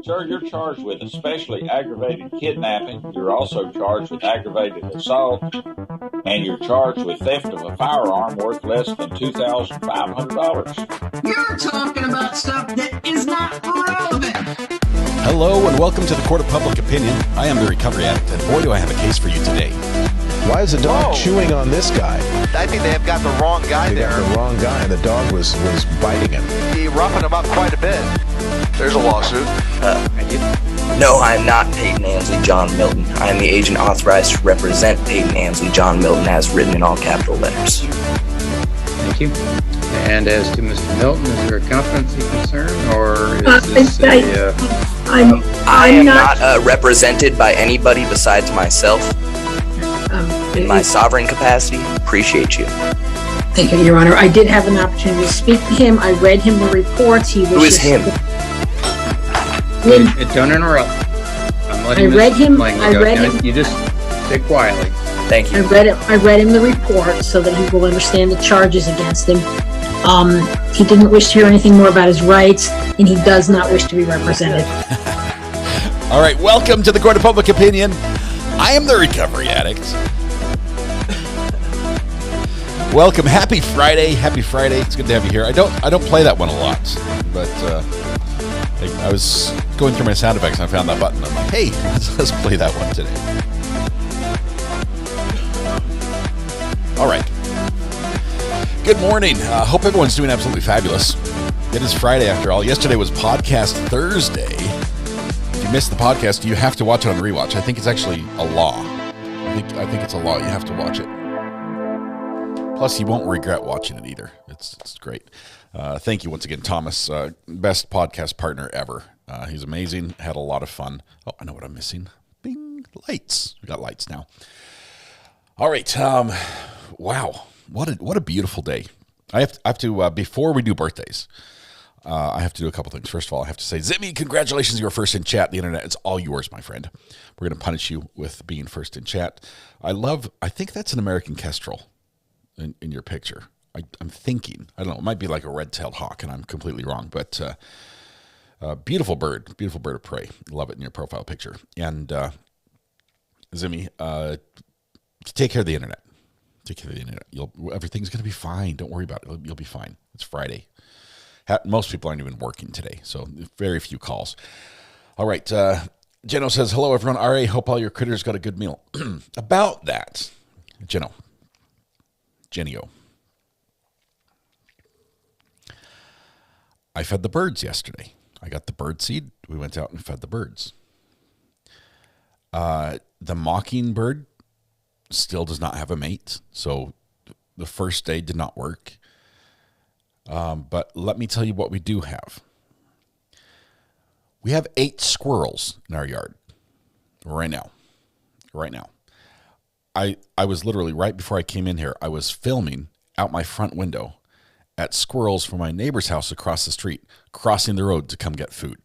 Sir, you're charged with especially aggravated kidnapping. You're also charged with aggravated assault, and you're charged with theft of a firearm worth less than $2,500. You're talking about stuff that is not relevant. Hello and welcome to the Court of Public Opinion. I am the Recovery Addict, and boy do I have a case for you today. Why is the dog chewing on this guy? I think they have got the wrong guy there. Got the wrong guy, and the dog was biting him. He roughing him up quite a bit. There's a lawsuit. No, I am not Ayden Ansley John Milton. I am the agent authorized to represent Ayden Ansley John Milton as written in all capital letters. Thank you. And as to Mr. Milton, is there a competency concern, or is this I am not represented by anybody besides myself. In my sovereign capacity, appreciate you. Thank you, Your Honor. I did have an opportunity to speak to him. I read him the reports. Who is him? Don't interrupt. I read him. You just sit quietly. Thank you. I read him the report so that he will understand the charges against him. He didn't wish to hear anything more about his rights, and he does not wish to be represented. All right, welcome to the Court of Public Opinion. I am the Recovery Addict. Welcome, happy Friday. Happy Friday. It's good to have you here. I don't play that one a lot, but I was going through my sound effects and I found that button. I'm like, hey, let's play that one today. All right. Good morning. Hope everyone's doing absolutely fabulous. It is Friday after all. Yesterday was Podcast Thursday. If you missed the podcast, you have to watch it on rewatch. I think it's actually a law. I think it's a law. You have to watch it. Plus, you won't regret watching it either. It's great. Thank you once again, Thomas. Best podcast partner ever. He's amazing. Had a lot of fun. Oh, I know what I'm missing. Bing, lights. We got lights now. All right. Wow. What a beautiful day. I have to before we do birthdays, I have to do a couple things. First of all, I have to say, Zimmy, congratulations. You're first in chat. The internet is all yours, my friend. We're going to punish you with being first in chat. I think that's an American kestrel. In your picture, I'm thinking, I don't know, it might be like a red-tailed hawk, and I'm completely wrong, but beautiful bird of prey. Love it in your profile picture. And Zimmy, take care of the internet. Take care of the internet. Everything's going to be fine. Don't worry about it. You'll be fine. It's Friday. Most people aren't even working today, so very few calls. All right. Jeno says, hello, everyone. RA, hope all your critters got a good meal. About that, Genio. I fed the birds yesterday. I got the bird seed. We went out and fed the birds. The mockingbird still does not have a mate, so the first day did not work. But let me tell you what we do have. We have 8 squirrels in our yard right now. I was literally, right before I came in here, I was filming out my front window at squirrels from my neighbor's house across the street, crossing the road to come get food.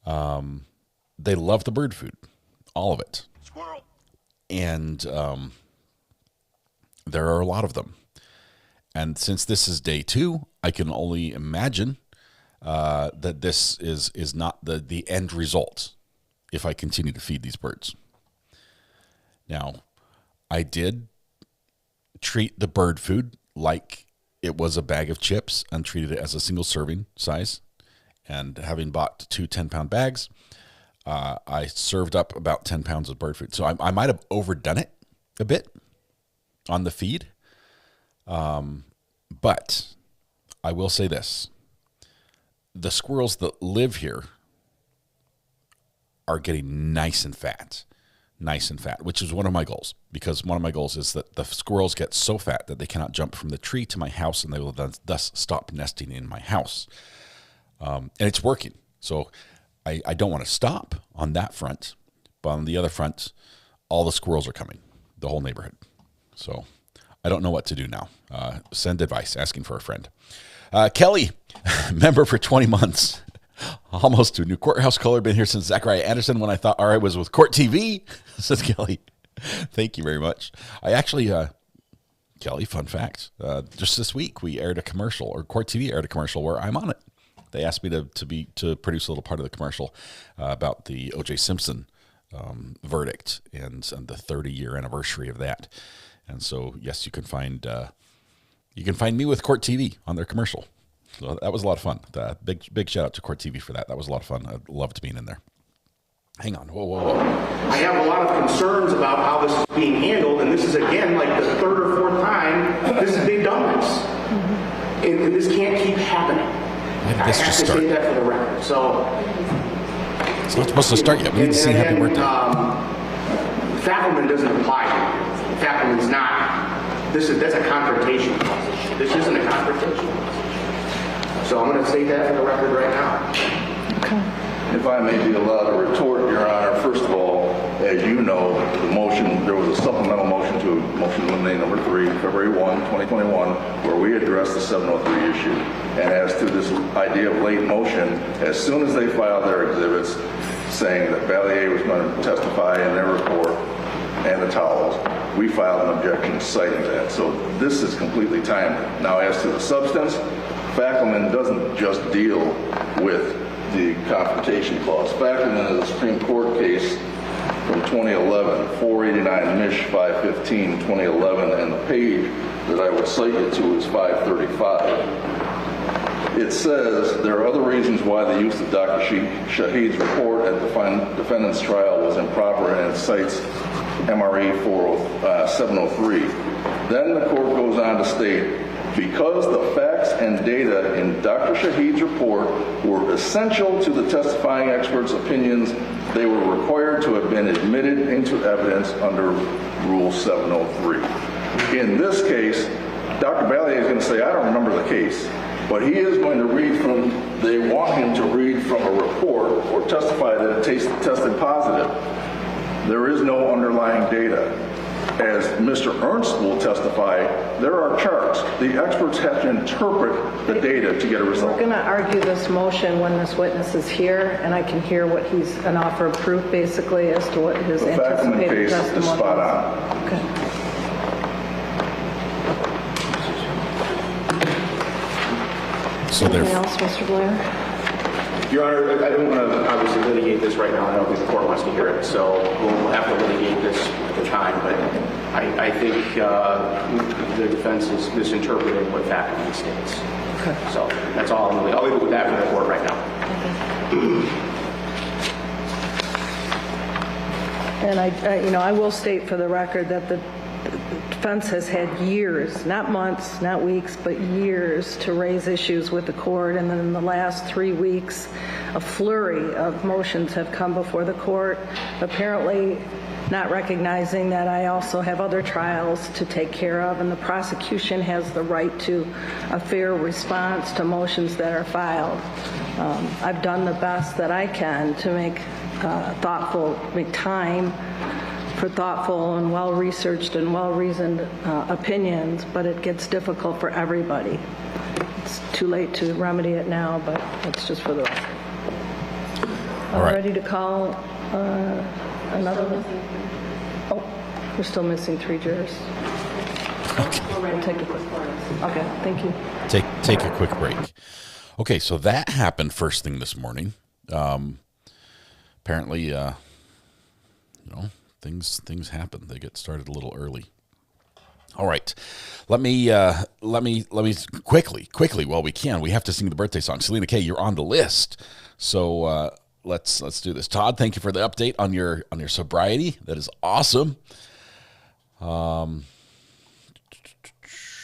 They love the bird food, all of it. Squirrel. And there are a lot of them. And since this is day 2, I can only imagine that this is not the end result if I continue to feed these birds. Now, I did treat the bird food like it was a bag of chips and treated it as a single serving size. And having bought 2 10-pound bags, I served up about 10 pounds of bird food. So I might have overdone it a bit on the feed. But I will say this. The squirrels that live here are getting nice and fat, which is one of my goals, because one of my goals is that the squirrels get so fat that they cannot jump from the tree to my house, and they will thus stop nesting in my house. And it's working. So I don't want to stop on that front, but on the other front, all the squirrels are coming, the whole neighborhood. So I don't know what to do now. Send advice, asking for a friend. Kelly, member for 20 months. Almost to a new courthouse color. Been here since Zachariah Anderson when I thought RA was with Court TV, says Kelly. Thank you very much. I actually, Kelly, fun fact, just this week we aired a commercial, or Court TV aired a commercial where I'm on it. They asked me to produce a little part of the commercial about the O.J. Simpson verdict and the 30-year anniversary of that. And so, yes, you can find me with Court TV on their commercial. So that was a lot of fun. Big shout out to Court TV for that. That was a lot of fun. I loved being in there. Hang on. Whoa. I have a lot of concerns about how this is being handled, and this is, again, like the third or fourth time they've done this. And this can't keep happening. I have to say that for the record. So it's not supposed to start yet. We need to sing happy birthday. Fackelman doesn't apply. Fackelman's not. That's a confrontation clause. This isn't a confrontation clause. So I'm going to say that for the record right now. Okay. If I may be allowed to retort, Your Honor, first of all, as you know, there was a supplemental motion to motion eliminate number 3, February 1, 2021, where we addressed the 703 issue. And as to this idea of late motion, as soon as they filed their exhibits saying that Ballier was going to testify in their report and the towels, we filed an objection citing that. So this is completely timely. Now, as to the substance, Fackelman doesn't just deal with the confrontation clause. Fackelman is a Supreme Court case from 2011, 489 Mich 515, 2011, and the page that I would cite you to is 535. It says there are other reasons why the use of Dr. Shahid's report at the defendant's trial was improper, and it cites MRE 703. Then the court goes on to state, because the facts and data in Dr. Shahid's report were essential to the testifying experts' opinions, they were required to have been admitted into evidence under Rule 703. In this case, Dr. Ballier is going to say, I don't remember the case, but he is going to read from, they want him to read from a report or testify that it tested positive. There is no underlying data. As Mr. Ernst will testify, there are charts. The experts have to interpret the data to get a result. We're going to argue this motion when this witness is here, and I can hear what he's an offer of proof, basically, as to what his anticipated testimony is. The Fackelman case is spot on. Okay. So anything else, Mr. Blair? Your Honor, I don't want to obviously litigate this right now. I don't think the court wants to hear it, so we'll have to litigate this at the time. But I think the defense is misinterpreting what Fackelman states. Okay. So that's all. I'll leave it with that for the court right now. Okay. And I will state for the record that the defense has had years, not months, not weeks, but years to raise issues with the court. And then in the last 3 weeks, a flurry of motions have come before the court, apparently not recognizing that I also have other trials to take care of, and the prosecution has the right to a fair response to motions that are filed. I've done the best that I can to make time for thoughtful and well-researched and well-reasoned opinions, but it gets difficult for everybody. It's too late to remedy it now, but it's just for the record. All right. Ready to call another one? Oh, we're still missing 3 jurors. Okay. We'll take a quick break. Okay, thank you. Take a quick break. Okay, so that happened first thing this morning. Apparently, things happen. They get started a little early. All right, let me quickly while we can. We have to sing the birthday song. Selena K, you're on the list, so let's do this. Todd, thank you for the update on your sobriety. That is awesome.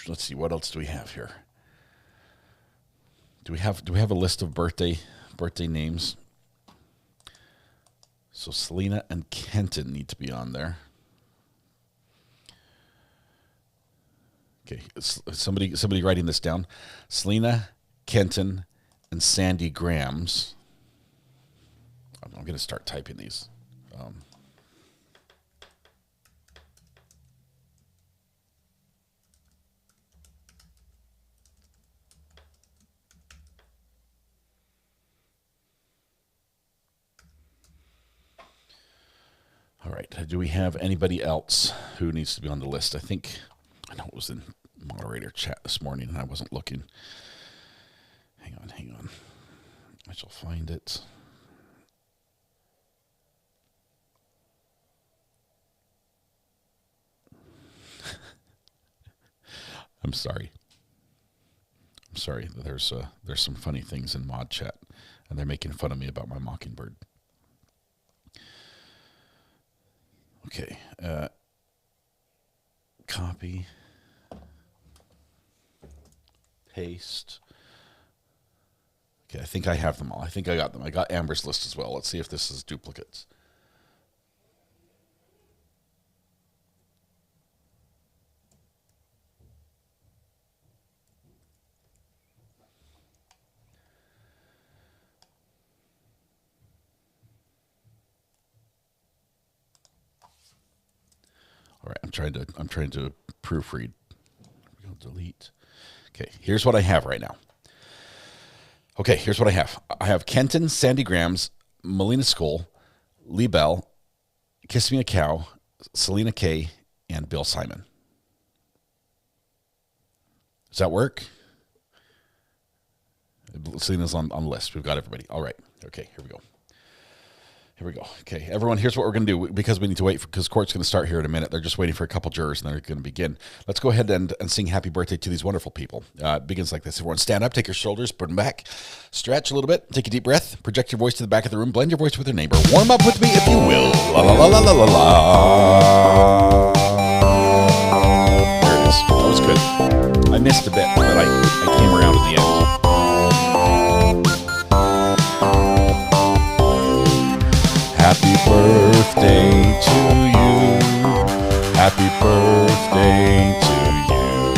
Let's see, what else do we have here? Do we have a list of birthday names? So Selena and Kenton need to be on there. Okay, somebody writing this down. Selena, Kenton, and Sandy Grams. I'm going to start typing these. All right. Do we have anybody else who needs to be on the list? I know it was in moderator chat this morning and I wasn't looking. Hang on. I shall find it. I'm sorry. There's some funny things in mod chat, and they're making fun of me about my mockingbird. Okay. Copy. Paste. Okay, I think I have them all. I think I got them. I got Amber's list as well. Let's see if this is duplicates. All right, I'm trying to proofread. We'll delete. Okay, here's what I have right now. Okay, here's what I have. I have Kenton, Sandy Grams, Melina Skoll, Lee Bell, Kiss Me a Cow, Selena Kay, and Bill Simon. Does that work? Selena's on the list. We've got everybody. All right. Okay, here we go. Okay, everyone, here's what we're going to do, because we need to wait, because court's going to start here in a minute. They're just waiting for a couple jurors, and they're going to begin. Let's go ahead and sing happy birthday to these wonderful people. It begins like this. Everyone stand up, take your shoulders, put them back, stretch a little bit, take a deep breath, project your voice to the back of the room, blend your voice with your neighbor. Warm up with me if you will. La la la la la la la. There it is. That was good. I missed a bit, but I came around at the end. Happy birthday to you. Happy birthday to you.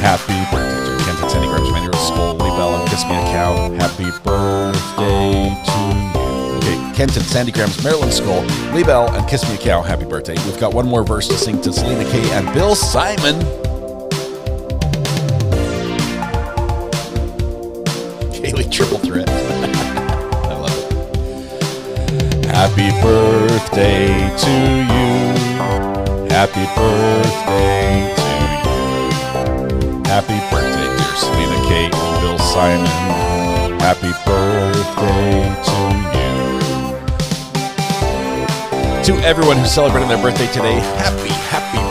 Happy birthday to Kenton, Sandy Grams, Manuel Skoll, Lee Bell, and Kiss Me a Cow. Happy birthday to you. Okay, Kenton, Sandy Grams, Marilyn Skoll, Lee Bell, and Kiss Me a Cow. Happy birthday. We've got one more verse to sing to Selena Kay and Bill Simon. Kaylee triple threat. Happy birthday to you. Happy birthday to you. Happy birthday, dear Selena Kay and Bill Simon. Happy birthday to you. To everyone who's celebrating their birthday today, happy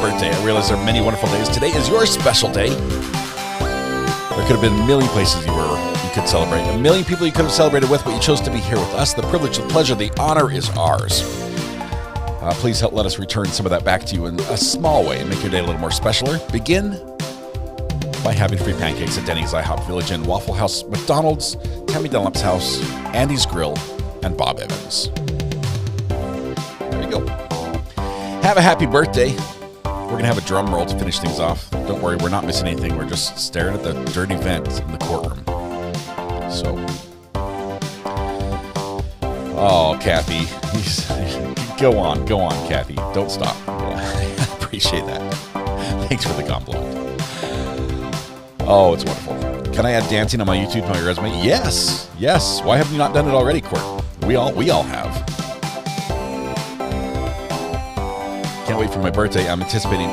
birthday. I realize there are many wonderful days. Today is your special day. There could have been a million places you could celebrate, a million people you could have celebrated with, but you chose to be here with us. The privilege, the pleasure, the honor is ours. Please let us return some of that back to you in a small way and make your day a little more specialer. Begin by having free pancakes at Denny's, IHOP, Village Inn, Waffle House, McDonald's, Tammy Dunlap's House, Andy's Grill, and Bob Evans. There you go. Have a happy birthday. We're going to have a drum roll to finish things off. Don't worry, we're not missing anything. We're just staring at the dirty vent in the courtroom. So, oh, Kathy, go on, Kathy. Don't stop. I appreciate that. Thanks for the compliment. Oh, it's wonderful. Can I add dancing on my YouTube to my resume? Yes. Why have you not done it already, Court? We all have. Can't wait for my birthday. I'm anticipating.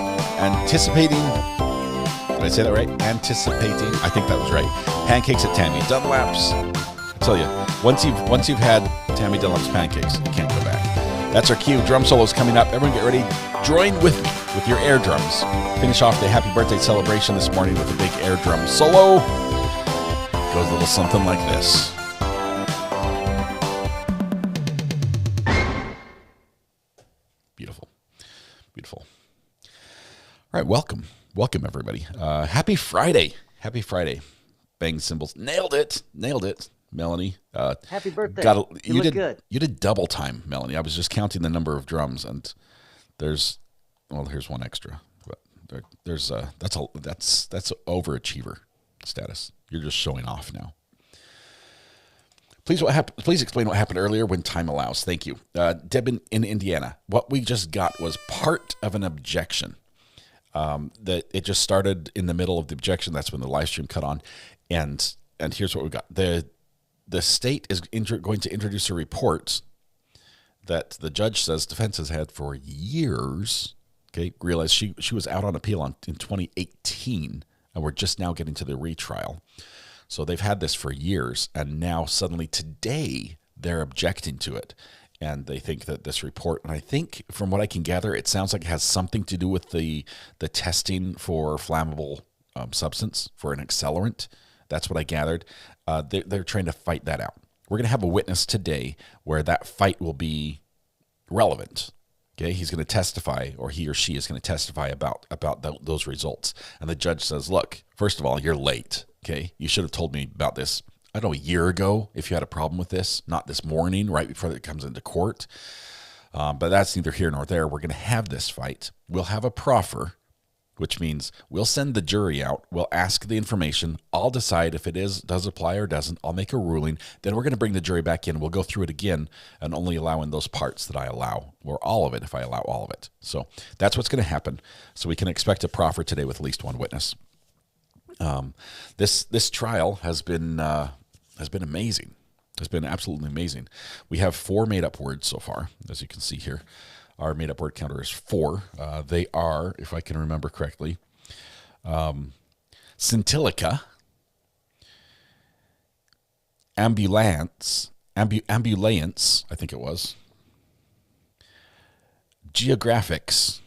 Did I say that right? Anticipating. I think that was right. Pancakes at Tammy Dunlap's. I tell you, once you've had Tammy Dunlap's pancakes, you can't go back. That's our cue. Drum solo's coming up. Everyone get ready. Join with me with your air drums. Finish off the happy birthday celebration this morning with a big air drum solo. Goes a little something like this. Beautiful. All right, welcome everybody. Happy Friday. Bang cymbals. Nailed it, Melanie. Happy birthday. You look good. You did double time, Melanie. I was just counting the number of drums, and here's one extra. But that's overachiever status. You're just showing off now. Please explain what happened earlier when time allows. Thank you. Deb in Indiana. What we just got was part of an objection. That it just started in the middle of the objection. That's when the live stream cut on. And here's what we got. The state is going to introduce a report that the judge says defense has had for years. Okay, realize she was out on appeal in 2018, and we're just now getting to the retrial. So they've had this for years, and now suddenly today they're objecting to it. And they think that this report, and I think from what I can gather, it sounds like it has something to do with the testing for flammable substance, for an accelerant. That's what I gathered. They're trying to fight that out. We're going to have a witness today where that fight will be relevant. Okay, he's going to testify, or he or she is going to testify about those results. And the judge says, look, first of all, you're late. Okay, you should have told me about this, I don't know, a year ago if you had a problem with this, not this morning, right before it comes into court. But that's neither here nor there. We're going to have this fight. We'll have a proffer, which means we'll send the jury out. We'll ask the information. I'll decide if it does apply or doesn't. I'll make a ruling. Then we're going to bring the jury back in. We'll go through it again and only allow in those parts that I allow, or all of it if I allow all of it. So that's what's going to happen. So we can expect a proffer today with at least one witness. This trial has been amazing. It's been absolutely amazing. We have 4 made-up words so far, as you can see here. Our made-up word counter is 4. They are, if I can remember correctly, scintilica, ambulance, I think it was, geographics,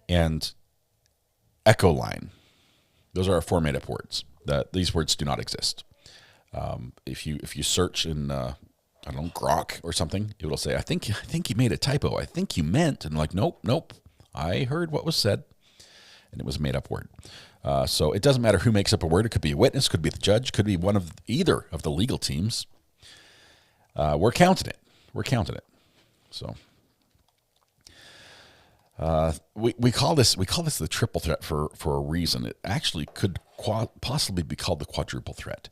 and echoline. Those are our 4 made-up words. These words do not exist. If you search in I don't know, Grok or something, it'll say, I think you made a typo. I think you meant, and like, nope. I heard what was said, and it was a made-up word. So it doesn't matter who makes up a word. It could be a witness, could be the judge, could be one of either of the legal teams. We're counting it. So we call this the triple threat for a reason. It actually could possibly be called the quadruple threat.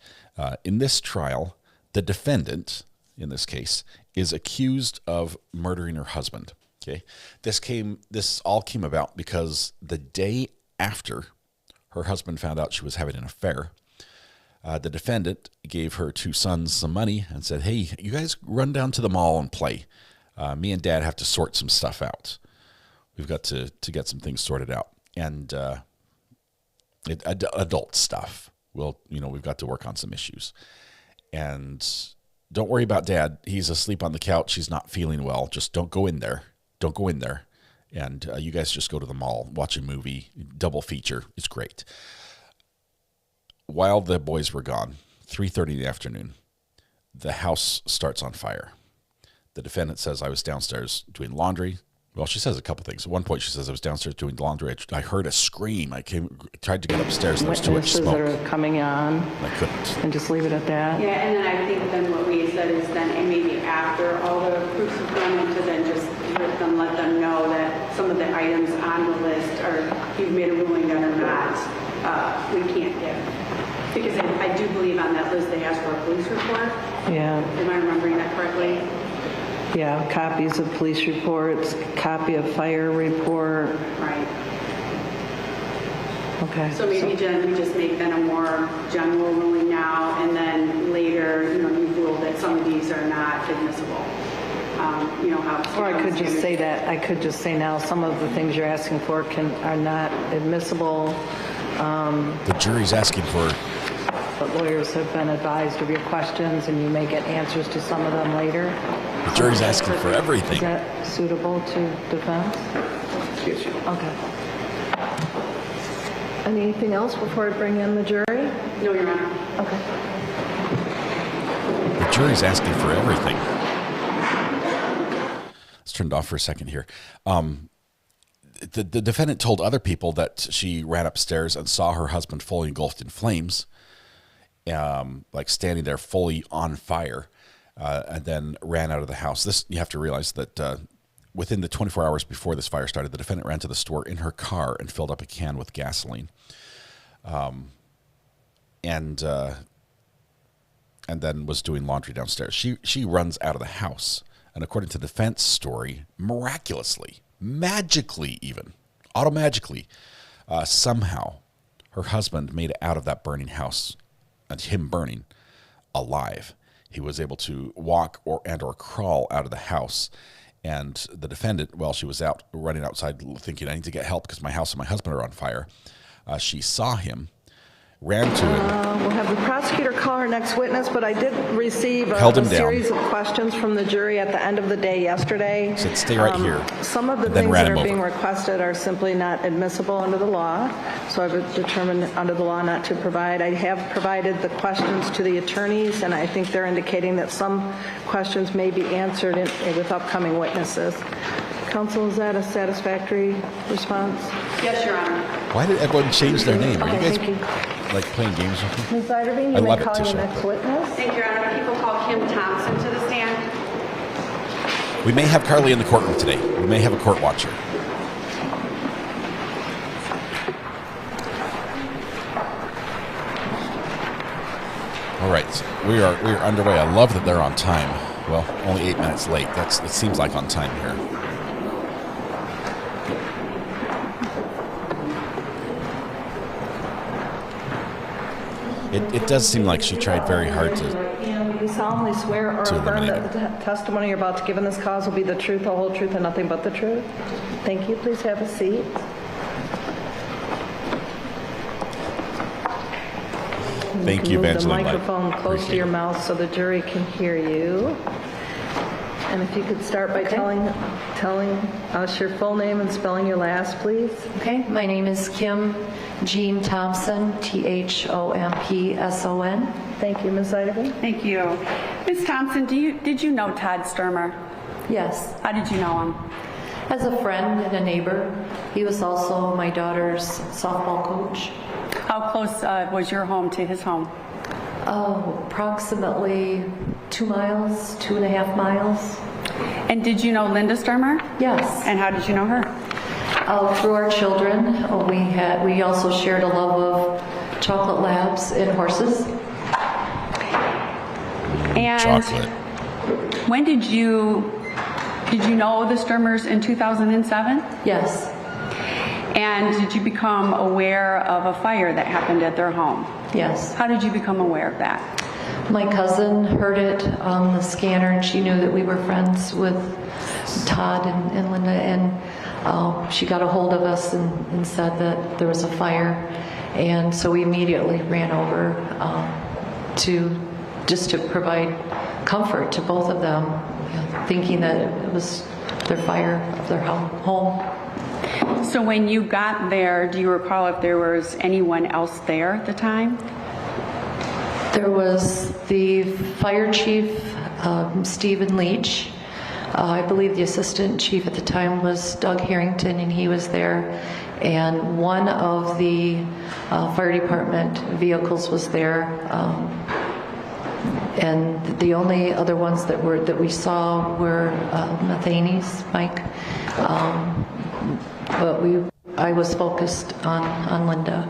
In this trial, the defendant, in this case, is accused of murdering her husband. Okay, this all came about because the day after her husband found out she was having an affair, the defendant gave her 2 sons some money and said, "Hey, you guys run down to the mall and play. Me and Dad have to sort some stuff out. We've got to get some things sorted out, and adult stuff. We've got to work on some issues, and." Don't worry about Dad. He's asleep on the couch. He's not feeling well. Just don't go in there. And you guys just go to the mall, watch a movie, double feature. It's great. While the boys were gone, 3:30 in the afternoon, the house starts on fire. The defendant says, I was downstairs doing laundry. Well, she says a couple things. At one point, she says, I was downstairs doing laundry. I heard a scream. I tried to get upstairs, and there was too much smoke. Witnesses that are coming on. I couldn't. And just leave it at that? Yeah, and then I think then what we said is then, and maybe after all the proofs have gone into, then just let them know that some of the items on the list you've made a ruling that are not, we can't give. Because I do believe on that list they asked for a police report. Yeah. Am I remembering that correctly? Yeah, copies of police reports, copy of fire report. Right. Okay. So maybe we just make then a more general ruling now, and then later, you rule that some of these are not admissible. Or I could just say that. I could just say now some of the things you're asking for are not admissible. The jury's asking for. But lawyers have been advised of your questions, and you may get answers to some of them later. The jury's asking for everything. Is that suitable to defense? Yes, you. Okay. Anything else before I bring in the jury? No, Your Honor. Okay. The jury's asking for everything. Let's turn it off for a second here. The defendant told other people that she ran upstairs and saw her husband fully engulfed in flames, like standing there fully on fire, and then ran out of the house. This, you have to realize that within the 24 hours before this fire started, the defendant ran to the store in her car and filled up a can with gasoline. And then was doing laundry downstairs. She runs out of the house, and according to the defense story, miraculously, magically even, automagically, somehow her husband made it out of that burning house, and him burning, alive. He was able to walk or crawl out of the house. And the defendant, while she was out running outside thinking, I need to get help because my house and my husband are on fire, she saw him ran to him. We'll have the prosecutor call our next witness, but I did receive Held him a down. series of questions from the jury at the end of the day yesterday. Said, "Stay right here." Some of the And then things ran that him are being over. requested are simply not admissible under the law, so I've determined under the law not to provide. I have provided the questions to the attorneys, and I think they're indicating that some questions may be answered with upcoming witnesses. Counsel, is that a satisfactory response? Yes, Your Honor. Why did everyone change their name? Are you Okay, guys thank you. like playing games with me? Ms. Ayden, I you may love it, call your Tisha, next but- witness. Thank you, Your Honor. People call Kim Thompson to the stand. We may have Carly in the courtroom today. We may have a court watcher. All right, so we are underway. I love that they're on time. Well, only 8 minutes late. It seems like on time here. It does seem like she tried very hard to. You solemnly swear or to affirm eliminate that the testimony you're about to give in this cause will be the truth, the whole truth, and nothing but the truth? Thank you. Please have a seat. Thank you, Move the Evangeline. microphone close to your mouth so the jury can hear you. And if you could start by telling us your full name and spelling your last, please. Okay, my name is Kim Jean Thompson, Thompson. Thank you, Ms. Ayden. Thank you. Ms. Thompson, did you know Todd Stermer? Yes. How did you know him? As a friend and a neighbor. He was also my daughter's softball coach. How close was your home to his home? Oh, approximately 2 miles, 2.5 miles. And did you know Linda Stermer? Yes. And how did you know her? Through our children. We also shared a love of chocolate labs and horses. And Chocolate. when did you know the Stermers in 2007? Yes. And did you become aware of a fire that happened at their home? Yes. How did you become aware of that? My cousin heard it on the scanner, and she knew that we were friends with Todd and Linda, and she got a hold of us and said that there was a fire, and so we immediately ran over to provide comfort to both of them, thinking that it was their fire of their home. So when you got there, do you recall if there was anyone else there at the time? There was the fire chief, Stephen Leach. I believe the assistant chief at the time was Doug Harrington, and he was there. And one of the fire department vehicles was there. And the only other ones that we saw were Mathane's, Mike. But I was focused on Linda.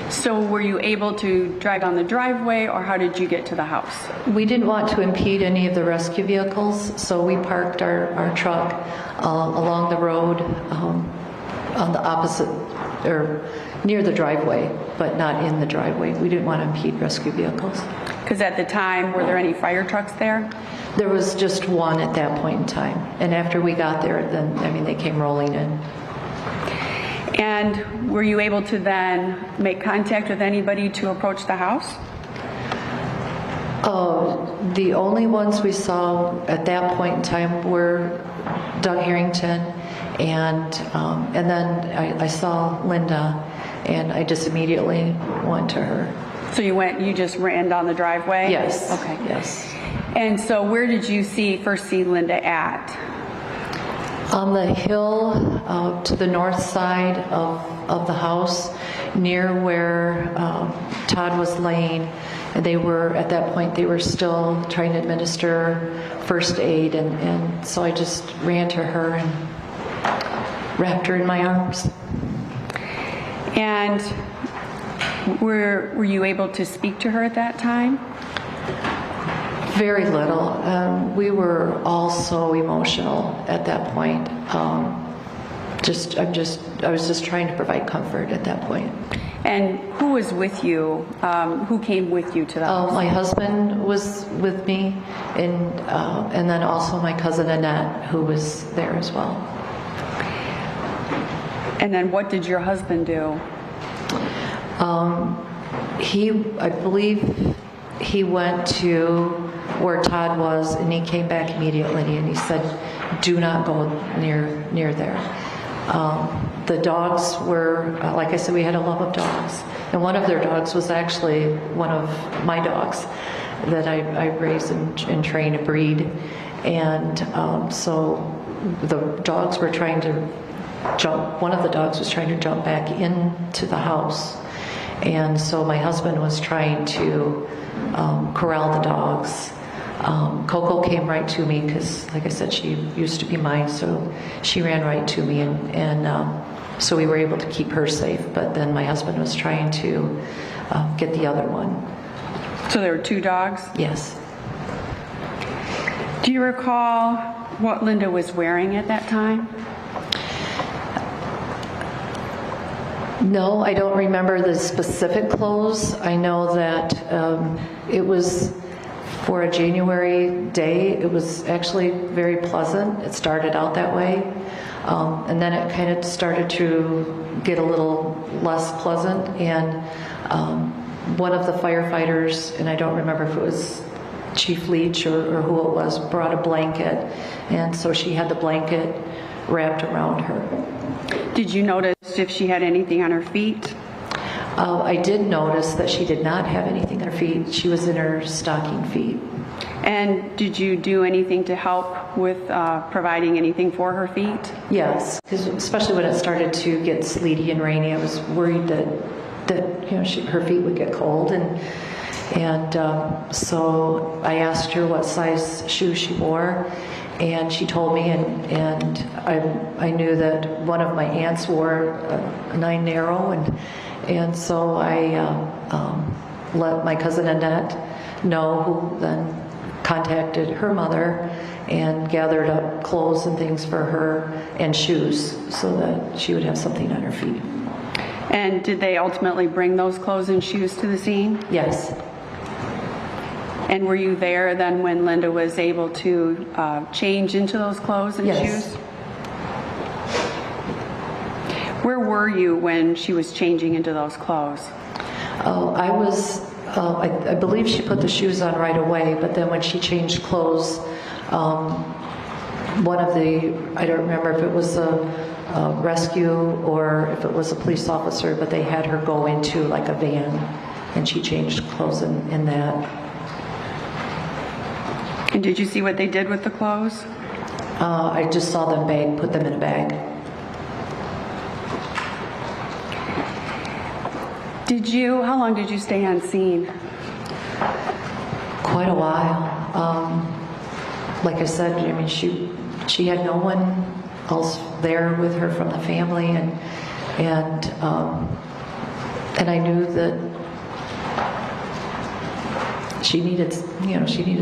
So were you able to drive down the driveway, or how did you get to the house? We didn't want to impede any of the rescue vehicles, so we parked our truck along the road on the opposite, or near the driveway, but not in the driveway. We didn't want to impede rescue vehicles. Because at the time, were there any fire trucks there? There was just one at that point in time. And after we got there, then, they came rolling in. And were you able to then make contact with anybody to approach the house? The only ones we saw at that point in time were Doug Harrington, and then I saw Linda, and I just immediately went to her. So you just ran down the driveway? Yes. Okay. Yes. And so where did you first see Linda at? On the hill to the north side of the house, near where Todd was laying. And at that point, they were still trying to administer first aid, and so I just ran to her and wrapped her in my arms. And were you able to speak to her at that time? Very little. We were all so emotional at that point. I was just trying to provide comfort at that point. And who was with you? Who came with you to the house? My husband was with me, and then also my cousin Annette, who was there as well. And then what did your husband do? I believe he went to where Todd was, and he came back immediately, and he said, do not go near there. The dogs were, like I said, we had a love of dogs, and one of their dogs was actually one of my dogs that I raised and train to breed, and so the dogs were trying to jump. One of the dogs was trying to jump back into the house, and so my husband was trying to corral the dogs. Coco came right to me because, like I said, she used to be mine, so she ran right to me, and so we were able to keep her safe. But then my husband was trying to get the other one. So there were two dogs? Yes. Do you recall what Linda was wearing at that time? No, I don't remember the specific clothes. I know that it was for a January day. It was actually very pleasant. It started out that way. And then it kind of started to get a little less pleasant. And one of the firefighters, and I don't remember if it was Chief Leach or who it was, brought a blanket. And so she had the blanket wrapped around her. Did you notice if she had anything on her feet? I did notice that she did not have anything on her feet. She was in her stocking feet. And did you do anything to help with providing anything for her feet? Yes, because especially when it started to get sleety and rainy, I was worried that her feet would get cold, and so I asked her what size shoes she wore, and she told me, and I knew that one of my aunts wore a 9 narrow, and so I let my cousin Annette know, who then contacted her mother and gathered up clothes and things for her and shoes so that she would have something on her feet. And did they ultimately bring those clothes and shoes to the scene? Yes. And were you there then when Linda was able to change into those clothes and shoes? Where were you when she was changing into those clothes? I was, I believe she put the shoes on right away, but then when she changed clothes, one of the, I don't remember if it was a rescue or if it was a police officer, but they had her go into like a van, and she changed clothes in that. And did you see what they did with the clothes? I just saw them put them in a bag. How long did you stay on scene? Quite a while. Like I said, I mean, she had no one else there with her from the family, and I knew that she needed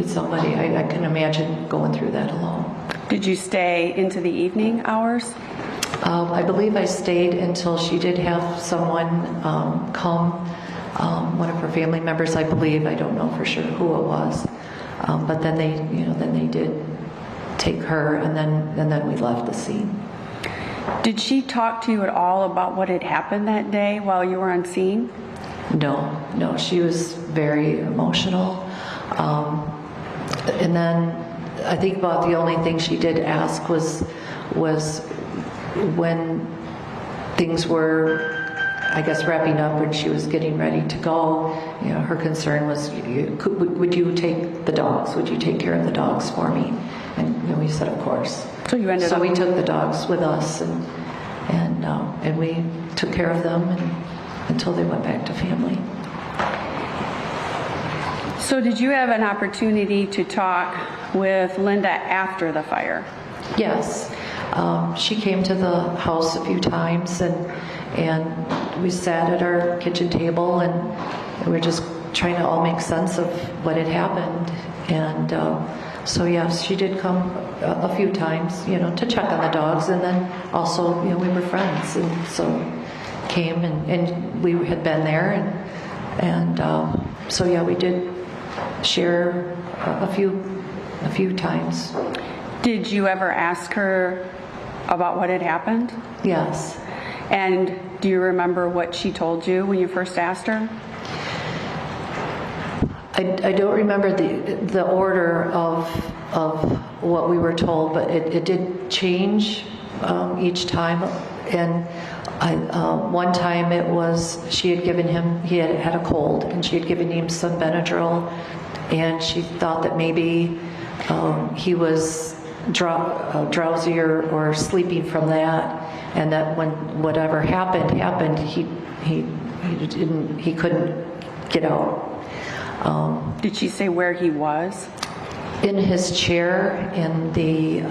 somebody. I couldn't imagine going through that alone. Did you stay into the evening hours? I believe I stayed until she did have someone come, one of her family members, I believe. I don't know for sure who it was, but then they did take her, and then we left the scene. Did she talk to you at all about what had happened that day while you were on scene? No, she was very emotional, and then I think about the only thing she did ask was when things were, I guess, wrapping up and she was getting ready to go, her concern was, would you take the dogs? Would you take care of the dogs for me? And we said, of course. So we took the dogs with us, and we took care of them until they went back to family. So did you have an opportunity to talk with Linda after the fire? Yes. She came to the house a few times, and we sat at our kitchen table, and we were just trying to all make sense of what had happened. And so yes, she did come a few times, to check on the dogs, and then also, we were friends, and so came and we had been there, and so yeah, we did share a few times. Did you ever ask her about what had happened? Yes. And do you remember what she told you when you first asked her? I don't remember the order of what we were told, but it did change each time. And one time it was, she had given him, he had a cold, and she had given him some Benadryl, and she thought that maybe he was drowsy or sleeping from that, and that when whatever happened, he couldn't get out. Did she say where he was? In his chair in the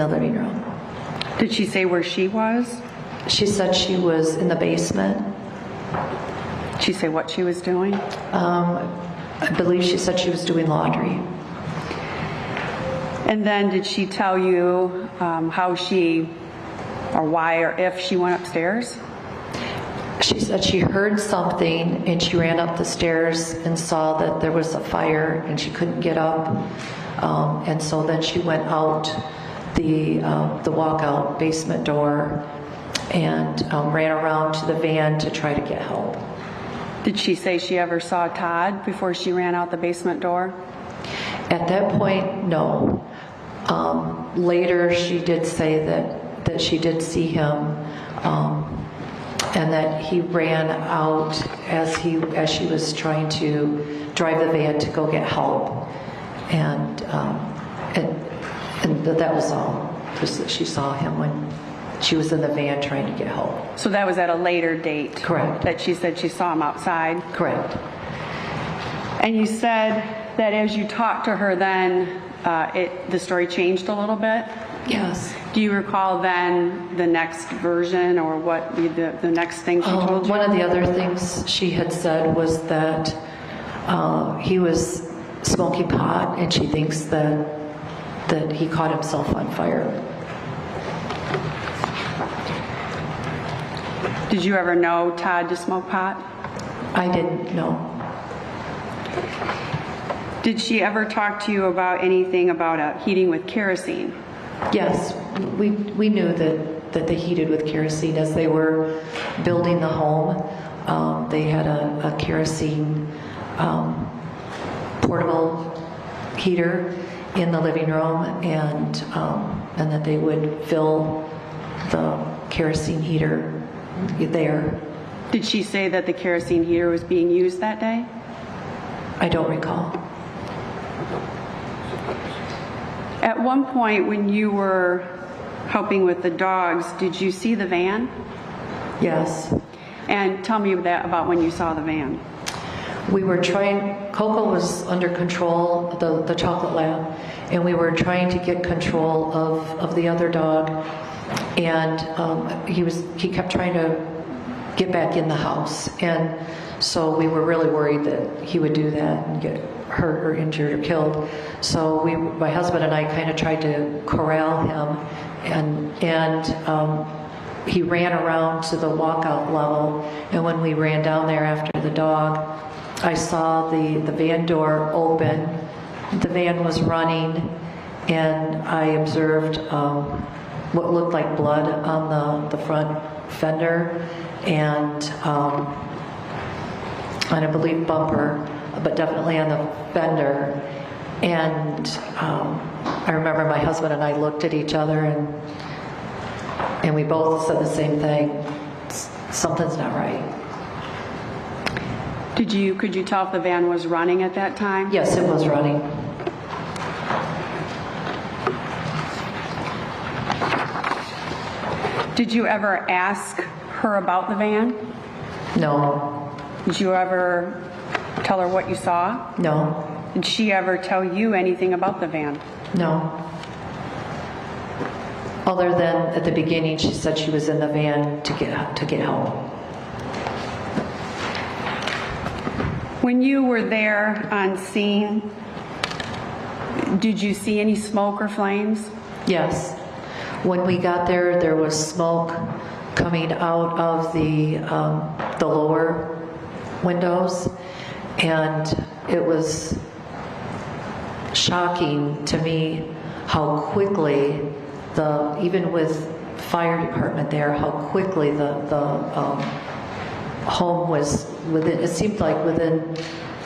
living room. Did she say where she was? She said she was in the basement. Did she say what she was doing? I believe she said she was doing laundry. And then did she tell you how she, or why, or if she went upstairs? She said she heard something and she ran up the stairs and saw that there was a fire and she couldn't get up. And so then she went out the walkout basement door and ran around to the van to try to get help. Did she say she ever saw Todd before she ran out the basement door? At that point, no. Later, she did say that she did see him, and that he ran out as she was trying to drive the van to go get help, and that was all. Just that she saw him when she was in the van trying to get help. So that was at a later date? Correct. That she said she saw him outside? Correct. And you said that as you talked to her then, the story changed a little bit? Yes. Do you recall then the next version or what the next thing she told you? One of the other things she had said was that he was smoking pot, and she thinks that he caught himself on fire. Did you ever know Todd to smoke pot? I didn't know. Did she ever talk to you about anything about heating with kerosene? Yes, we knew that they heated with kerosene as they were building the home. They had a kerosene portable heater in the living room, and that they would fill the kerosene heater there. Did she say that the kerosene heater was being used that day? I don't recall. At one point when you were helping with the dogs, did you see the van? Yes. And tell me about when you saw the van. We were trying, Coco was under control, the chocolate lab, and we were trying to get control of the other dog, and he kept trying to get back in the house, and so we were really worried that he would do that and get hurt or injured or killed. So my husband and I kind of tried to corral him, and he ran around to the walkout level, and when we ran down there after the dog, I saw the van door open. The van was running, and I observed what looked like blood on the front fender, and I believe bumper, but definitely on the fender. And I remember my husband and I looked at each other, and we both said the same thing: something's not right. Could you tell if the van was running at that time? Yes, it was running. Did you ever ask her about the van? No. Did you ever tell her what you saw? No. Did she ever tell you anything about the van? No. Other than at the beginning, she said she was in the van to get help. When you were there on scene, did you see any smoke or flames? Yes. When we got there, there was smoke coming out of the lower windows, and it was shocking to me how quickly even with fire department there, how quickly the home was within. It seemed like within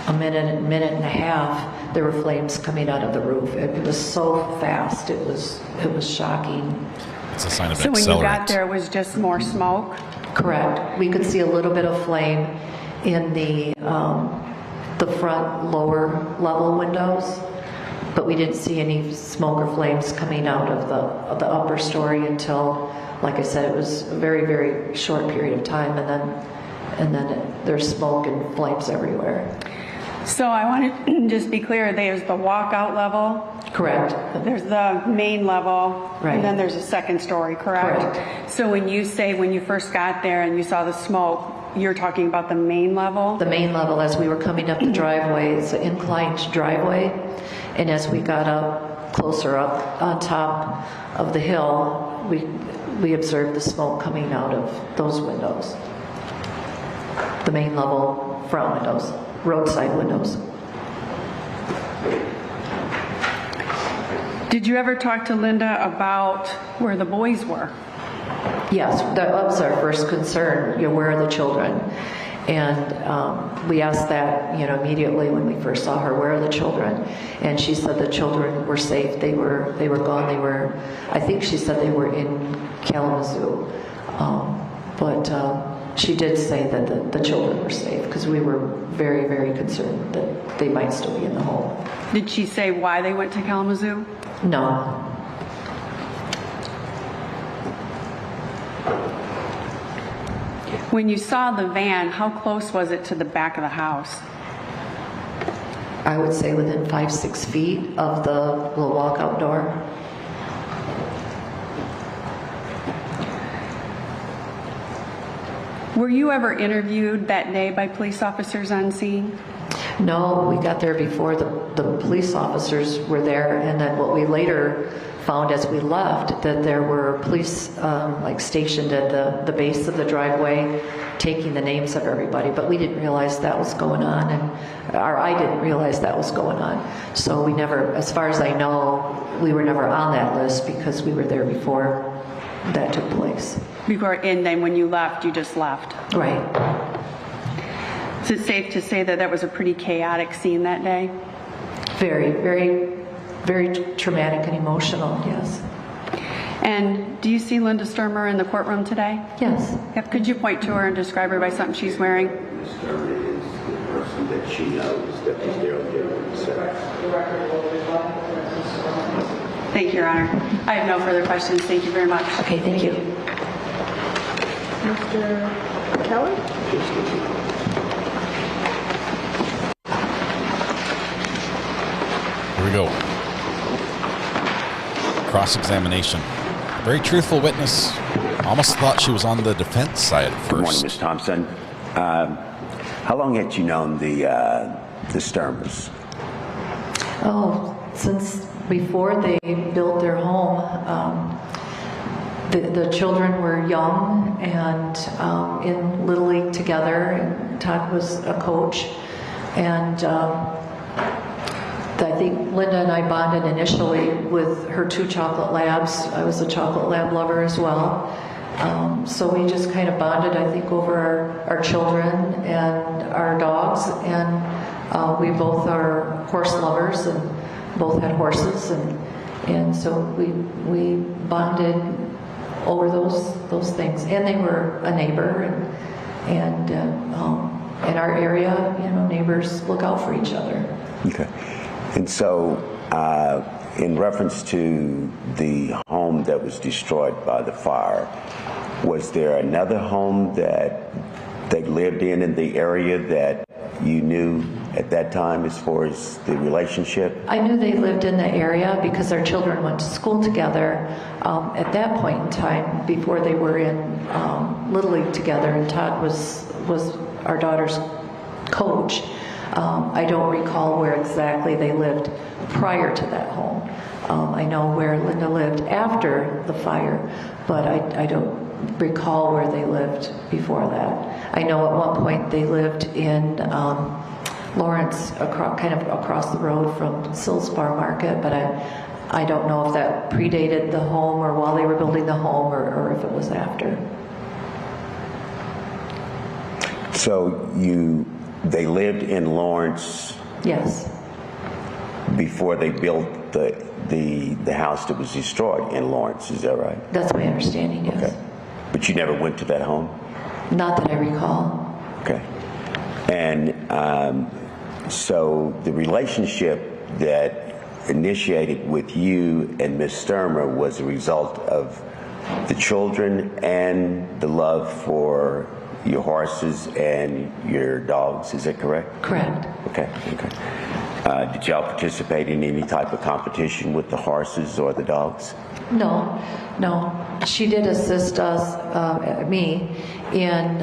a minute and a half, there were flames coming out of the roof. It was so fast. It was shocking. It's a sign of So an when accelerant. you got there, it was just more smoke? Correct. We could see a little bit of flame in the front lower level windows, but we didn't see any smoke or flames coming out of the upper story until, like I said, it was a very, very short period of time, and then there's smoke and flames everywhere. So I want to just be clear, there's the walkout level. Correct. There's the main level, right. And then there's a second story, correct? Correct. So when you say when you first got there and you saw the smoke, you're talking about the main level? The main level, as we were coming up the driveway, it's an inclined driveway, and as we got up, closer up on top of the hill, we observed the smoke coming out of those windows. The main level front windows, roadside windows. Did you ever talk to Linda about where the boys were? Yes, that was our first concern. Where are the children? And we asked that, immediately when we first saw her. Where are the children? And she said the children were safe. They were gone. I think she said they were in Kalamazoo. But she did say that the children were safe because we were very, very concerned that they might still be in the home. Did she say why they went to Kalamazoo? No. When you saw the van, how close was it to the back of the house? I would say within 5-6 feet of the little walkout door. Were you ever interviewed that day by police officers on scene? No, we got there before the police officers were there, and then what we later found as we left, that there were police stationed at the base of the driveway taking the names of everybody, but we didn't realize that was going on, or I didn't realize that was going on. So we never, as far as I know, we were never on that list because we were there before that took place. And then when you left, you just left? Right. Is it safe to say that that was a pretty chaotic scene that day? Very, very, very traumatic and emotional, yes. And do you see Linda Stermer in the courtroom today? Yes. Yep. Could you point to her and describe her by something she's wearing? Ms. Stermer is the person that she knows that was there on January 7th. Thank you, Your Honor. I have no further questions. Thank you very much. Okay, thank you. Mr. Keller? Here we go. Cross-examination. Very truthful witness. Almost thought she was on the defense side at first. Good morning, Ms. Thompson. How long had you known the Stermers? Oh, since before they built their home. The children were young and in Little League together, and Todd was a coach. And I think Linda and I bonded initially with her 2 chocolate labs. I was a chocolate lab lover as well. So we just kind of bonded, I think, over our children and our dogs. And we both are horse lovers and both had horses. And so we bonded over those things. And they were a neighbor. And in our area, neighbors look out for each other. Okay. And so, in reference to the home that was destroyed by the fire, was there another home that they lived in the area that you knew at that time as far as the relationship? I knew they lived in the area because our children went to school together at that point in time before they were in Little League together, and Todd was our daughter's coach. I don't recall where exactly they lived prior to that home. I know where Linda lived after the fire, but I don't recall where they lived before that. I know at one point they lived in Lawrence, kind of across the road from Sills Bar Market, but I don't know if that predated the home or while they were building the home or if it was after. So you They lived in Lawrence. Yes. Before they built the house that was destroyed in Lawrence, is that right? That's my understanding, yes. Okay. But you never went to that home? Not that I recall. Okay. And so the relationship that initiated with you and Ms. Stermer was a result of the children and the love for your horses and your dogs, is that correct? Correct. Okay. Did y'all participate in any type of competition with the horses or the dogs? No. She did assist us, me, in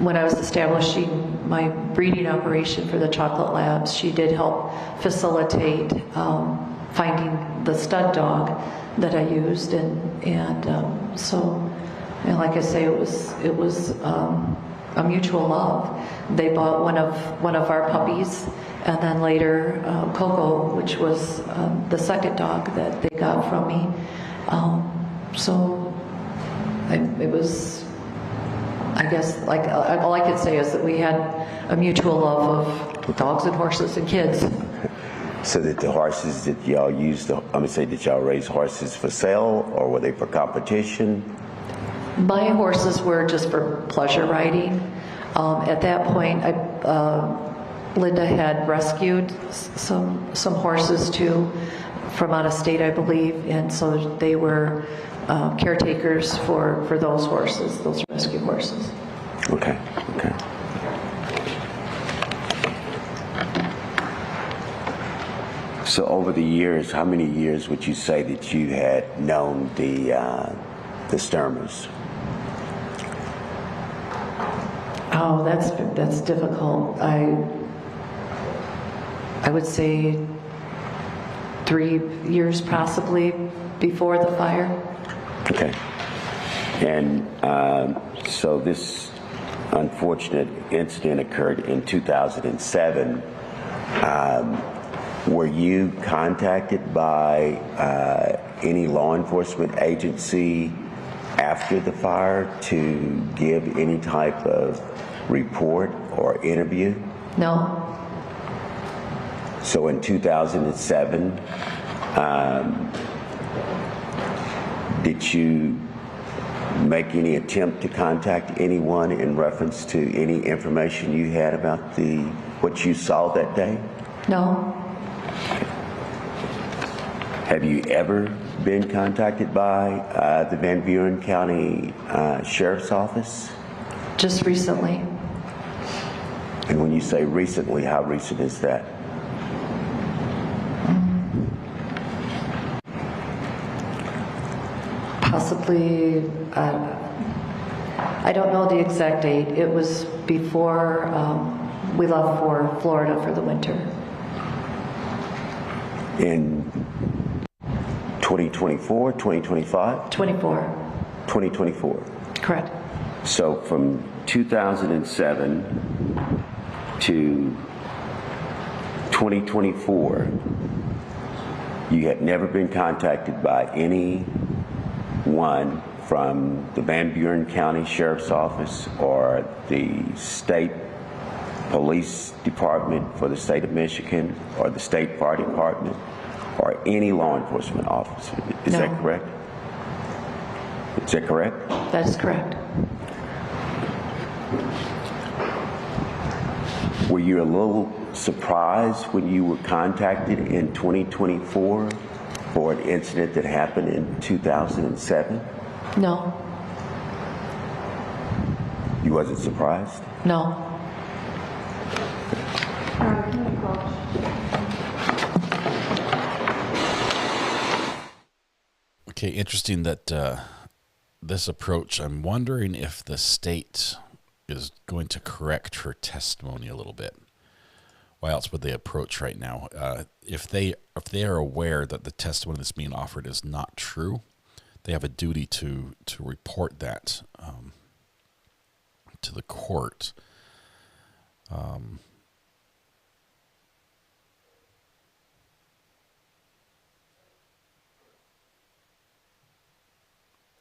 when I was establishing my breeding operation for the chocolate labs. She did help facilitate finding the stud dog that I used, and so, and like I say, it was a mutual love. They bought one of our puppies, and then later Coco, which was the second dog that they got from me. It was, I guess, like all I could say is that we had a mutual love of dogs and horses and kids. So that the horses that y'all used, did y'all raise horses for sale, or were they for competition? My horses were just for pleasure riding. At that point, Linda had rescued some horses too from out of state, I believe, and so they were caretakers for those horses, those rescue horses. Okay. So over the years, how many years would you say that you had known the Stermers? Oh, that's difficult. I would say 3 years possibly before the fire. Okay. And so this unfortunate incident occurred in 2007. Were you contacted by any law enforcement agency after the fire to give any type of report or interview? No. So in 2007, did you make any attempt to contact anyone in reference to any information you had about what you saw that day? No. Have you ever been contacted by the Van Buren County Sheriff's Office? Just recently. And when you say recently, how recent is that? Possibly, I don't know the exact date. It was before we left for Florida for the winter. In 2024, 2025? 24. 2024. Correct. So from 2007 to 2024, you had never been contacted by anyone from the Van Buren County Sheriff's Office or the State Police Department for the state of Michigan or the State Fire Department or any law enforcement officer. Is that correct? Is that correct? That is correct. Were you a little surprised when you were contacted in 2024 for an incident that happened in 2007? No. You wasn't surprised? No. Okay, interesting that this approach, I'm wondering if the state is going to correct her testimony a little bit. Why else would they approach right now? If they are aware that the testimony that's being offered is not true, they have a duty to report that to the court.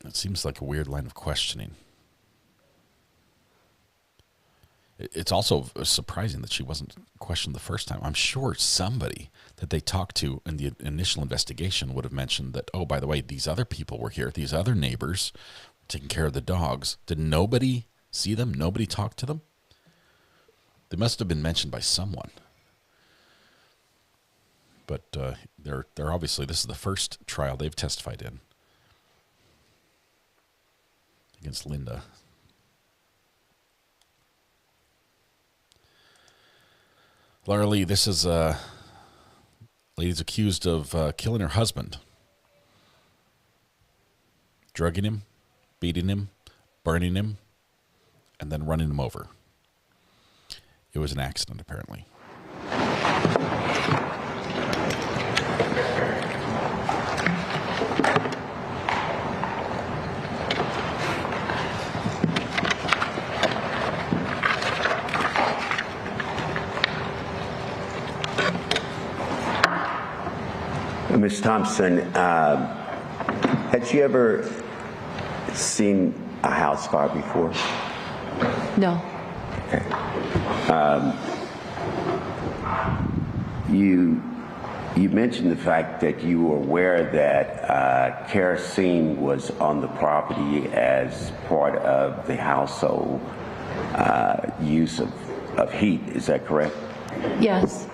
It seems like a weird line of questioning. It's also surprising that she wasn't questioned the first time. I'm sure somebody that they talked to in the initial investigation would have mentioned that, oh, by the way, these other people were here, these other neighbors were taking care of the dogs. Did nobody see them? Nobody talk to them? They must have been mentioned by someone. But they're obviously, this is the first trial they've testified in against Linda. Laura Lee, this is lady's accused of killing her husband, drugging him, beating him, burning him, and then running him over. It was an accident, apparently. Ms. Thompson, had you ever seen a house fire before? No. Okay. You mentioned the fact that you were aware that kerosene was on the property as part of the household use of heat. Is that correct? Yes.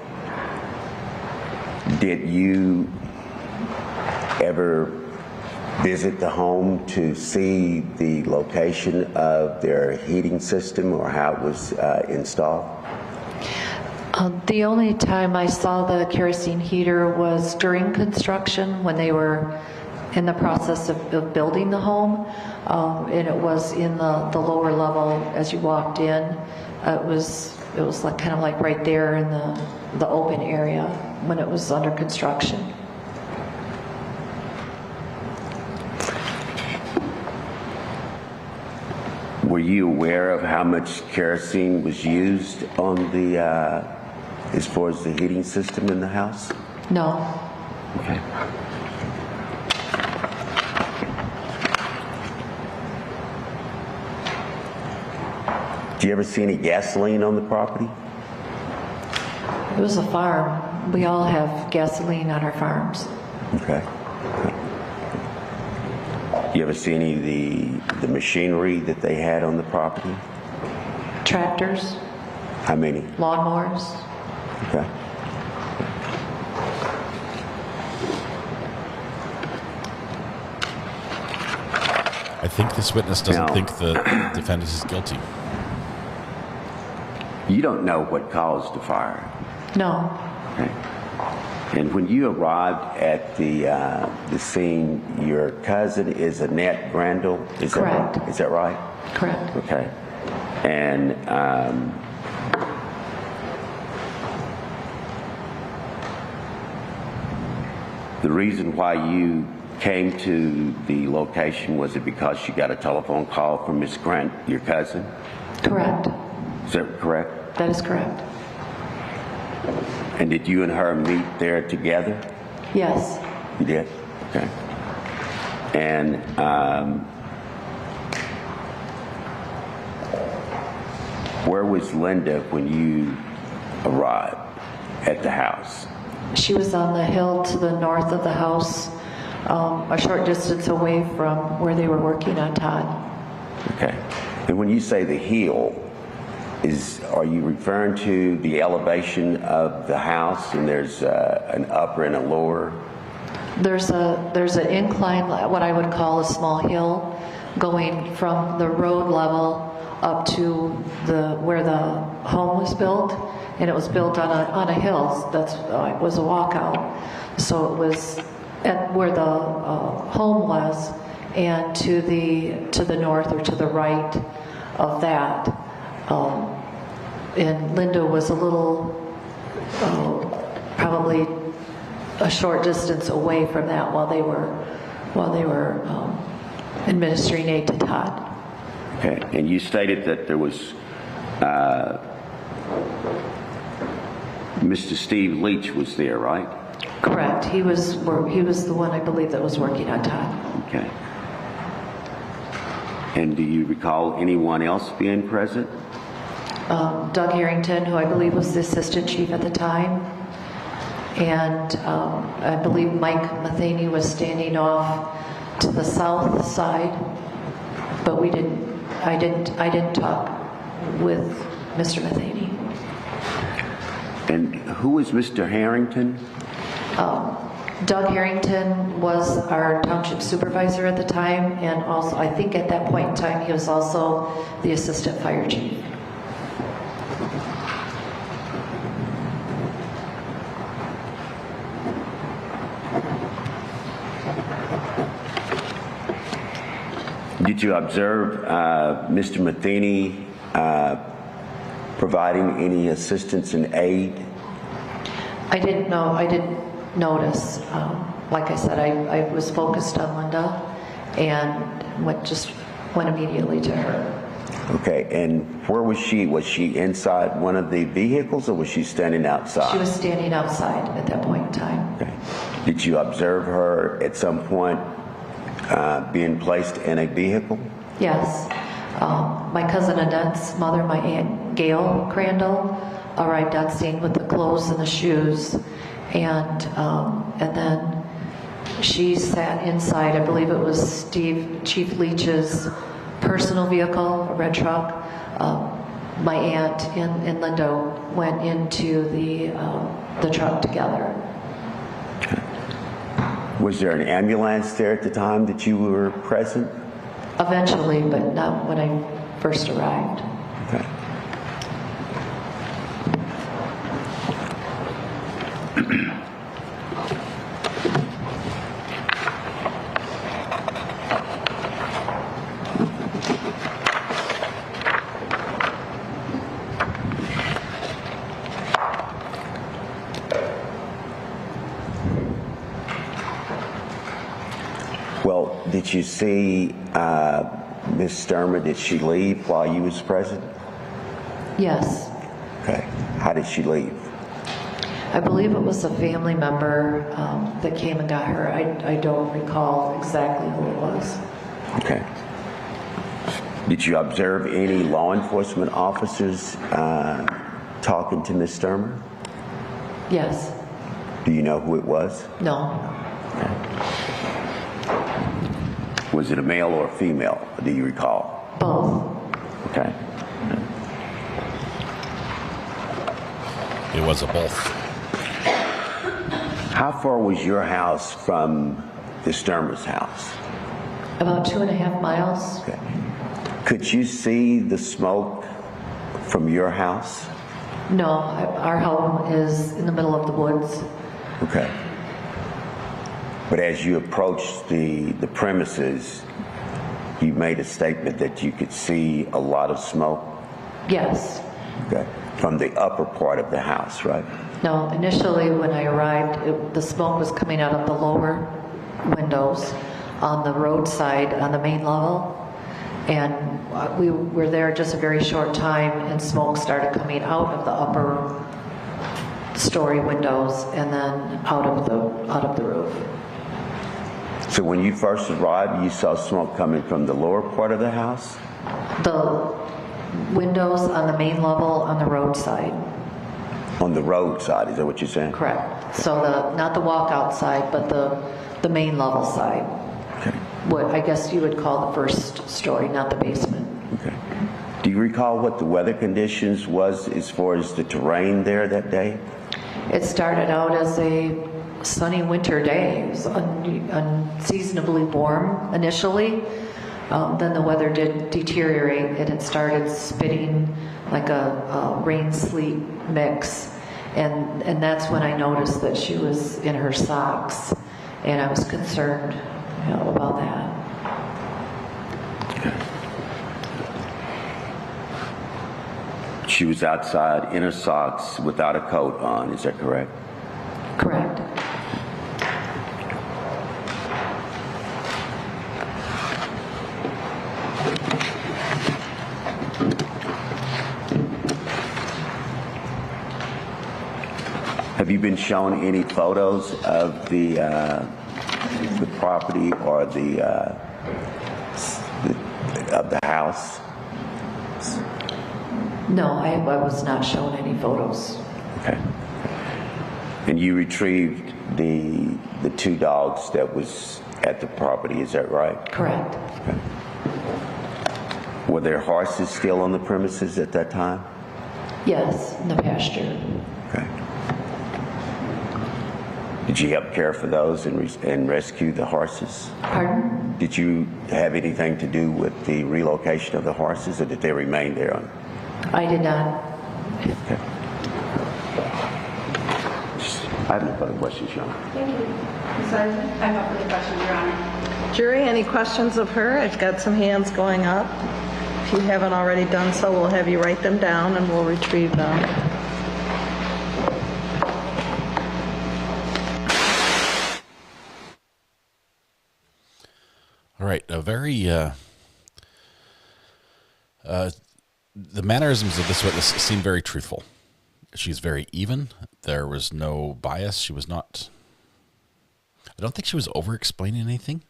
Did you ever visit the home to see the location of their heating system or how it was installed? The only time I saw the kerosene heater was during construction when they were in the process of building the home, and it was in the lower level as you walked in. It was like kind of like right there in the open area when it was under construction. Were you aware of how much kerosene was used on the, as far as the heating system in the house? No. Okay. Do you ever see any gasoline on the property? It was a farm. We all have gasoline on our farms. Okay. You ever see any of the machinery that they had on the property? Tractors. How many? Lawnmowers. Okay. I think this witness doesn't think the defendant is guilty. You don't know what caused the fire? No. Okay. And when you arrived at the scene, your cousin is Annette Grandel? Correct. Is that right? Correct. Okay. And the reason why you came to the location, was it because you got a telephone call from Miss Grant, your cousin? Correct. Is that correct? That is correct. And did you and her meet there together? Yes. You did? Okay. And where was Linda when you arrived at the house? She was on the hill to the north of the house, a short distance away from where they were working on Todd. Okay. And when you say the hill, are you referring to the elevation of the house, and there's an upper and a lower? There's an incline, what I would call a small hill, going from the road level up to where the home was built, and it was built on a hill. It was a walkout, so it was at where the home was, and to the north or to the right of that. And Linda was a little, probably a short distance away from that while they were administering aid to Todd. Okay, and you stated that there was Mr. Steve Leach was there, right? Correct. He was the one, I believe, that was working on Todd. Okay. And do you recall anyone else being present? Doug Harrington, who I believe was the assistant chief at the time, and I believe Mike Matheny was standing off to the south side, but I didn't talk with Mr. Matheny. And who was Mr. Harrington? Doug Harrington was our township supervisor at the time, and also I think at that point in time he was also the assistant fire chief. Did you observe Mr. Matheny providing any assistance and aid? I didn't notice. Like I said, I was focused on Linda and went immediately to her. Okay, and where was she? Was she inside one of the vehicles, or was she standing outside? She was standing outside at that point in time. Okay. Did you observe her at some point being placed in a vehicle? Yes. My cousin Annette's mother, my Aunt Gail Crandall, arrived on scene with the clothes and the shoes, and then she sat inside. I believe it was Chief Leach's personal vehicle, a red truck. My aunt and Linda went into the truck together. Was there an ambulance there at the time that you were present? Eventually, but not when I first arrived. Okay. Well, did you see Ms. Stermer? Did she leave while you was present? Yes. Okay. How did she leave? I believe it was a family member that came and got her. I don't recall exactly who it was. Okay. Did you observe any law enforcement officers talking to Ms. Stermer? Yes. Do you know who it was? No. Was it a male or a female? Do you recall? Both. Okay. It was a both. How far was your house from the Stermer's house? About 2.5 miles. Okay. Could you see the smoke from your house? No, our home is in the middle of the woods. Okay. But as you approached the premises, you made a statement that you could see a lot of smoke? Yes. Okay. From the upper part of the house, right? No, initially when I arrived, the smoke was coming out of the lower windows on the roadside on the main level. And we were there just a very short time, and smoke started coming out of the upper story windows and then out of the roof. So when you first arrived, you saw smoke coming from the lower part of the house? The windows on the main level on the roadside. On the roadside, is that what you're saying? Correct. So not the walkout side, but the main level side. Okay. What I guess you would call the first story, not the basement. Okay. Do you recall what the weather conditions was as far as the terrain there that day? It started out as a sunny winter day. It was unseasonably warm initially. Then the weather did deteriorate, and it started spitting like a rain-sleet mix. And that's when I noticed that she was in her socks, and I was concerned about that. She was outside in her socks without a coat on, is that correct? Correct. Have you been shown any photos of the property or of the house? No, I was not shown any photos. Okay. And you retrieved the 2 dogs that was at the property, is that right? Correct. Okay. Were there horses still on the premises at that time? Yes, in the pasture. Okay. Did you help care for those and rescue the horses? Pardon? Did you have anything to do with the relocation of the horses, or did they remain there? I did not. Okay. I have no further questions, Your Honor. Thank you. Ms. Ayden? I have no further questions, Your Honor. Jury, any questions of her? I've got some hands going up. If you haven't already done so, we'll have you write them down and we'll retrieve them. All right, a very the mannerisms of this witness seem very truthful. She's very even. There was no bias. She was not. I don't think she was over-explaining anything.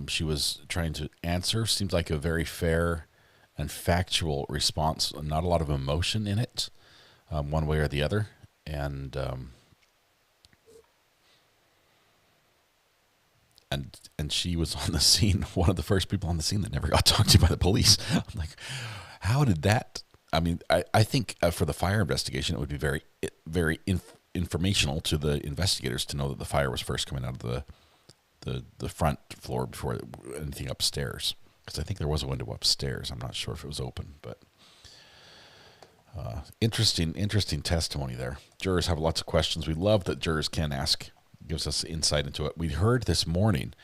She was trying to answer. Seems like a very fair and factual response. Not a lot of emotion in it, one way or the other, and she was on the scene, one of the first people on the scene that never got talked to by the police. I'm like, how did that? I mean, I think for the fire investigation, it would be very informational to the investigators to know that the fire was first coming out of the front floor before anything upstairs. Because I think there was a window upstairs. I'm not sure if it was open, but interesting testimony there. Jurors have lots of questions. We love that jurors can ask. Gives us insight into it. We heard this morning,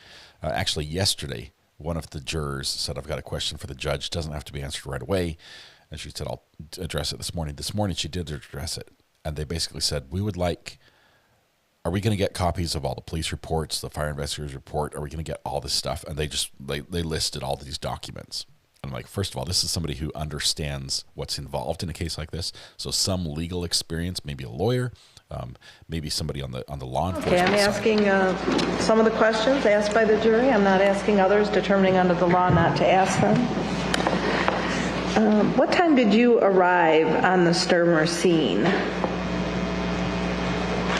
actually yesterday, one of the jurors said, I've got a question for the judge. Doesn't have to be answered right away. And she said, I'll address it this morning. This morning she did address it. And they basically said, are we going to get copies of all the police reports, the fire investigators report? Are we going to get all this stuff? And they listed all these documents. I'm like, first of all, this is somebody who understands what's involved in a case like this. So some legal experience, maybe a lawyer, maybe somebody on the law enforcement Okay, I'm asking some of the questions asked by the jury. I'm not asking others, determining under the law not to ask them. What time did you arrive on the Stermer scene?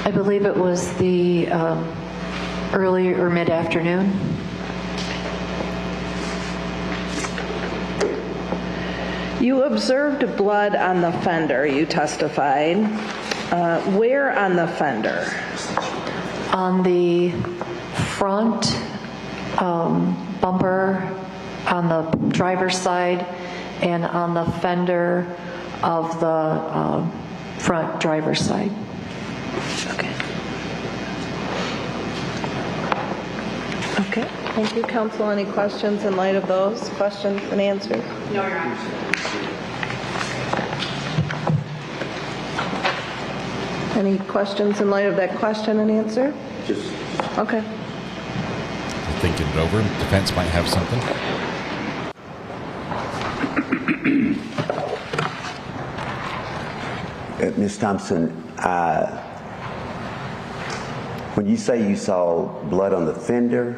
I believe it was the early or mid-afternoon. You observed blood on the fender, you testified. Where on the fender? On the front bumper on the driver's side and on the fender of the front driver's side. Okay. Okay, thank you, counsel. Any questions in light of those questions and answers? No, Your Honor. Any questions in light of that question and answer? Just. Okay. Thinking it over. Defense might have something. Ms. Thompson, when you say you saw blood on the fender,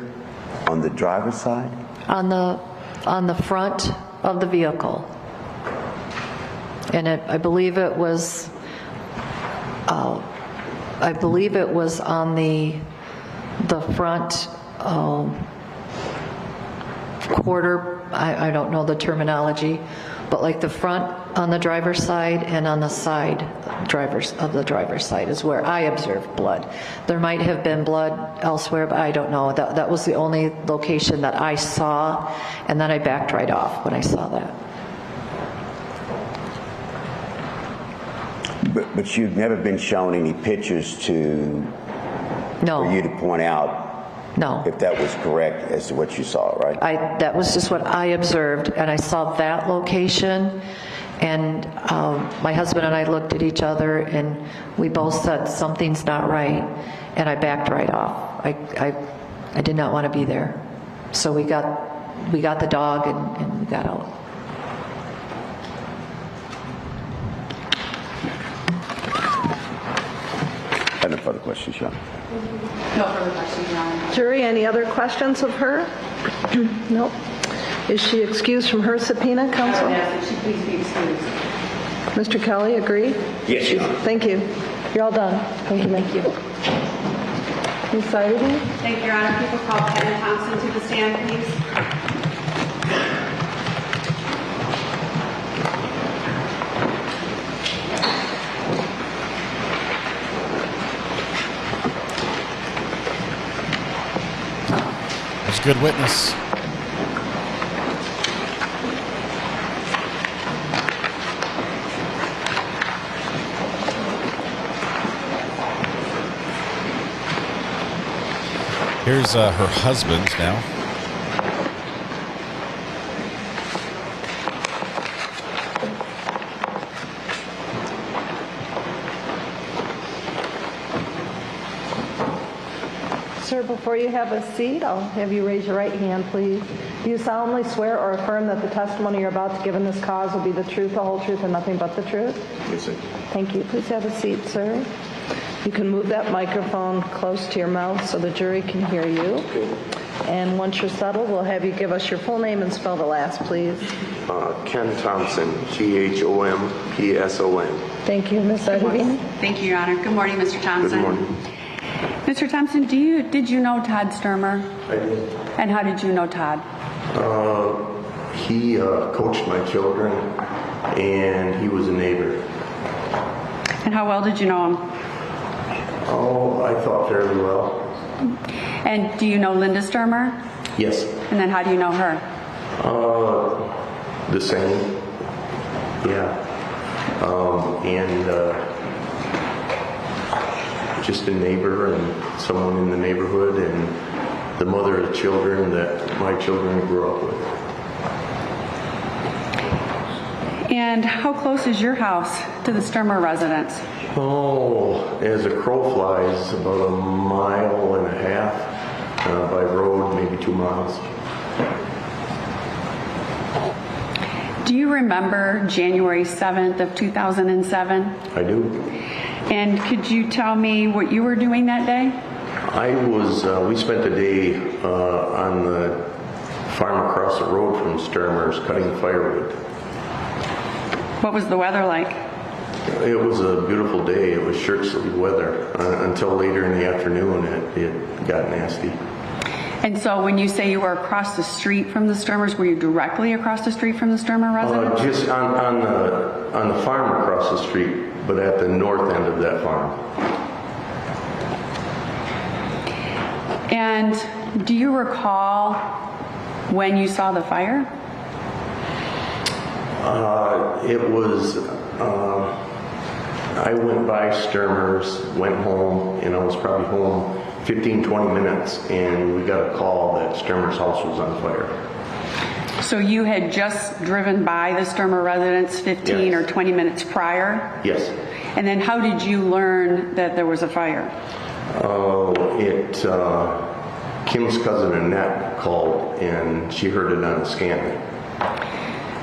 on the driver's side? On the front of the vehicle. And I believe it was on the front quarter. I don't know the terminology, but like the front on the driver's side and on the side the driver's side is where I observed blood. There might have been blood elsewhere, but I don't know. That was the only location that I saw, and then I backed right off when I saw that. But you've never been shown any pictures for you to point out if that was correct as to what you saw, right? That was just what I observed, and I saw that location, and my husband and I looked at each other, and we both said something's not right, and I backed right off. I did not want to be there, so we got the dog and we got out. I have no further questions, Your Honor. No further questions, Your Honor. Jury, any other questions of her? Nope. Is she excused from her subpoena, counsel? Yes, she please be excused. Mr. Kelly, agree? Yes, Your Honor. Thank you. You're all done. Thank you. Thank you. Ms. Ayden? Thank you, Your Honor. People call Kevin Thompson to the stand, please. That's a good witness. Here's her husband now. Sir, before you have a seat, I'll have you raise your right hand, please. Do you solemnly swear or affirm that the testimony you're about to give in this cause will be the truth, the whole truth, and nothing but the truth? Yes, sir. Thank you. Please have a seat, sir. You can move that microphone close to your mouth so the jury can hear you. And once you're settled, we'll have you give us your full name and spell the last, please. Ken Thompson, G-H-O-M-P-S-O-N. Thank you, Ms. Ayden. Thank you, Your Honor. Good morning, Mr. Thompson. Good morning. Mr. Thompson, did you know Todd Stermer? I did. And how did you know Todd? He coached my children, and he was a neighbor. And how well did you know him? Oh, I thought fairly well. And do you know Linda Stermer? Yes. And then how do you know her? The same. Yeah. Just a neighbor and someone in the neighborhood and the mother of the children that my children grew up with. And how close is your house to the Stermer residence? Oh, as a crow flies, about 1.5 miles by road, maybe 2 miles. Do you remember January 7th of 2007? I do. And could you tell me what you were doing that day? We spent the day on the farm across the road from Stermer's cutting firewood. What was the weather like? It was a beautiful day. It was shirt-sleeve weather until later in the afternoon. It got nasty. And so when you say you were across the street from the Stermers, were you directly across the street from the Stermer residence? Just on the farm across the street, but at the north end of that farm. And do you recall when you saw the fire? It was, I went by Stermer's, went home, and I was probably home 15, 20 minutes, and we got a call that Stermer's house was on fire. So you had just driven by the Stermer residence 15 or 20 minutes prior? Yes. And then how did you learn that there was a fire? Kim's cousin Annette called, and she heard it on the scanner.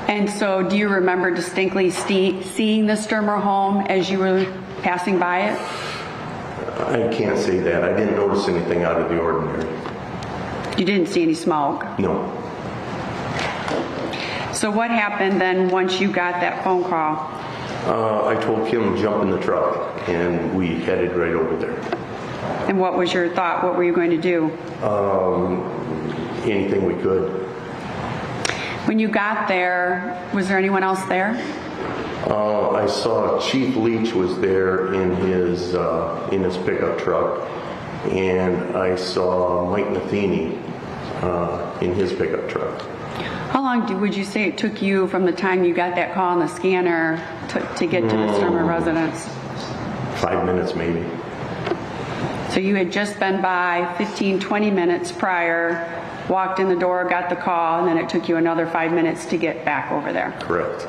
And so do you remember distinctly seeing the Stermer home as you were passing by it? I can't say that. I didn't notice anything out of the ordinary. You didn't see any smoke? No. So what happened then once you got that phone call? I told Kim to jump in the truck, and we headed right over there. And what was your thought? What were you going to do? Anything we could. When you got there, was there anyone else there? I saw Chief Leach was there in his pickup truck, and I saw Mike Matheny in his pickup truck. How long would you say it took you from the time you got that call on the scanner to get to the Stermer residence? 5 minutes maybe. So you had just been by 15, 20 minutes prior, walked in the door, got the call, and then it took you another 5 minutes to get back over there. Correct.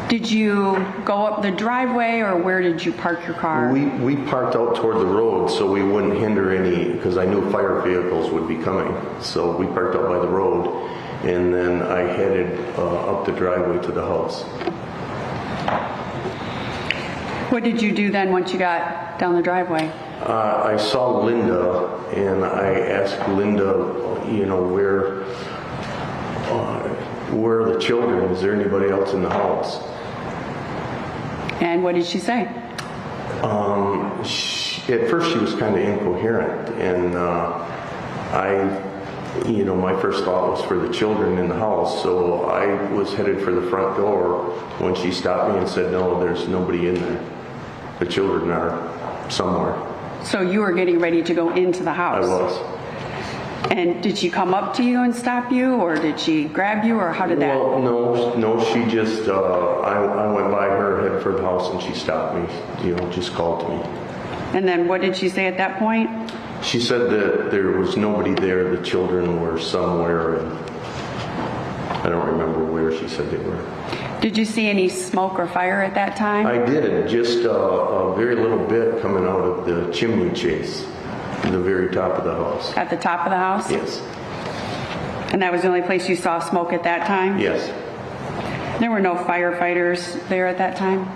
Did you go up the driveway, or where did you park your car? We parked out toward the road so we wouldn't hinder any, because I knew fire vehicles would be coming. So we parked out by the road, and then I headed up the driveway to the house. What did you do then once you got down the driveway? I saw Linda, and I asked Linda, you know, where are the children? Is there anybody else in the house? And what did she say? At first she was kind of incoherent, and you know, my first thought was for the children in the house, so I was headed for the front door when she stopped me and said, no, there's nobody in there. The children are somewhere. So you were getting ready to go into the house? I was. And did she come up to you and stop you, or did she grab you, or how did that? Well, no, she just, I went by her, headed for the house, and she stopped me, you know, just called to me. And then what did she say at that point? She said that there was nobody there, the children were somewhere, and I don't remember where she said they were. Did you see any smoke or fire at that time? I did, just a very little bit coming out of the chimney chase, the very top of the house. At the top of the house? Yes. And that was the only place you saw smoke at that time? Yes. There were no firefighters there at that time?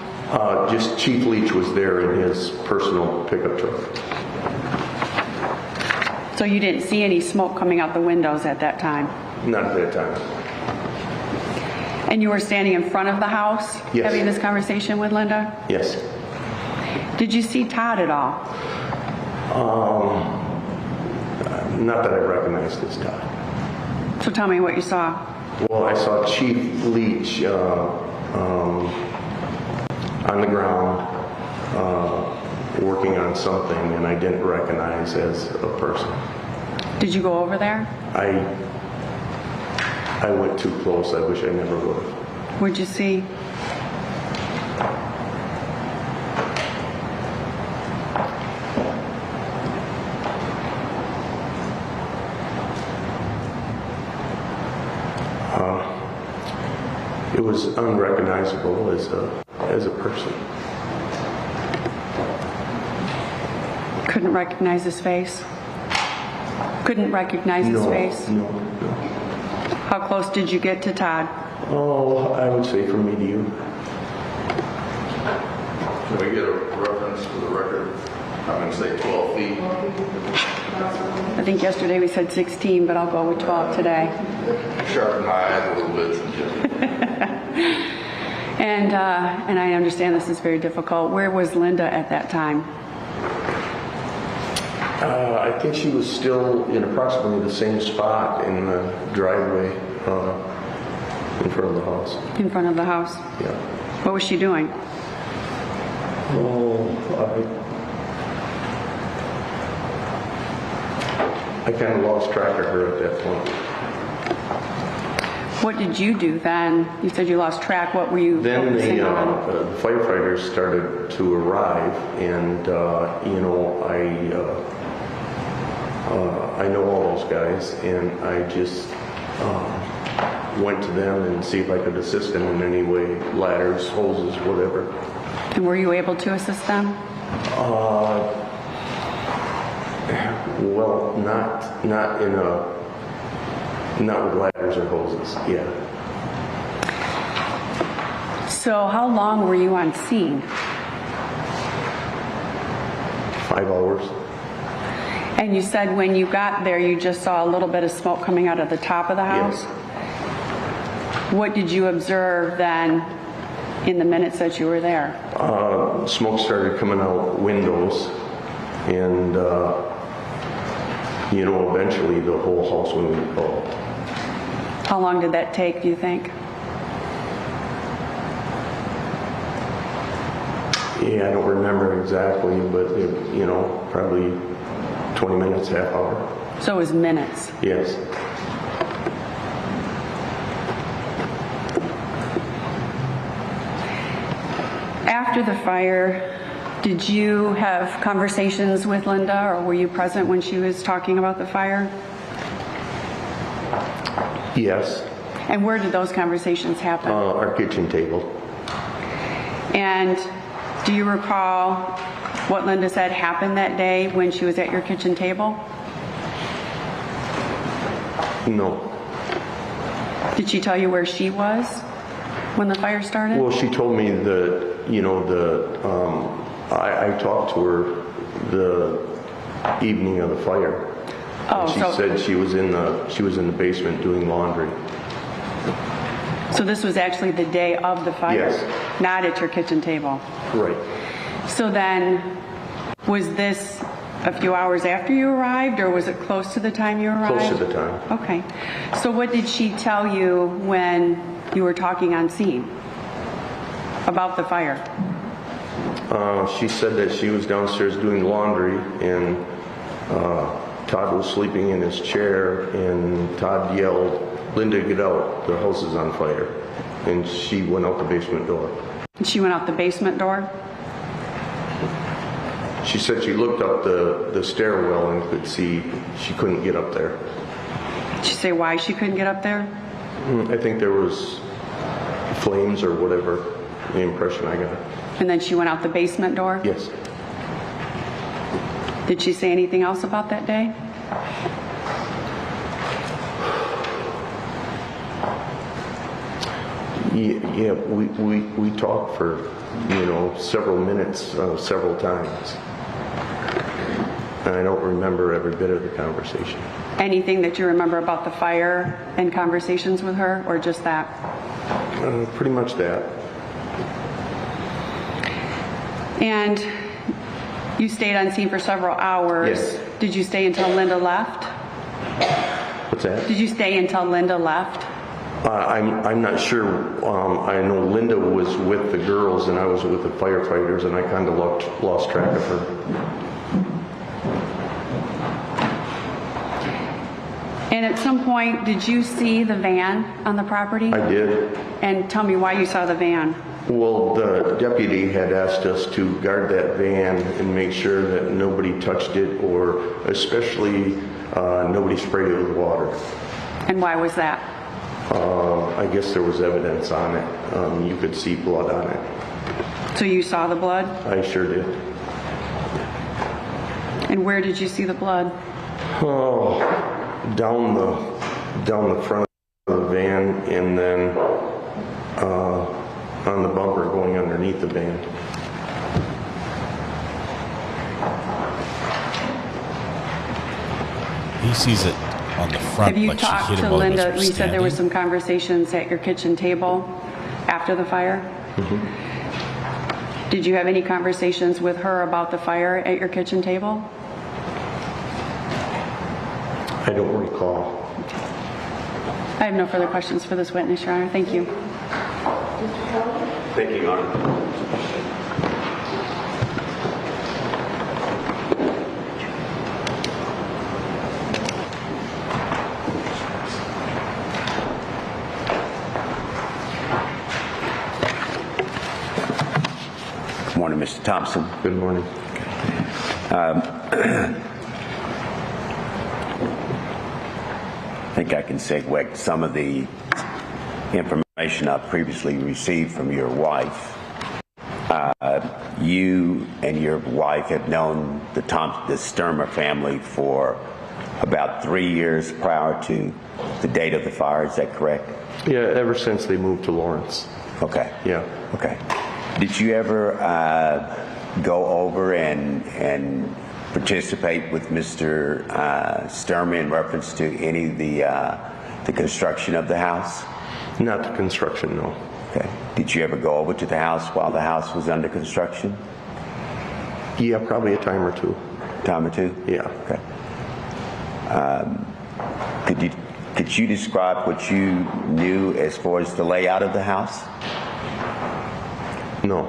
Just Chief Leach was there in his personal pickup truck. So you didn't see any smoke coming out the windows at that time? Not at that time. And you were standing in front of the house? Yes. Having this conversation with Linda? Yes. Did you see Todd at all? Not that I recognized as Todd. So tell me what you saw. Well, I saw Chief Leach on the ground working on something, and I didn't recognize as a person. Did you go over there? I went too close. I wish I never would have. What'd you see? It was unrecognizable as a person. Couldn't recognize his face? Couldn't recognize his face? No. How close did you get to Todd? Oh, I would say from me to you. Can we get a reference for the record? I'm going to say 12 feet. I think yesterday we said 16, but I'll go with 12 today. Sharpen my eyes a little bit. And I understand this is very difficult. Where was Linda at that time? I think she was still in approximately the same spot in the driveway in front of the house. In front of the house? Yeah. What was she doing? Oh, I kind of lost track of her at that point. What did you do then? You said you lost track. What were you focusing on? The firefighters started to arrive, and you know, I know all those guys, and I just went to them and see if I could assist them in any way, ladders, hoses, whatever. And were you able to assist them? Well, not with ladders or hoses, yeah. So how long were you on scene? 5 hours. And you said when you got there, you just saw a little bit of smoke coming out of the top of the house? Yes. What did you observe then in the minutes that you were there? Smoke started coming out windows, and you know, eventually the whole house went involved. How long did that take, do you think? Yeah, I don't remember exactly, but it, you know, probably 20 minutes, half hour. So it was minutes? Yes. After the fire, did you have conversations with Linda, or were you present when she was talking about the fire? Yes. And where did those conversations happen? Our kitchen table. And do you recall what Linda said happened that day when she was at your kitchen table? No. Did she tell you where she was when the fire started? Well, she told me that, you know, I talked to her evening of the fire. Oh, And she so said she was in the basement doing laundry. so this was actually the day of the fire? Yes. Not at your kitchen table? Right. So then, was this a few hours after you arrived, or was it close to the time you arrived? Close to the time. Okay. So what did she tell you when you were talking on scene about the fire? She said that she was downstairs doing laundry, and Todd was sleeping in his chair, and Todd yelled, "Linda, get out, the house is on fire." And she went out the basement door. She went out the basement door? She said she looked up the stairwell and could see she couldn't get up there. Did she say why she couldn't get up there? I think there was flames or whatever, the impression I got. And then she went out the basement door? Yes. Did she say anything else about that day? Yeah, we talked for, several minutes, several times. And I don't remember every bit of the conversation. Anything that you remember about the fire and conversations with her, or just that? Pretty much that. And you stayed on scene for several hours. Yes. Did you stay until Linda left? What's that? Did you stay until Linda left? I'm not sure. I know Linda was with the girls and I was with the firefighters, and I kind of lost track of her. And at some point, did you see the van on the property? I did. And tell me why you saw the van. Well, the deputy had asked us to guard that van and make sure that nobody touched it, or especially nobody sprayed it with water. And why was that? I guess there was evidence on it. You could see blood on it. So you saw the blood? I sure did. And where did you see the blood? Oh, down the front of the van, and then on the bumper going underneath the van. He sees it on the front. Have you like she talked hit him to while he was Linda? You said there were standing. some conversations at your kitchen table after the fire. Mm-hmm. Did you have any conversations with her about the fire at your kitchen table? I don't recall. I have no further questions for this witness, Your Honor. Thank you. Thank you, Your Honor. Good morning, Mr. Thompson. Good morning. I think I can segue some of the information I previously received from your wife. You and your wife have known the Stermer family for about 3 years prior to the date of the fire. Is that correct? Yeah, ever since they moved to Lawrence. Okay. Yeah. Okay. Did you ever go over and participate with Mr. Stermer in reference to any of the construction of the house? Not the construction, no. Okay. Did you ever go over to the house while the house was under construction? Yeah, probably a time or two. Time or two? Yeah. Okay. Could you describe what you knew as far as the layout of the house? No.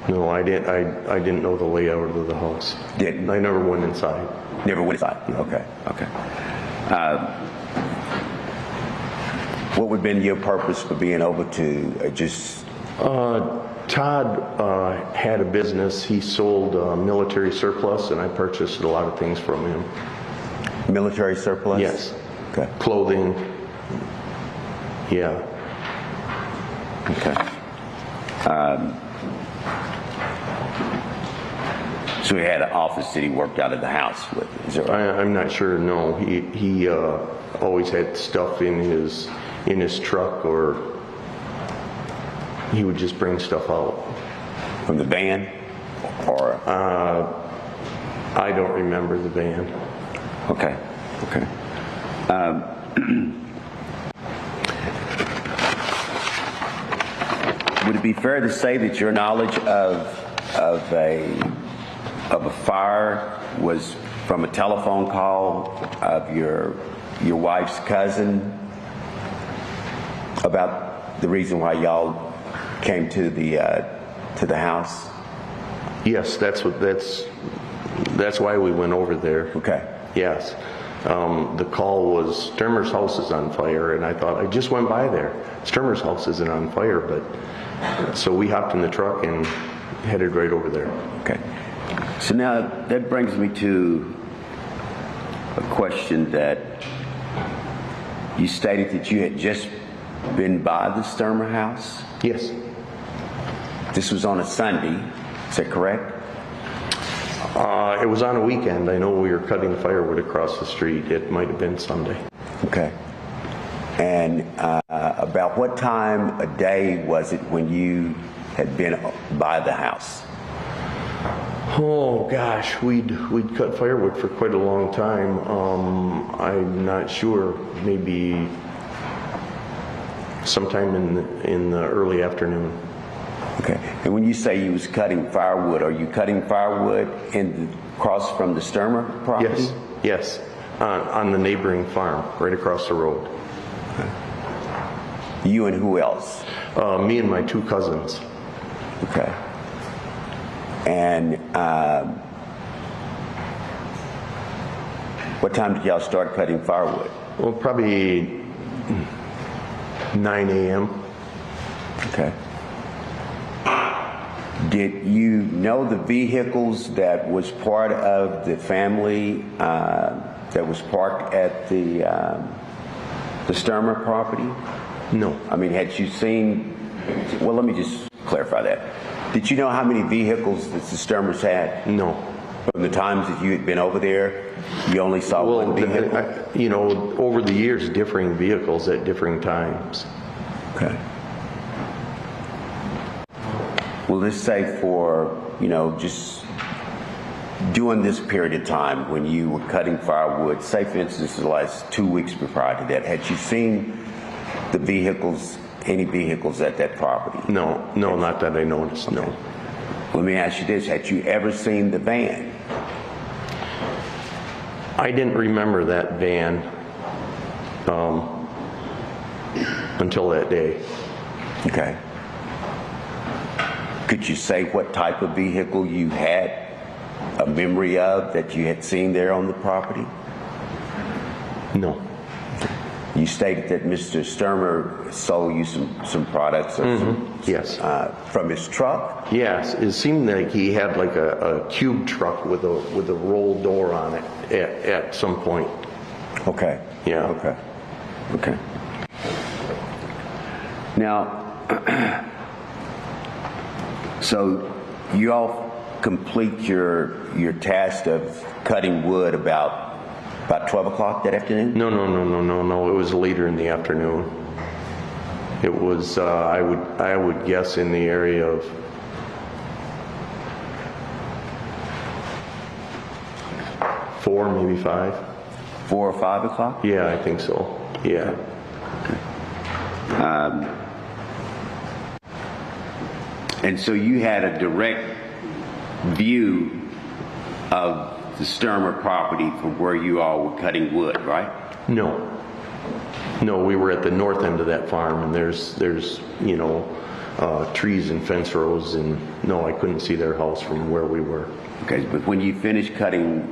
No, I didn't know the layout of the house. Didn't? I never went inside. Never went inside? No. Okay. Okay. What would have been your purpose for being over to just... Todd had a business. He sold military surplus, and I purchased a lot of things from him. Military surplus? Yes. Okay. Clothing. Yeah. Okay. So he had an office that he worked out of the house with. Is that right? I'm not sure. No, he always had stuff in his truck, or he would just bring stuff out from the van, or I don't remember the van. Okay. Okay. Would it be fair to say that your knowledge of a fire was from a telephone call of your wife's cousin about the reason why y'all came to the house? Yes, that's why we went over there. Okay. Yes. The call was Stermer's house is on fire, and I thought, I just went by there. Stermer's house isn't on fire, but so we hopped in the truck and headed right over there. Okay. So now that brings me to a question that you stated that you had just been by the Stermer house? Yes. This was on a Sunday, is that correct? It was on a weekend. I know we were cutting firewood across the street. It might have been Sunday. Okay. And about what time a day was it when you had been by the house? Oh gosh, we'd cut firewood for quite a long time. I'm not sure. Maybe sometime in the early afternoon. Okay. And when you say you was cutting firewood, are you cutting firewood across from the Stermer property? Yes. Yes. On the neighboring farm, right across the road. Okay. You and who else? Me and my two cousins. Okay. And what time did y'all start cutting firewood? Well, probably 9 a.m. Okay. Did you know the vehicles that was part of the family that was parked at the Stermer property? No. I mean, had you seen, well, let me just clarify that. Did you know how many vehicles that the Stermers had? No. From the times that you had been over there, you only saw one vehicle? You know, over the years, differing vehicles at differing times. Okay. Well, let's say for, just during this period of time when you were cutting firewood, say for instance the last 2 weeks prior to that, had you seen the vehicles, any vehicles at that property? No, not that I noticed, no. Let me ask you this, had you ever seen the van? I didn't remember that van until that day. Okay. Could you say what type of vehicle you had a memory of that you had seen there on the property? No. You stated that Mr. Stermer sold you some products or yes. From his truck? Yes, it seemed like he had like a cube truck with a roll door on it at some point. Okay. Yeah. Okay. Okay. Now, so you all complete your task of cutting wood about 12 o'clock that afternoon? No. It was later in the afternoon. It was I would guess in the area of 4, maybe 5. 4 or 5 o'clock? Yeah, I think so. Yeah. And so you had a direct view of the Stermer property from where you all were cutting wood, right? No, we were at the north end of that farm, and there's trees and fence rows, and no, I couldn't see their house from where we were. Okay, but when you finish cutting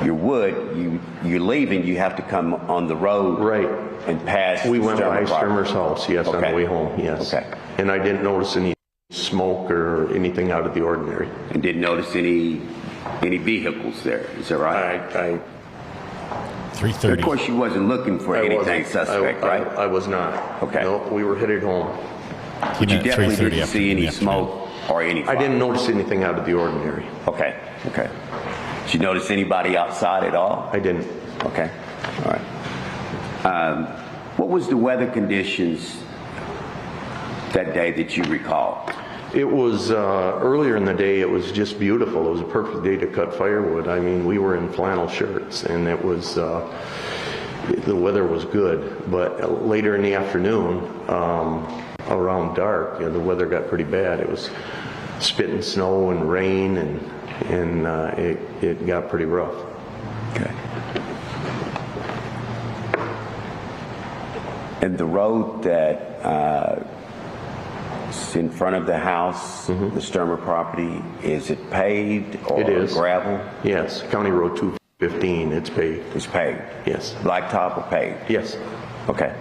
your wood, you're leaving, you have to come on the road, right, and pass. We went by Stermer's house, yes, on the way home, yes. Okay. And I didn't notice any smoke or anything out of the ordinary. And didn't notice any vehicles there, is that right? I 3:30. Of course, you wasn't looking for anything suspect, right? I was not. Okay. No, we were headed home. But you definitely didn't see any smoke or any fire. I didn't notice anything out of the ordinary. Okay. Did you notice anybody outside at all? I didn't. Okay. All right. What was the weather conditions that day that you recall? It was earlier in the day. It was just beautiful. It was a perfect day to cut firewood. I mean, we were in flannel shirts, and it was the weather was good. But later in the afternoon, around dark, the weather got pretty bad. It was spitting snow and rain, and it got pretty rough. Okay. And the road that is in front of the house, the Stermer property, is it paved or It is. gravel? Yes, County Road 215, it's paved. It's paved? Yes. Blacktop or paved? Yes. Okay.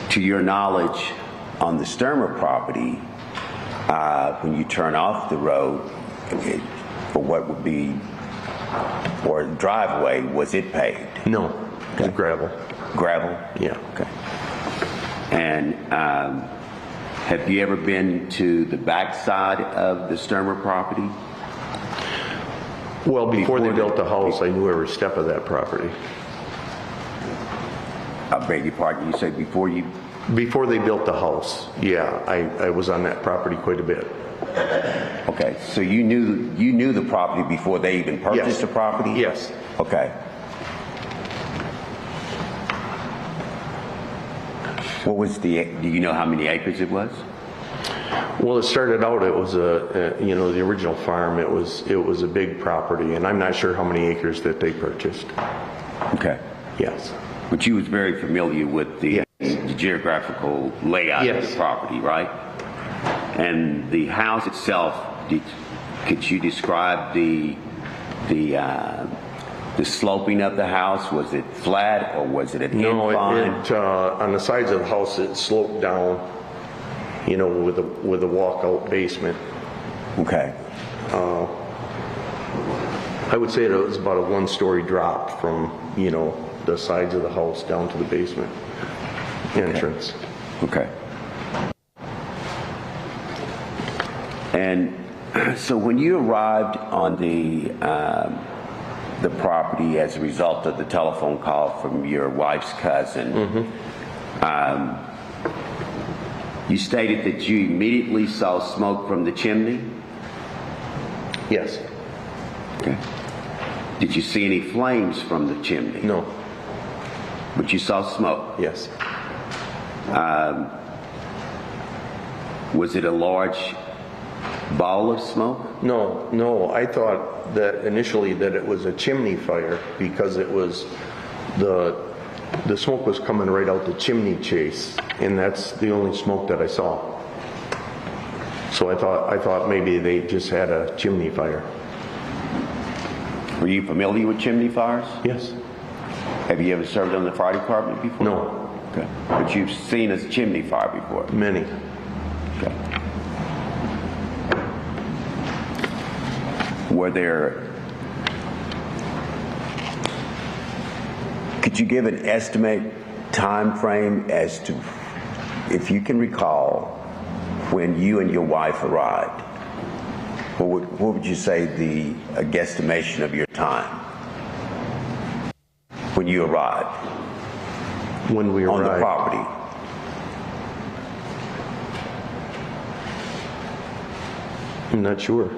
To your knowledge, on the Stermer property, when you turn off the road, for what would be, or driveway, was it paved? No, okay. It's gravel. Gravel? Yeah. Okay. And have you ever been to the backside of the Stermer property? Well, before they built the house, I knew every step of that property. I beg your pardon, you said before you... Before they built the house, yeah, I was on that property quite a bit. Okay, so you knew the property before they even purchased the property? Yes. Okay. What was do you know how many acres it was? Well, it started out, it was the original farm, it was a big property, and I'm not sure how many acres that they purchased. Okay. Yes. But you was very familiar with the geographical layout of the property, right? And the house itself, could you describe the sloping of the house? Was it flat or was it an incline? No, on the sides of the house it sloped down, with a walkout basement. Okay. I would say that it was about a one-story drop from, the sides of the house down to the basement entrance. Okay. And so when you arrived on the property as a result of the telephone call from your wife's cousin, you stated that you immediately saw smoke from the chimney? Yes. Okay. Did you see any flames from the chimney? No. But you saw smoke? Yes. Was it a large ball of smoke? No. I thought that initially that it was a chimney fire because it was the smoke was coming right out the chimney chase, and that's the only smoke that I saw. So I thought maybe they just had a chimney fire. Were you familiar with chimney fires? Yes. Have you ever served on the fire department before? No. Okay. But you've seen a chimney fire before? Many. Okay. Could you give an estimate time frame as to, if you can recall, when you and your wife arrived? What would you say a guesstimation of your time when you arrived? When we arrived on the property? I'm not sure.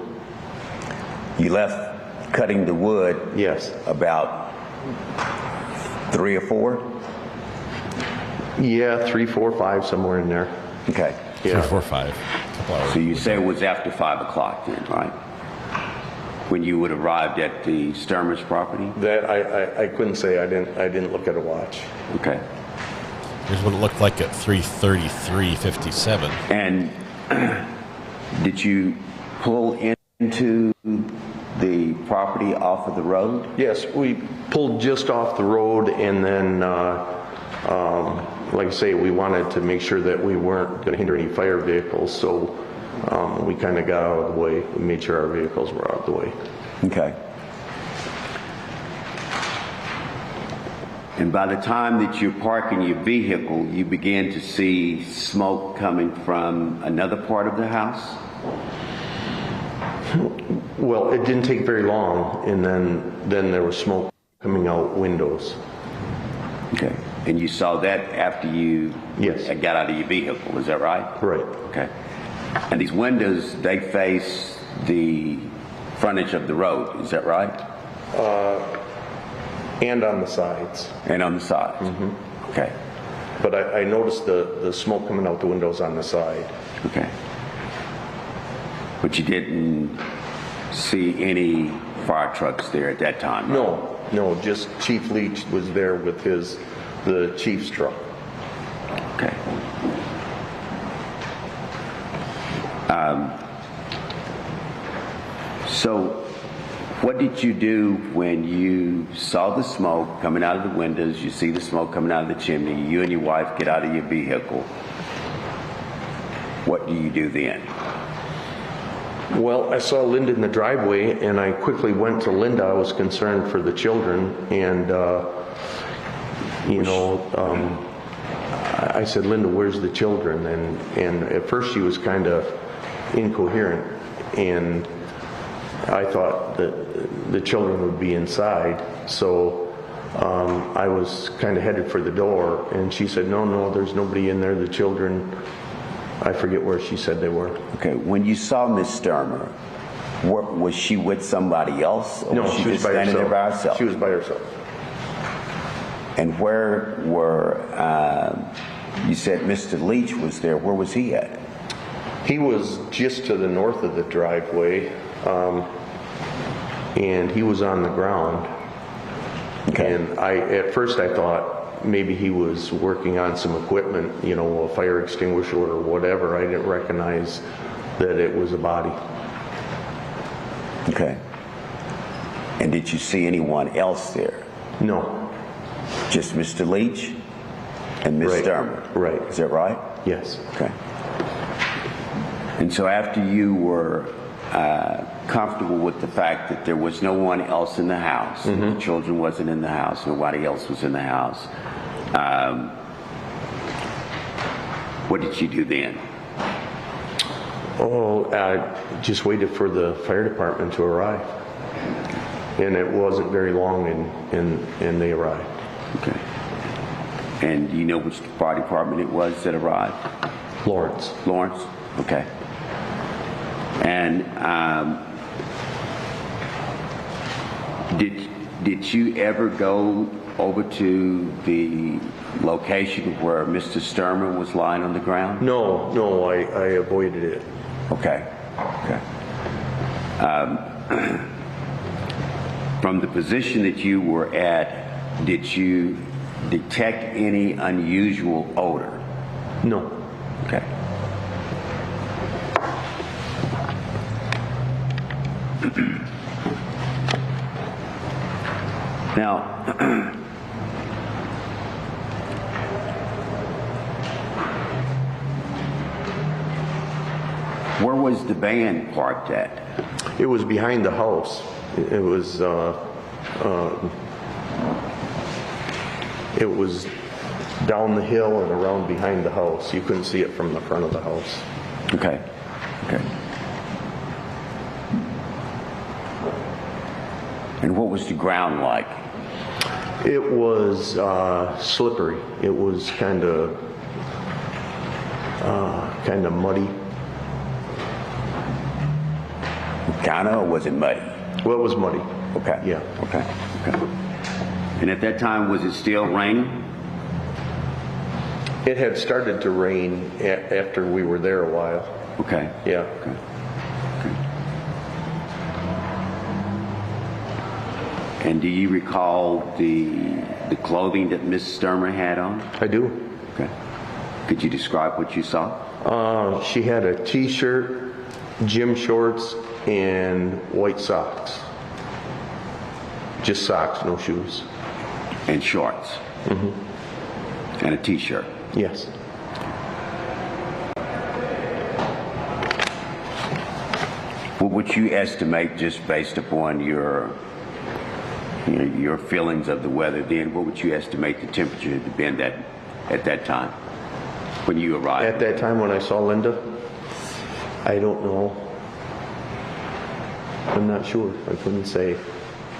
You left cutting the wood. Yes. About 3 or 4? Yeah, 3, 4, 5, somewhere in there. Okay. Yeah. 3, 4, 5. Couple hours. So you say it was after 5 o'clock then, right? When you would have arrived at the Stermer's property? That I couldn't say. I didn't look at a watch. Okay. Here's what it looked like at 3:33:57. And did you pull into the property off of the road? Yes, we pulled just off the road, and then, like I say, we wanted to make sure that we weren't going to hinder any fire vehicles, so we kind of got out of the way. We made sure our vehicles were out of the way. Okay. And by the time that you're parking your vehicle, you begin to see smoke coming from another part of the house? Well, it didn't take very long, and then there was smoke coming out windows. Okay. And you saw that after you got out of your vehicle, is that right? Right. Okay. And these windows, they face the frontage of the road, is that right? And on the sides. And on the sides? Mm-hmm. Okay. But I noticed the smoke coming out the windows on the side. Okay. But you didn't see any fire trucks there at that time? Right? No, just Chief Leach was there with the chief's truck. Okay. So what did you do when you saw the smoke coming out of the windows, you see the smoke coming out of the chimney, you and your wife get out of your vehicle? What do you do then? Well, I saw Linda in the driveway, and I quickly went to Linda. I was concerned for the children, and I said, Linda, where's the children? And at first she was kind of incoherent, and I thought that the children would be inside. So I was kind of headed for the door, and she said, no, there's nobody in there. The children, I forget where she said they were. Okay, when you saw Miss Stermer, was she with somebody else? Or No, she was just by standing herself. there by herself? She was by herself. And where were, you said Mr. Leach was there, where was he at? He was just to the north of the driveway, and he was on the ground. Okay. And at first I thought maybe he was working on some equipment, a fire extinguisher or whatever. I didn't recognize that it was a body. Okay. And did you see anyone else there? No. Just Mr. Leach and Miss Stermer? Right. Is that right? Yes. Okay. And so after you were comfortable with the fact that there was no one else in the house, the children wasn't in the house, nobody else was in the house, what did you do then? I just waited for the fire department to arrive. And it wasn't very long, and they arrived. Okay. And do you know which fire department it was that arrived? Lawrence. Lawrence? Okay. And did you ever go over to the location where Mr. Stermer was lying on the ground? No, I avoided it. Okay. Okay. From the position that you were at, did you detect any unusual odor? No. Okay. Now, where was the van parked at? It was behind the house. It was down the hill and around behind the house. You couldn't see it from the front of the house. Okay. Okay. And what was the ground like? It was slippery. It was kind of muddy. Kind of, or was it muddy? Well, it was muddy. Okay. Yeah. Okay. Okay. And at that time, was it still raining? It had started to rain after we were there a while. Okay. Yeah. Okay. And do you recall the clothing that Miss Stermer had on? I do. Okay. Could you describe what you saw? She had a t-shirt, gym shorts, and white socks. Just socks, no shoes. And shorts? Mm-hmm. And a t-shirt? Yes. What would you estimate, just based upon your feelings of the weather then, what would you estimate the temperature to have been at that time when you arrived? At that time when I saw Linda? I don't know. I'm not sure. I couldn't say.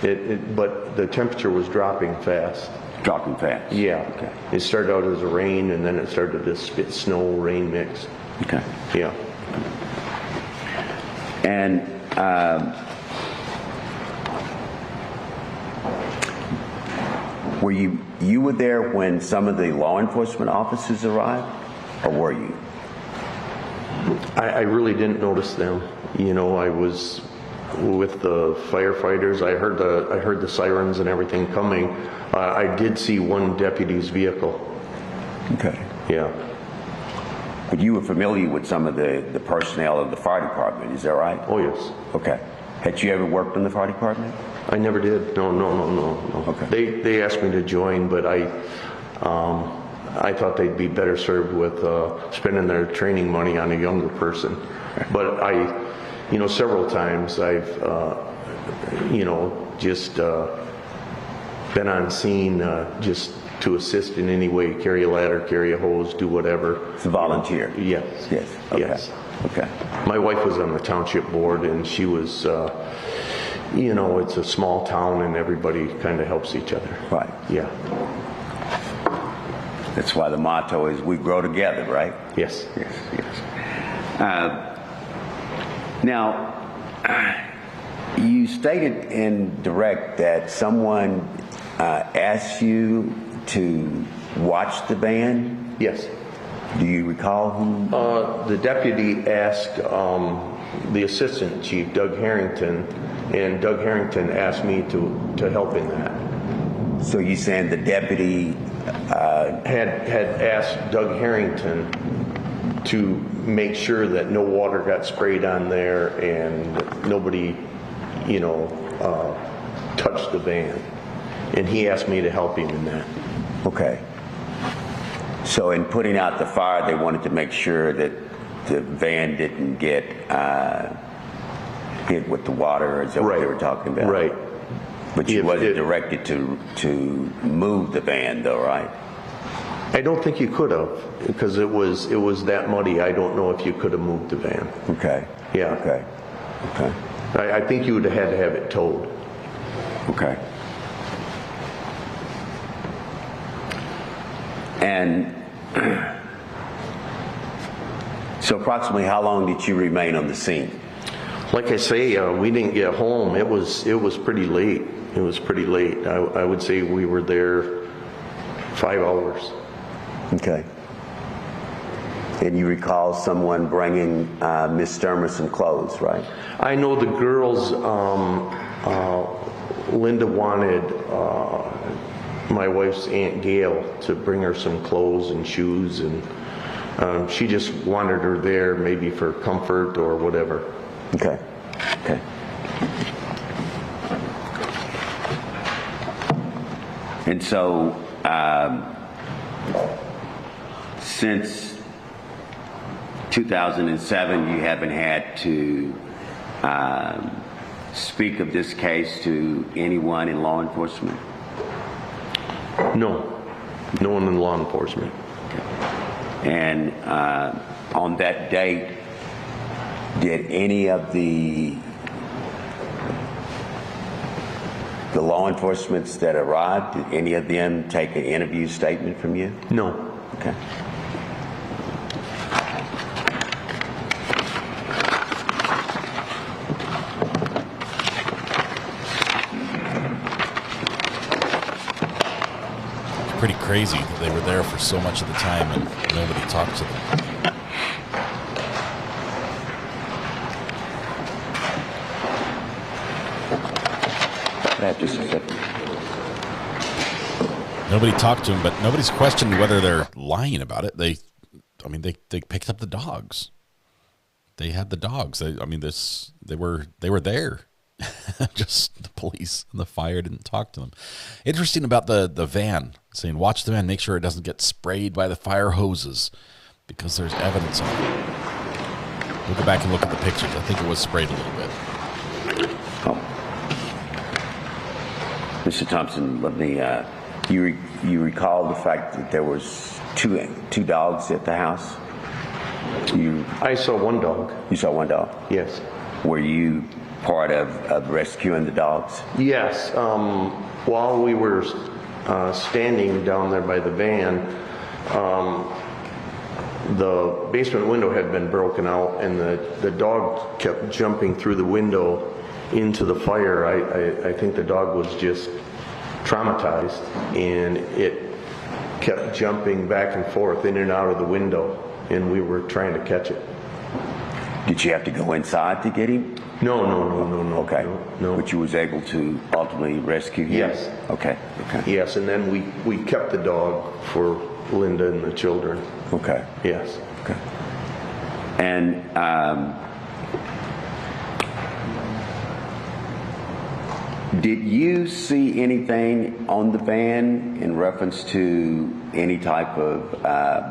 But the temperature was dropping fast. Dropping fast? Yeah. Okay. It started out as rain, and then it started to spit snow-rain mix. Okay. Yeah. And were you were there when some of the law enforcement officers arrived, or were you? I really didn't notice them. You know, I was with the firefighters. I heard the sirens and everything coming. I did see one deputy's vehicle. Okay. Yeah. But you were familiar with some of the personnel of the fire department, is that right? Oh, yes. Okay. Had you ever worked in the fire department? I never did. No. Okay. They asked me to join, but I thought they'd be better served with spending their training money on a younger person. But several times I've, just been on scene just to assist in any way, carry a ladder, carry a hose, do whatever. It's a volunteer? Yes. Yes. Okay. Yes. Okay. My wife was on the township board, and she was, it's a small town and everybody kind of helps each other. Right. Yeah. That's why the motto is we grow together, right? Yes. Yes. Now, you stated in direct that someone asked you to watch the van? Yes. Do you recall who? The deputy asked the assistant chief, Doug Harrington, and Doug Harrington asked me to help in that. So you saying the deputy had asked Doug Harrington to make sure that no water got sprayed on there and nobody, touched the van. And he asked me to help him in that. Okay. So in putting out the fire, they wanted to make sure that the van didn't get hit with the water, is that what they were talking about? Right. But you wasn't directed to move the van, though, right? I don't think you could have, because it was that muddy. I don't know if you could have moved the van. Okay. Yeah. Okay. I think you would have had to have it towed. Okay. And so approximately how long did you remain on the scene? Like I say, we didn't get home. It was pretty late. It was pretty late. I would say we were there 5 hours. Okay. And you recall someone bringing Miss Stermer some clothes, right? I know the girls, Linda wanted my wife's Aunt Gail to bring her some clothes and shoes, and she just wanted her there maybe for comfort or whatever. Okay. And so, since 2007, you haven't had to speak of this case to anyone in law enforcement? No one in law enforcement. Okay. And on that date, did any of the law enforcements that arrived, did any of them take an interview statement from you? No. Okay. It's pretty crazy that they were there for so much of the time and nobody talked to them. Just a second. Nobody talked to him, but nobody's questioned whether they're lying about it. They picked up the dogs. They had the dogs. They were there. Just the police and the fire didn't talk to them. Interesting about the van, saying watch the van, make sure it doesn't get sprayed by the fire hoses because there's evidence of it. We'll go back and look at the pictures. I think it was sprayed a little bit. Mr. Thompson, let me, you recall the fact that there was two dogs at the house? I saw one dog. You saw one dog? Yes. Were you part of rescuing the dogs? Yes. While we were standing down there by the van. The basement window had been broken out, and the dog kept jumping through the window into the fire. I think the dog was just traumatized, and it kept jumping back and forth in and out of the window, and we were trying to catch it. Did you have to go inside to get him? No. Okay. No. But you was able to ultimately rescue him? Yes. Okay. Yes, and then we kept the dog for Linda and the children. Okay. Yes. Okay. And did you see anything on the van in reference to any type of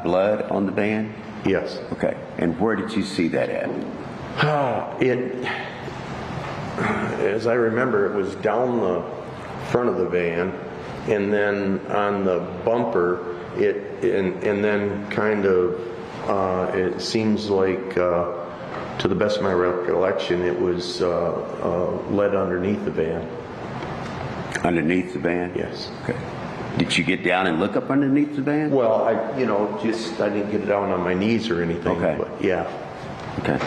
blood on the van? Yes. Okay. And where did you see that at? As I remember, it was down the front of the van, and then on the bumper, and then kind of, it seems like, to the best of my recollection, it was led underneath the van. Underneath the van? Yes. Okay. Did you get down and look up underneath the van? Well, I didn't get down on my knees or anything. Okay. But yeah. Okay.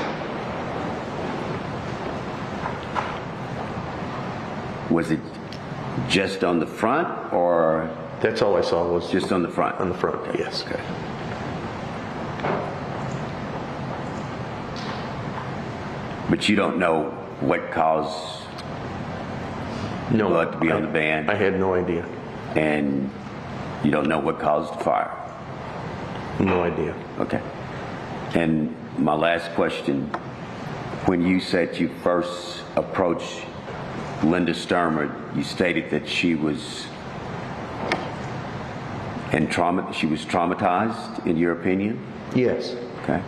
Was it just on the front, or? That's all I saw was just on the front. On the front, yes. Okay. But you don't know what caused blood to be on the van? I had no idea. And you don't know what caused the fire? No idea. Okay. And my last question, when you said you first approached Linda Stermer, you stated that she was traumatized, in your opinion? Yes. Okay.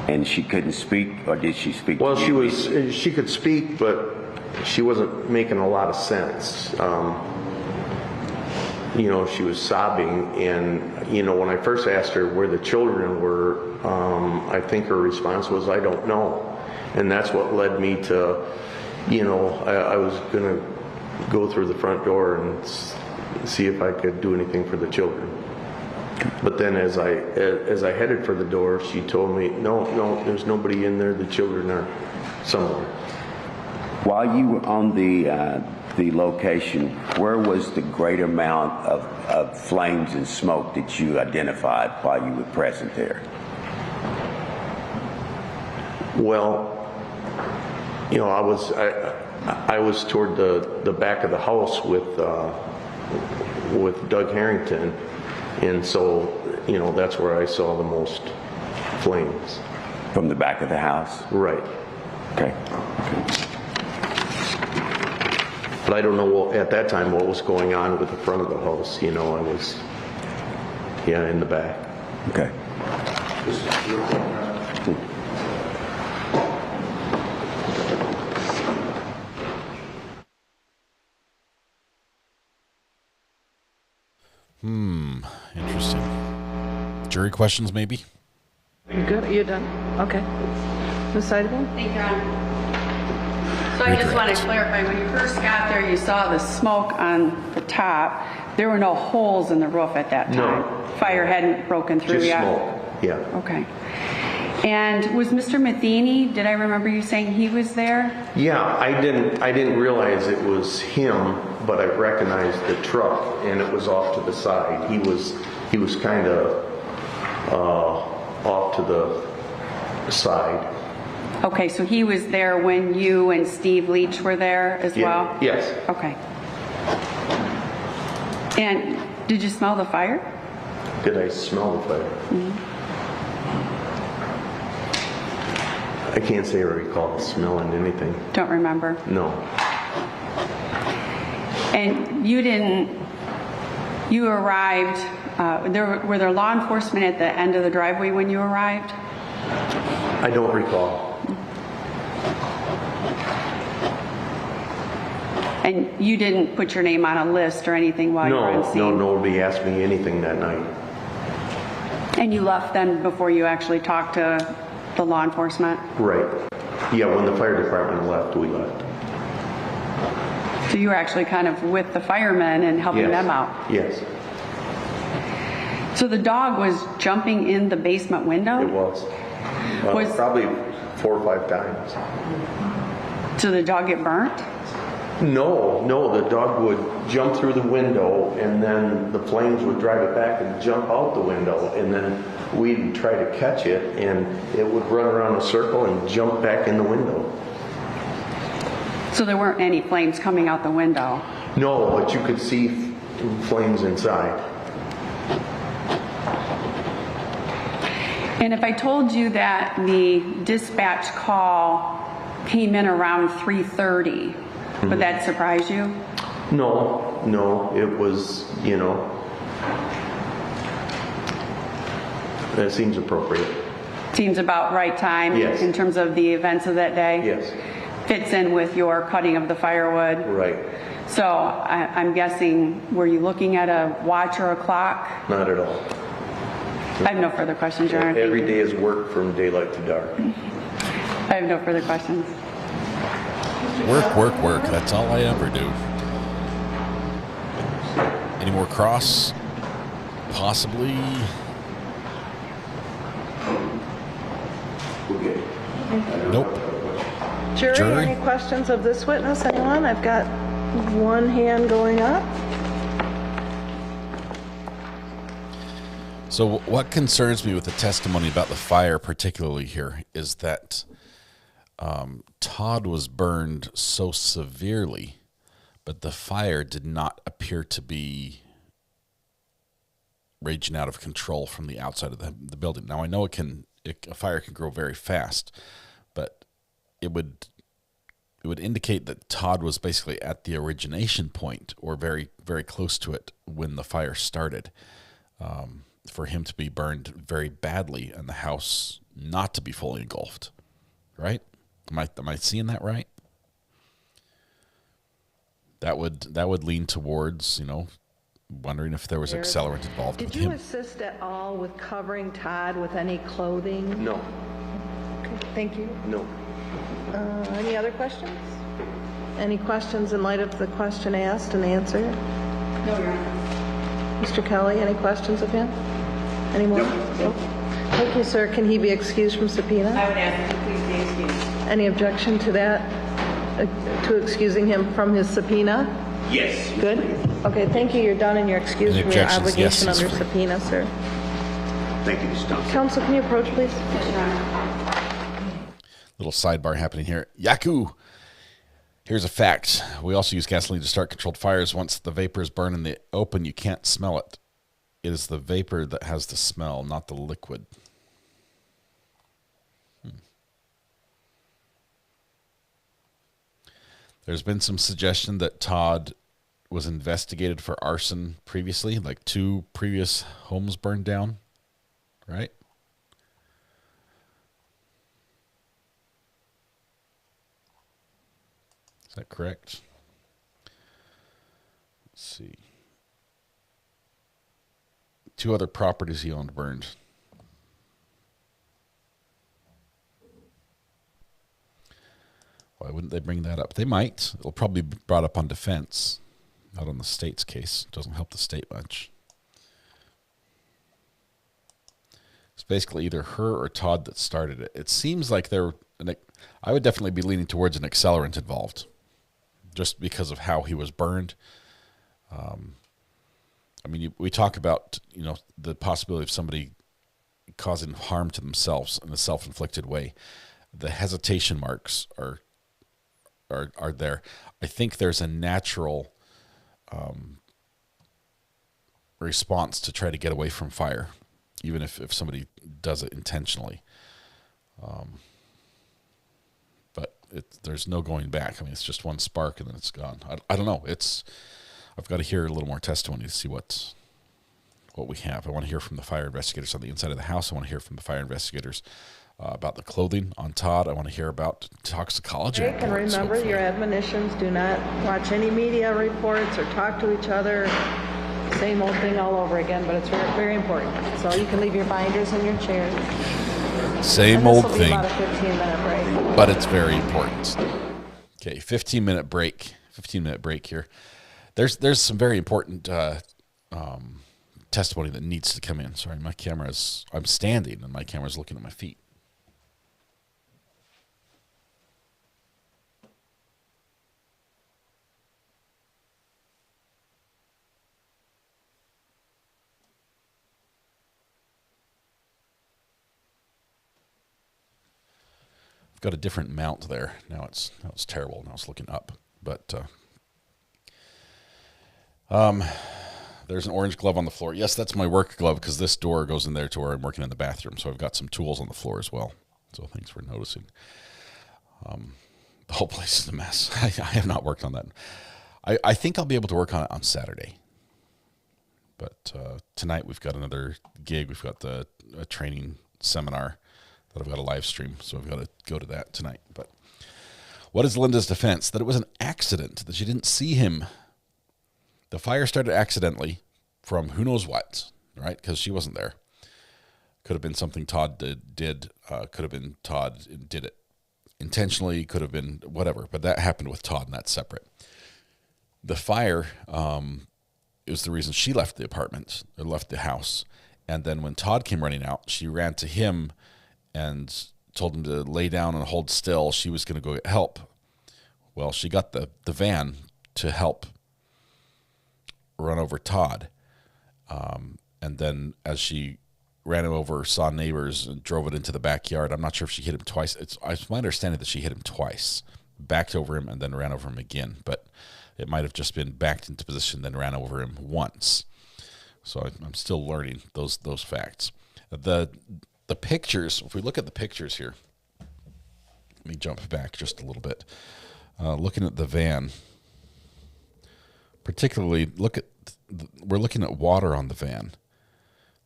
And she couldn't speak, or did she speak? Well, she could speak, but she wasn't making a lot of sense. She was sobbing, and when I first asked her where the children were, I think her response was, "I don't know," and that's what led me to, I was gonna go through the front door and see if I could do anything for the children. But then as I headed for the door, she told me, no, there's nobody in there. The children are somewhere. While you were on the location, where was the great amount of flames and smoke that you identified while you were present there? Well, I was toward the back of the house with Doug Harrington, and so that's where I saw the most flames. From the back of the house? Right. Okay. But I don't know at that time what was going on with the front of the house. I was in the back. Okay. Interesting. Jury questions, maybe? You good? You done? Okay. Ms. Ayden? Thank you, Your Honor. So I just want to clarify, when you first got there, you saw the smoke on the top. There were no holes in the roof at that time? No. Fire hadn't broken through yet? Just smoke, yeah. Okay. And was Mr. Matheny, did I remember you saying he was there? Yeah, I didn't realize it was him, but I recognized the truck, and it was off to the side. He was kind of off to the side. Okay, so he was there when you and Steve Leach were there as well? Yes. Okay. And did you smell the fire? Did I smell the fire? Mm-hmm. I can't say I recall smelling anything. Don't remember? No. And you arrived, were there law enforcement at the end of the driveway when you arrived? I don't recall. And you didn't put your name on a list or anything while you were on scene? No, nobody asked me anything that night. And you left then before you actually talked to the law enforcement? Right. Yeah, when the fire department left, we left. So you were actually kind of with the firemen and helping Yes. them out. Yes, So the dog was jumping in the basement window? it was. Was- Probably 4 or 5 times. So the dog get burnt? No, the dog would jump through the window, and then the flames would drive it back and jump out the window, and then we'd try to catch it, and it would run around a circle and jump back in the window. So there weren't any flames coming out the window? No, but you could see flames inside. And if I told you that the dispatch call came in around 3:30, would that surprise you? No, it was, that seems appropriate. Seems about right time? Yes. In terms of the events of that day? Yes. Fits in with your cutting of the firewood? Right. So I'm guessing, were you looking at a watch or a clock? Not at all. I have no further questions, Your Honor. Every day is work from daylight to dark. I have no further questions. Work. That's all I ever do. Any more cross? Possibly. Nope. Jury, any questions of this witness? Anyone? I've got one hand going up. So what concerns me with the testimony about the fire particularly here is that Todd was burned so severely, but the fire did not appear to be raging out of control from the outside of the building. Now, I know a fire can grow very fast, but it would indicate that Todd was basically at the origination point or very, very close to it when the fire started. For him to be burned very badly and the house not to be fully engulfed, right? Am I seeing that right? That would lean towards, wondering if there was accelerant involved with Did you him. assist at all with covering Todd with any clothing? No. Okay, thank you. No. Any other questions? Any questions in light of the question asked and answered? No, Your Honor. Mr. Kelly, any questions of him? Any more? No. Thank you, sir. Can he be excused from subpoena? I would ask you please be excused. Any objection to that? To excusing him from his subpoena? Yes. Good. Okay, thank you. You're done and you're excused Any from your objections? Yes, obligation he's under free. subpoena, sir. Thank you, Mr. Thompson. Counsel, can you approach, please? Yes, Your Honor. Little sidebar happening here. Yaku! Here's a fact. We also use gasoline to start controlled fires. Once the vapors burn in the open, you can't smell it. It is the vapor that has the smell, not the liquid. There's been some suggestion that Todd was investigated for arson previously, like 2 previous homes burned down, right? Is that correct? Let's see. 2 other properties he owned burned. Why wouldn't they bring that up? They might. It'll probably be brought up on defense, not on the state's case. It doesn't help the state much. It's basically either her or Todd that started it. It seems like I would definitely be leaning towards an accelerant involved, just because of how he was burned. We talk about the possibility of somebody causing harm to themselves in a self-inflicted way. The hesitation marks are there. I think there's a natural response to try to get away from fire, even if somebody does it intentionally. But there's no going back. It's just one spark and then it's gone. I don't know. I've got to hear a little more testimony to see what we have. I want to hear from the fire investigators on the inside of the house. I want to hear from the fire investigators about the clothing on Todd. I want to hear about toxicology. Break, and remember your admonitions. Do not watch any media reports or talk to each other. Same old thing all over again, but it's very, very important. So you can leave your binders in your chairs. Same old thing. About a 15-minute break. But it's very important. Okay, 15-minute break. 15-minute break here. There's some very important testimony that needs to come in. Sorry, I'm standing and my camera's looking at my feet. I've got a different mount there. Now it's terrible. Now it's looking up. But there's an orange glove on the floor. Yes, that's my work glove because this door goes in there to where I'm working in the bathroom. So I've got some tools on the floor as well. So thanks for noticing. The whole place is a mess. I have not worked on that. I think I'll be able to work on it on Saturday. But tonight we've got another gig. We've got a training seminar that I've got a live stream. So I've got to go to that tonight. But what is Linda's defense? That it was an accident, that she didn't see him. The fire started accidentally from who knows what, right? Because she wasn't there. Could have been something Todd did. Could have been Todd did it intentionally. Could have been whatever. But that happened with Todd, and that's separate. The fire was the reason she left the apartment, or left the house. And then when Todd came running out, she ran to him and told him to lay down and hold still. She was going to go get help. Well, she got the van to help run over Todd. And then as she ran him over, saw neighbors and drove it into the backyard. I'm not sure if she hit him twice. It's my understanding that she hit him twice, backed over him and then ran over him again. But it might have just been backed into position, then ran over him once. So I'm still learning those facts. The pictures, if we look at the pictures here, let me jump back just a little bit. Looking at the van, particularly we're looking at water on the van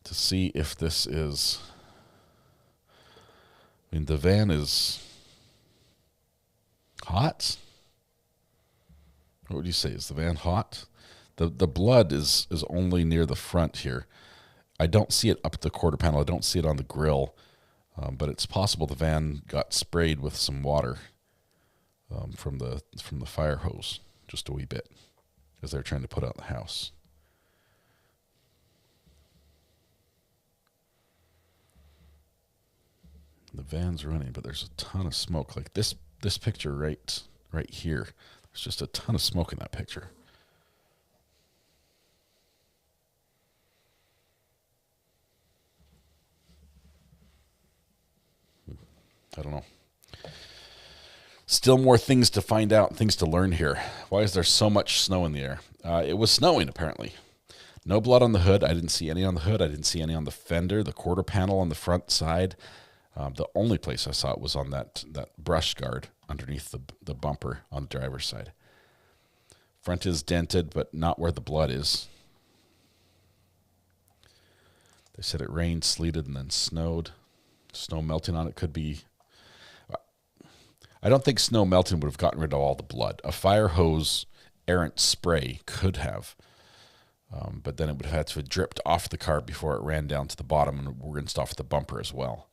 to see if this is, the van is hot. What would you say? Is the van hot? The blood is only near the front here. I don't see it up the quarter panel. I don't see it on the grill, but it's possible the van got sprayed with some water from the fire hose, just a wee bit, as they're trying to put out the house. The van's running, but there's a ton of smoke. Like this picture right here. There's just a ton of smoke in that picture. I don't know. Still more things to find out, things to learn here. Why is there so much snow in the air? It was snowing, apparently. No blood on the hood. I didn't see any on the hood. I didn't see any on the fender, the quarter panel on the front side. The only place I saw it was on that brush guard underneath the bumper on the driver's side. Front is dented, but not where the blood is. They said it rained, sleeted, and then snowed. Snow melting on it could be... I don't think snow melting would have gotten rid of all the blood. A fire hose errant spray could have, but then it would have had to have dripped off the car before it ran down to the bottom and rinsed off the bumper as well.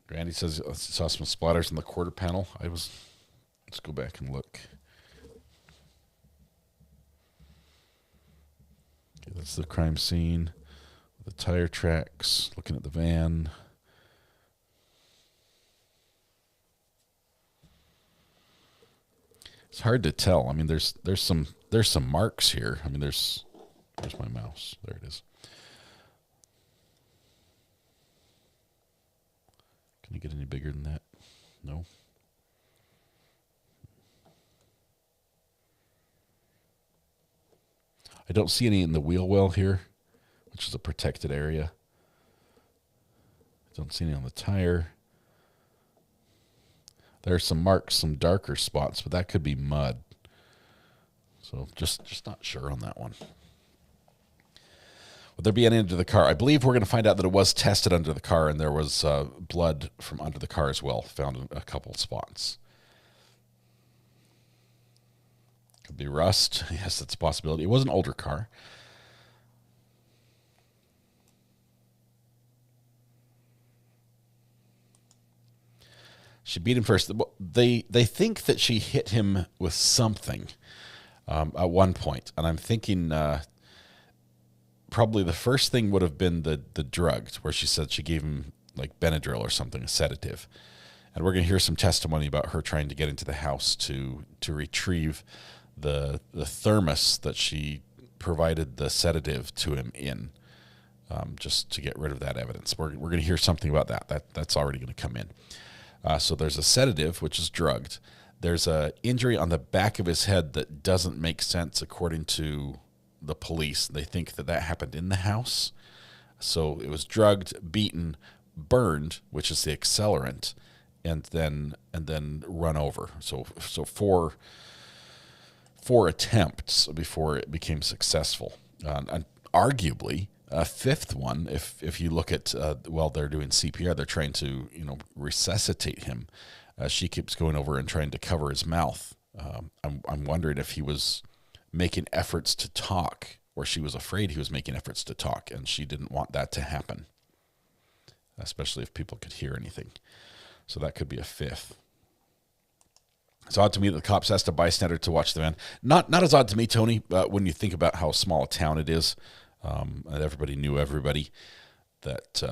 Randy says he saw some splatters in the quarter panel. Let's go back and look. Okay, that's the crime scene. The tire tracks, looking at the van. It's hard to tell. I mean, there's some marks here. I mean, where's my mouse? There it is. Can you get any bigger than that? No. I don't see any in the wheel well here, which is a protected area. I don't see any on the tire. There are some marks, some darker spots, but that could be mud. So just not sure on that one. Would there be any under the car? I believe we're going to find out that it was tested under the car, and there was blood from under the car as well, found in a couple spots. Could be rust. Yes, that's a possibility. It was an older car. She beat him first. They think that she hit him with something at one point, and I'm thinking probably the first thing would have been the drugs, where she said she gave him like Benadryl or something, a sedative. And we're going to hear some testimony about her trying to get into the house to retrieve the thermos that she provided the sedative to him in, just to get rid of that evidence. We're going to hear something about that's already going to come in. So there's a sedative, which is drugged. There's a injury on the back of his head that doesn't make sense according to the police. They think that happened in the house. So it was drugged, beaten, burned, which is the accelerant, and then run over. So four attempts before it became successful. And arguably a fifth one, if you look at while they're doing CPR, they're trying to resuscitate him. She keeps going over and trying to cover his mouth. I'm wondering if he was making efforts to talk, or she was afraid he was making efforts to talk, and she didn't want that to happen, especially if people could hear anything. So that could be a fifth. It's odd to me that the cops asked a bystander to watch the van. Not as odd to me, Tony, when you think about how small a town it is, and everybody knew everybody, that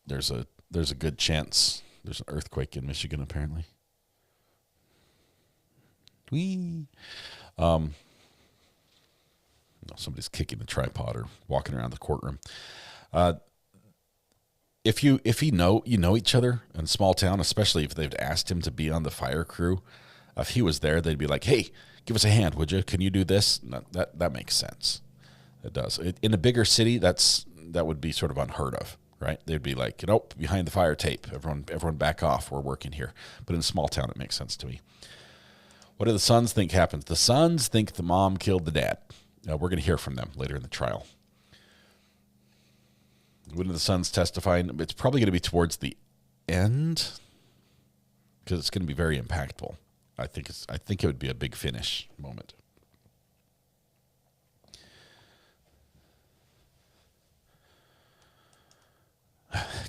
there's a good chance there's an earthquake in Michigan, apparently. Whee! Somebody's kicking the tripod or walking around the courtroom. If you know each other in a small town, especially if they've asked him to be on the fire crew, if he was there, they'd be like, "Hey, give us a hand, would you? Can you do this?" No, that makes sense. It does. In a bigger city, that would be sort of unheard of, right? They'd be like, "Nope, behind the fire tape. Everyone back off. We're working here." But in a small town, it makes sense to me. What do the sons think happens? The sons think the mom killed the dad. We're going to hear from them later in the trial. When are the sons testifying? It's probably going to be towards the end, because it's going to be very impactful. I think it would be a big finish moment.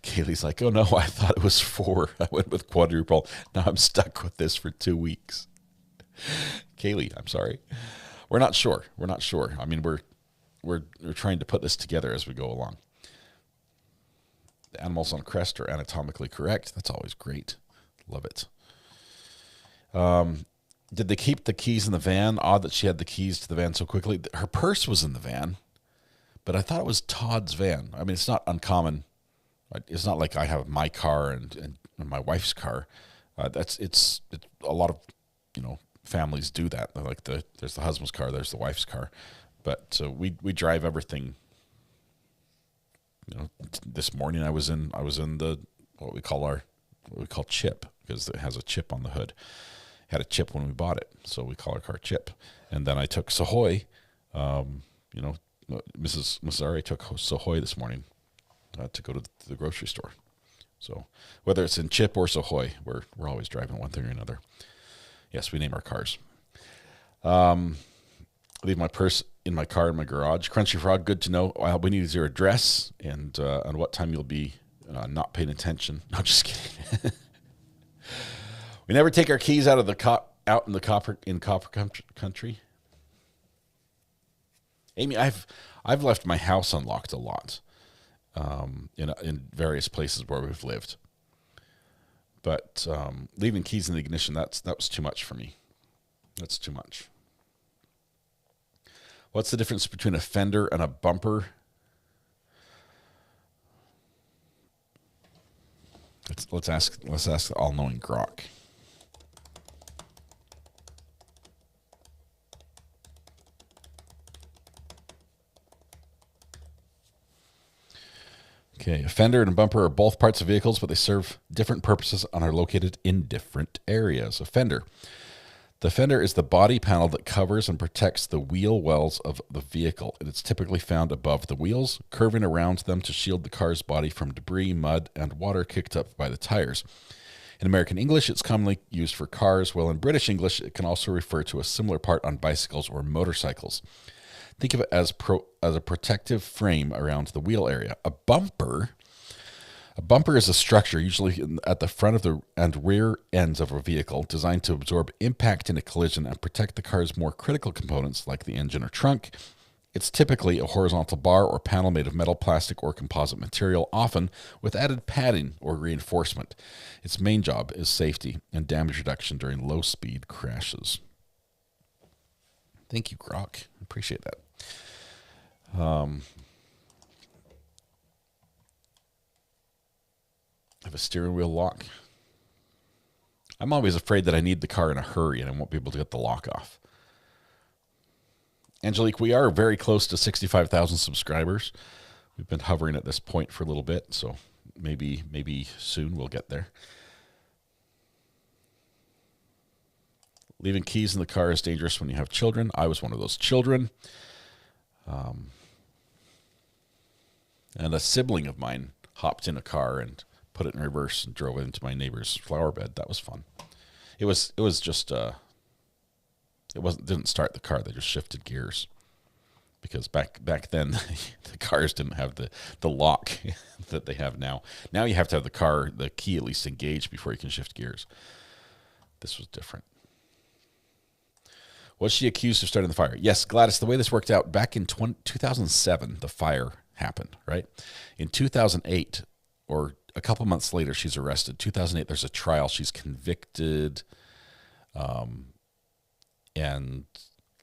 Kaylee's like, "Oh no, I thought it was 4. I went with quadruple. Now I'm stuck with this for 2 weeks." Kaylee, I'm sorry. We're not sure. I mean, we're trying to put this together as we go along. The animals on crest are anatomically correct. That's always great. Love it. Did they keep the keys in the van? Odd that she had the keys to the van so quickly. Her purse was in the van, but I thought it was Todd's van. I mean, it's not uncommon. It's not like I have my car and my wife's car. It's a lot of, families do that. They're like there's the husband's car, there's the wife's car, but we drive everything. This morning I was in the what we call chip, because it has a chip on the hood. It had a chip when we bought it, so we call our car Chip. And then I took Sahoy. Mrs. Mazzari took Sahoy this morning to go to the grocery store. So whether it's in Chip or Sahoy, we're always driving one thing or another. Yes, we name our cars. Leave my purse in my car in my garage. Crunchy Frog, good to know. We need your address and what time you'll be not paying attention. No, just kidding. We never take our keys out of the copper country. Amy, I've left my house unlocked a lot in various places where we've lived. But leaving keys in the ignition, that was too much for me. That's too much. What's the difference between a fender and a bumper? Let's ask the all-knowing Grok. Okay, a fender and a bumper are both parts of vehicles, but they serve different purposes and are located in different areas. A fender. The fender is the body panel that covers and protects the wheel wells of the vehicle. And it's typically found above the wheels, curving around them to shield the car's body from debris, mud, and water kicked up by the tires. In American English, it's commonly used for cars, while in British English, it can also refer to a similar part on bicycles or motorcycles. Think of it as a protective frame around the wheel area. A bumper A bumper is a structure, usually at the front of the and rear ends of a vehicle, designed to absorb impact in a collision and protect the car's more critical components like the engine or trunk. It's typically a horizontal bar or panel made of metal, plastic, or composite material, often with added padding or reinforcement. Its main job is safety and damage reduction during low-speed crashes. Thank you, Grok. Appreciate that. Have a steering wheel lock. I'm always afraid that I need the car in a hurry and I won't be able to get the lock off. Angelique, we are very close to 65,000 subscribers. We've been hovering at this point for a little bit, so maybe soon we'll get there. Leaving keys in the car is dangerous when you have children. I was one of those children. And a sibling of mine hopped in a car and put it in reverse and drove it into my neighbor's flower bed. That was fun. It was just didn't start the car. They just shifted gears, because back then the cars didn't have the lock that they have now. Now you have to have the key at least engaged before you can shift gears. This was different. Was she accused of starting the fire? Yes, Gladys, the way this worked out, back in 2007, the fire happened, right? In 2008, or a couple months later, she's arrested. 2008, there's a trial. She's convicted. And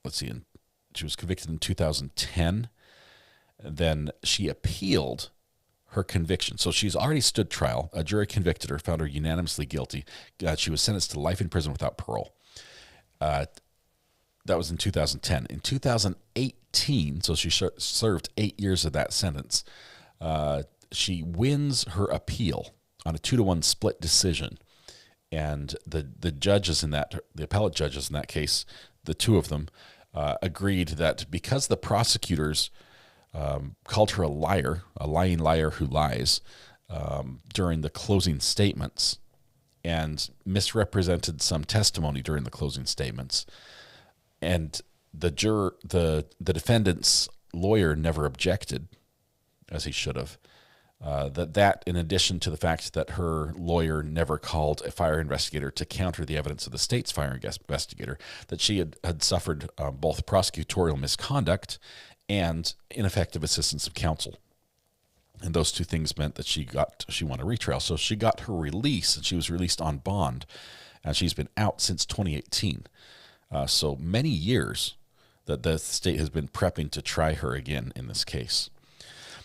let's see, she was convicted in 2010. Then she appealed her conviction. So she's already stood trial. A jury convicted her, found her unanimously guilty. She was sentenced to life in prison without parole. That was in 2010. In 2018, so she served 8 years of that sentence. She wins her appeal on a 2-to-1 split decision. And the judges in that, the appellate judges in that case, the two of them, agreed that because the prosecutors called her a lying liar who lies, during the closing statements, and misrepresented some testimony during the closing statements, and the defendant's lawyer never objected, as he should have. That in addition to the fact that her lawyer never called a fire investigator to counter the evidence of the state's fire investigator, that she had suffered both prosecutorial misconduct and ineffective assistance of counsel. And those two things meant that she won a retrial. So she got her release, and she was released on bond, and she's been out since 2018. So many years that the state has been prepping to try her again in this case.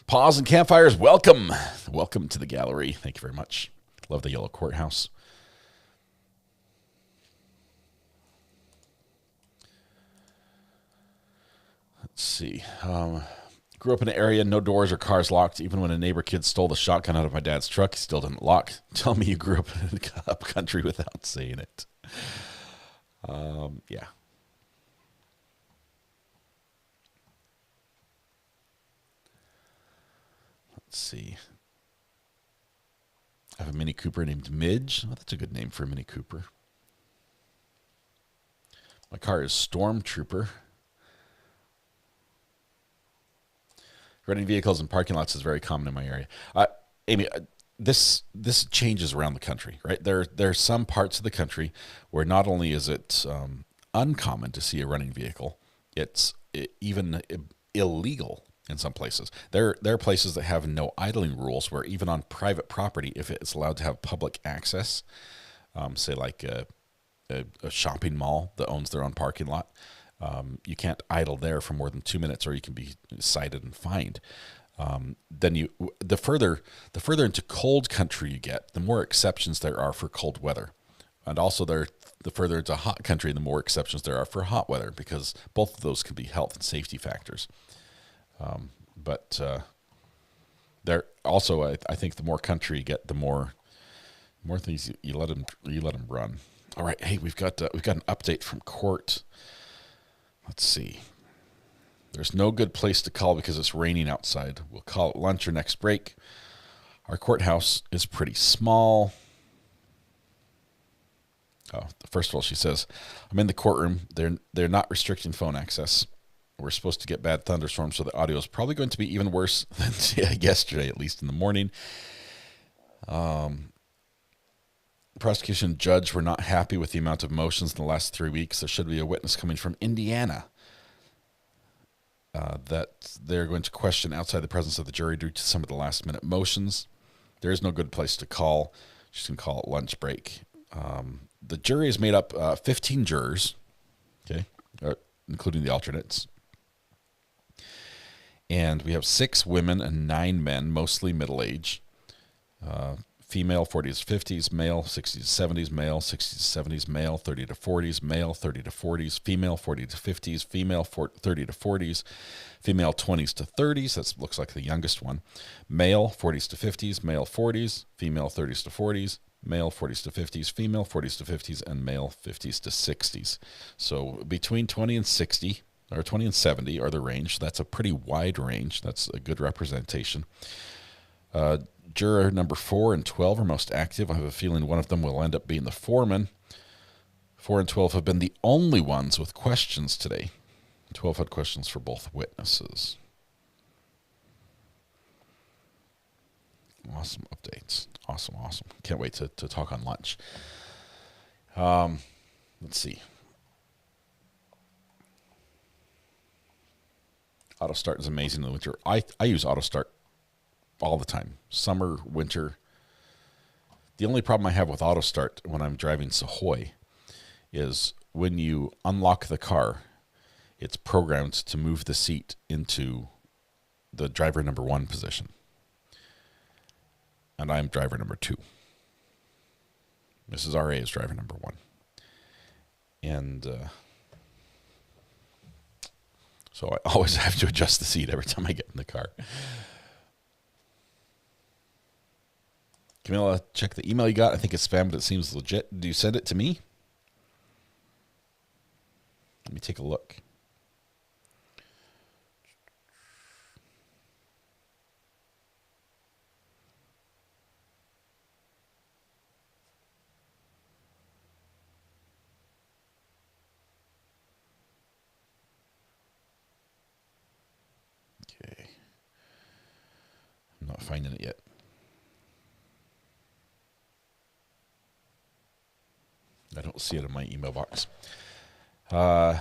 Pause and Campfires, welcome. Welcome to the gallery. Thank you very much. Love the yellow courthouse. Let's see. Grew up in an area, no doors or cars locked. Even when a neighbor kid stole the shotgun out of my dad's truck, he still didn't lock. Tell me you grew up in a country without saying it. Yeah. Let's see. I have a Mini Cooper named Midge. Oh, that's a good name for a Mini Cooper. My car is Stormtrooper. Renting vehicles in parking lots is very common in my area. Amy, this changes around the country, right? There are some parts of the country where not only is it uncommon to see a running vehicle, it's even illegal. In some places, there are places that have no idling rules, where even on private property, if it's allowed to have public access, say like a shopping mall that owns their own parking lot, you can't idle there for more than 2 minutes, or you can be cited and fined. Then the further into cold country you get, the more exceptions there are for cold weather, and also the further into hot country, the more exceptions there are for hot weather, because both of those can be health and safety factors. But there also, I think the more country you get, the more things you let them run. All right, hey, we've got an update from court. Let's see. There's no good place to call because it's raining outside. We'll call it lunch or next break. Our courthouse is pretty small. Oh, first of all, she says, I'm in the courtroom. They're not restricting phone access. We're supposed to get bad thunderstorms, so the audio is probably going to be even worse than yesterday, at least in the morning. Prosecution judge were not happy with the amount of motions in the last 3 weeks. There should be a witness coming from Indiana that they're going to question outside the presence of the jury due to some of the last-minute motions. There is no good place to call. She's going to call it lunch break. The jury is made up 15 jurors, okay, including the alternates. And we have 6 women and 9 men, mostly middle-age. Female, 40s, 50s, male, 60s, 70s, male, 60s, 70s, male, 30 to 40s, male, 30 to 40s, female, 40 to 50s, female, 30 to 40s, female, 20s to 30s, that looks like the youngest one, male, 40s to 50s, male, 40s, female, 30s to 40s, male, 40s to 50s, female, 40s to 50s, and male, 50s to 60s. So between 20 and 60, or 20 and 70 are the range. That's a pretty wide range. That's a good representation. Juror number 4 and 12 are most active. I have a feeling one of them will end up being the foreman. 4 and 12 have been the only ones with questions today. 12 had questions for both witnesses. Awesome updates. Awesome. Can't wait to talk on lunch. Let's see. Auto Start is amazing in the winter. I use Auto Start all the time, summer, winter. The only problem I have with Auto Start when I'm driving Sahoy is when you unlock the car, it's programmed to move the seat into the driver number 1 position. And I'm driver number 2. Mrs. R.A. is driver number 1. And so I always have to adjust the seat every time I get in the car. Camilla, check the email you got. I think it's spam, but it seems legit. Do you send it to me? Let me take a look. Okay. I'm not finding it yet. I don't see it in my email box. Car's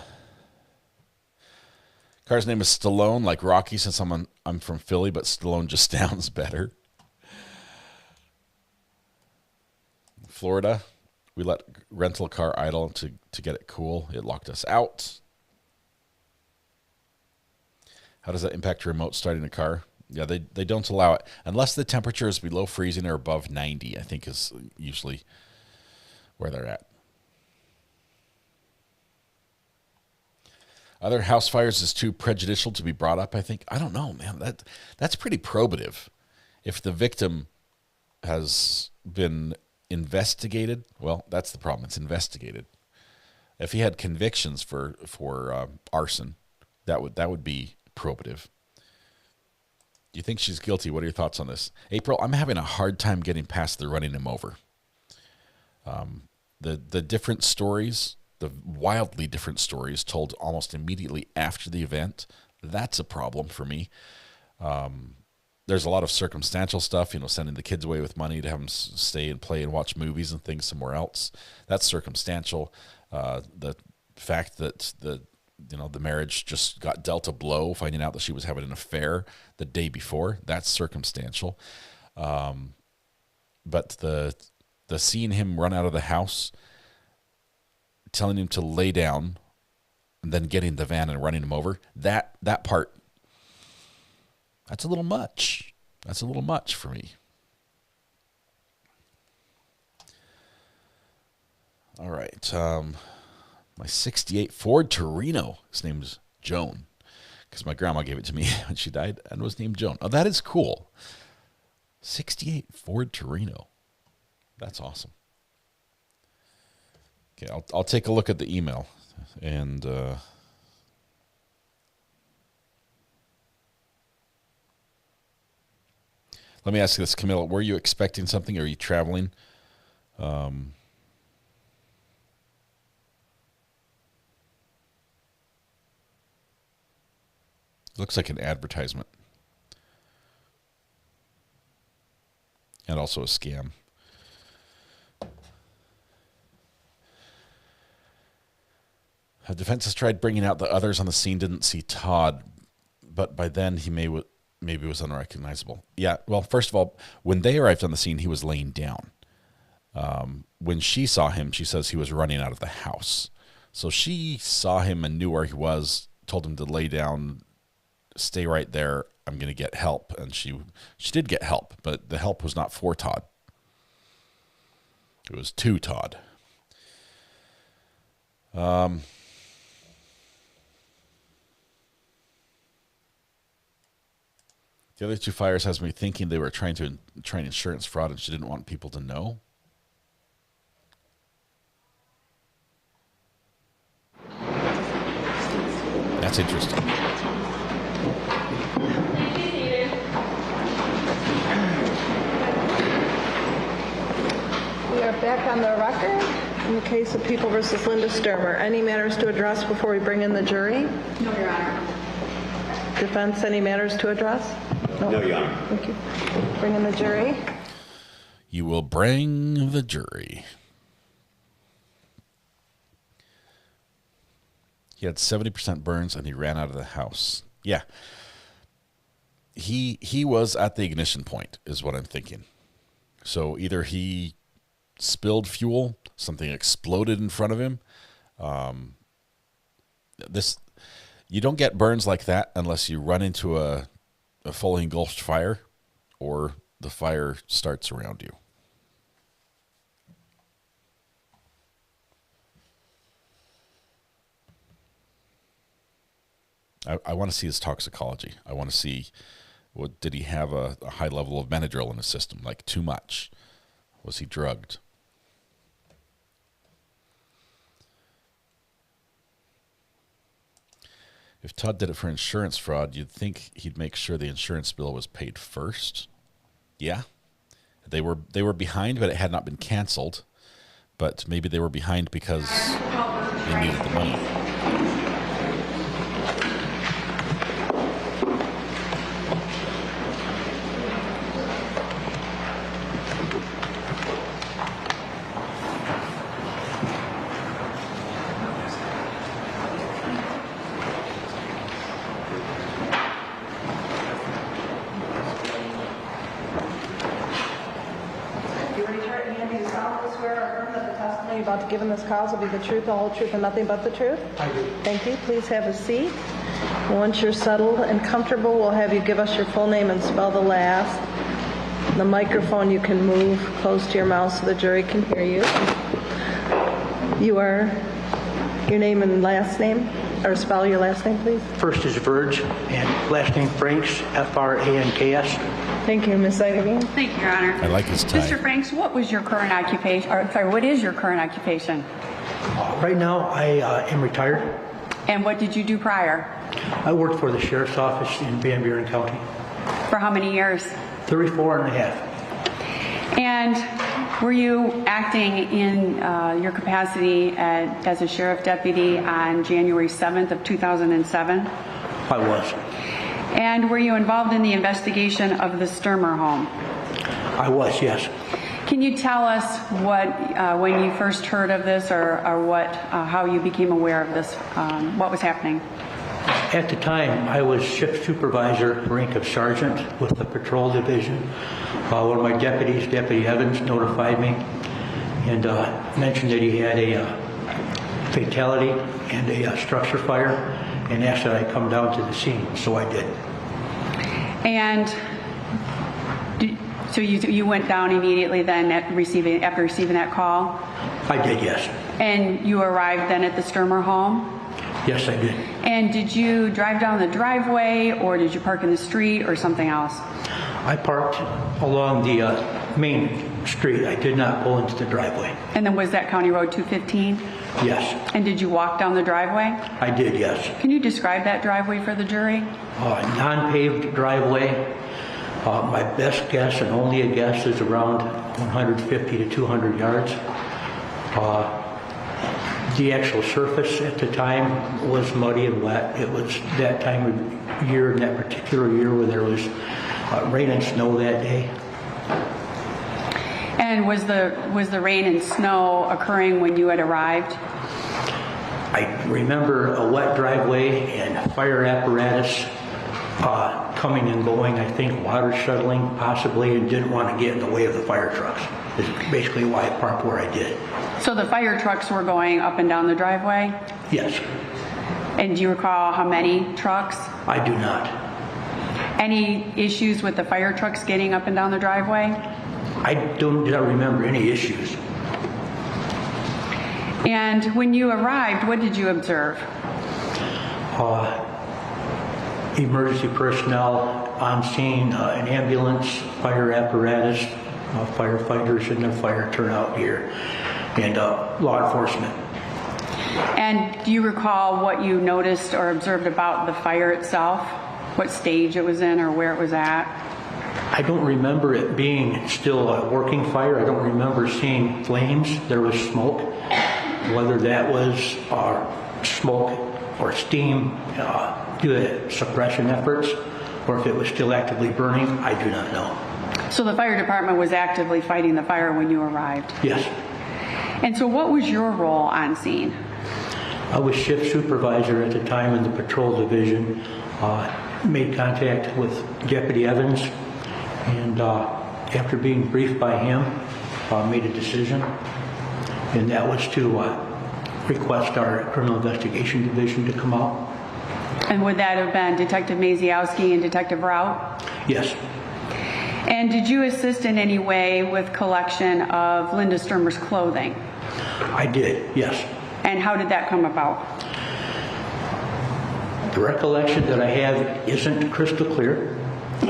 name is Stallone, like Rocky, since I'm from Philly, but Stallone just sounds better. Florida, we let rental car idle to get it cool. It locked us out. How does that impact remote starting a car? Yeah, they don't allow it unless the temperature is below freezing or above 90, I think is usually where they're at. Other house fires is too prejudicial to be brought up, I think. I don't know, man. That's pretty probative. If the victim has been investigated, well, that's the problem. It's investigated. If he had convictions for arson, that would be probative. Do you think she's guilty? What are your thoughts on this? April, I'm having a hard time getting past the running him over. The different stories, the wildly different stories told almost immediately after the event, that's a problem for me. There's a lot of circumstantial stuff, sending the kids away with money to have them stay and play and watch movies and things somewhere else. That's circumstantial. The fact that the marriage just got dealt a blow, finding out that she was having an affair the day before, that's circumstantial. But the seeing him run out of the house, telling him to lay down, and then getting the van and running him over, that part, that's a little much. That's a little much for me. All right. My 68 Ford Torino. His name's Joan, because my grandma gave it to me when she died and was named Joan. Oh, that is cool. 68 Ford Torino. That's awesome. Okay, I'll take a look at the email and let me ask you this, Camilla. Were you expecting something? Are you traveling? Looks like an advertisement. and also a scam. The defense has tried bringing out the others on the scene didn't see Todd, but by then he maybe was unrecognizable. Yeah, well, first of all, when they arrived on the scene, he was laying down. When she saw him, she says he was running out of the house. So she saw him and knew where he was, told him to lay down, stay right there, I'm going to get help. And she did get help, but the help was not for Todd. It was to Todd. The other two fires has me thinking they were trying insurance fraud and she didn't want people to know. That's interesting. We are back on the record in the case of People versus Linda Stermer. Any matters to address before we bring in the jury? No, Your Honor. Defense, any matters to address? No, Your Honor. Thank you. Bring in the jury. You will bring the jury. He had 70% burns and he ran out of the house. Yeah. He was at the ignition point is what I'm thinking. So either he spilled fuel, something exploded in front of him. You don't get burns like that unless you run into a fully engulfed fire or the fire starts around you. I want to see his toxicology. I want to see, did he have a high level of Benadryl in his system, like too much? Was he drugged? If Todd did it for insurance fraud, you'd think he'd make sure the insurance bill was paid first. Yeah. They were behind, but it had not been canceled. But maybe they were behind because they needed the money. About to give in this cause will be the truth, the whole truth, and nothing but the truth? I do. Thank you. Please have a seat. Once you're settled and comfortable, we'll have you give us your full name and spell the last. The microphone you can move close to your mouth so the jury can hear you. You are your name and last name, or spell your last name, please. First is Verge, and last name Franks, Franks. Thank you, Ms. Ayden. Thank you, Your Honor. I like his tie. Mr. Franks, what was your current occupation? Or, sorry, what is your current occupation? Right now, I am retired. And what did you do prior? I worked for the Sheriff's Office in Van Buren County. For how many years? 34 and a half. And were you acting in your capacity as a sheriff deputy on January 7th of 2007? I was. And were you involved in the investigation of the Stermer home? I was, yes. Can you tell us what, when you first heard of this, or what, how you became aware of this, what was happening? At the time, I was shift supervisor, rank of sergeant with the patrol division. One of my deputies, Deputy Evans, notified me and mentioned that he had a fatality and a structure fire, and asked that I come down to the scene, so I did. And so you went down immediately then after receiving that call? I did, yes. And you arrived then at the Stermer home? Yes, I did. And did you drive down the driveway, or did you park in the street, or something else? I parked along the main street. I did not pull into the driveway. And then was that County Road 215? Yes. And did you walk down the driveway? I did, yes. Can you describe that driveway for the jury? Non-paved driveway. My best guess, and only a guess, is around 150 to 200 yards. The actual surface at the time was muddy and wet. It was that time of year, in that particular year, where there was rain and snow that day. And was the rain and snow occurring when you had arrived? I remember a wet driveway and fire apparatus coming and going. I think water shuttling possibly, and didn't want to get in the way of the fire trucks. Is basically why I parked where I did. So the fire trucks were going up and down the driveway? Yes. And do you recall how many trucks? I do not. Any issues with the fire trucks getting up and down the driveway? I don't remember any issues. And when you arrived, what did you observe? Emergency personnel on scene, an ambulance, fire apparatus, firefighters in their fire turnout gear, and law enforcement. And do you recall what you noticed or observed about the fire itself? What stage it was in or where it was at? I don't remember it being still a working fire. I don't remember seeing flames. There was smoke. Whether that was smoke or steam due to suppression efforts, or if it was still actively burning, I do not know. So the fire department was actively fighting the fire when you arrived? Yes. And so what was your role on scene? I was shift supervisor at the time in the patrol division. Made contact with Deputy Evans, and after being briefed by him, made a decision, and that was to request our criminal investigation division to come out. And would that have been Detective Maziowski and Detective Rout? Yes. And did you assist in any way with collection of Linda Stermer's clothing? I did, yes. And how did that come about? The recollection that I have isn't crystal clear,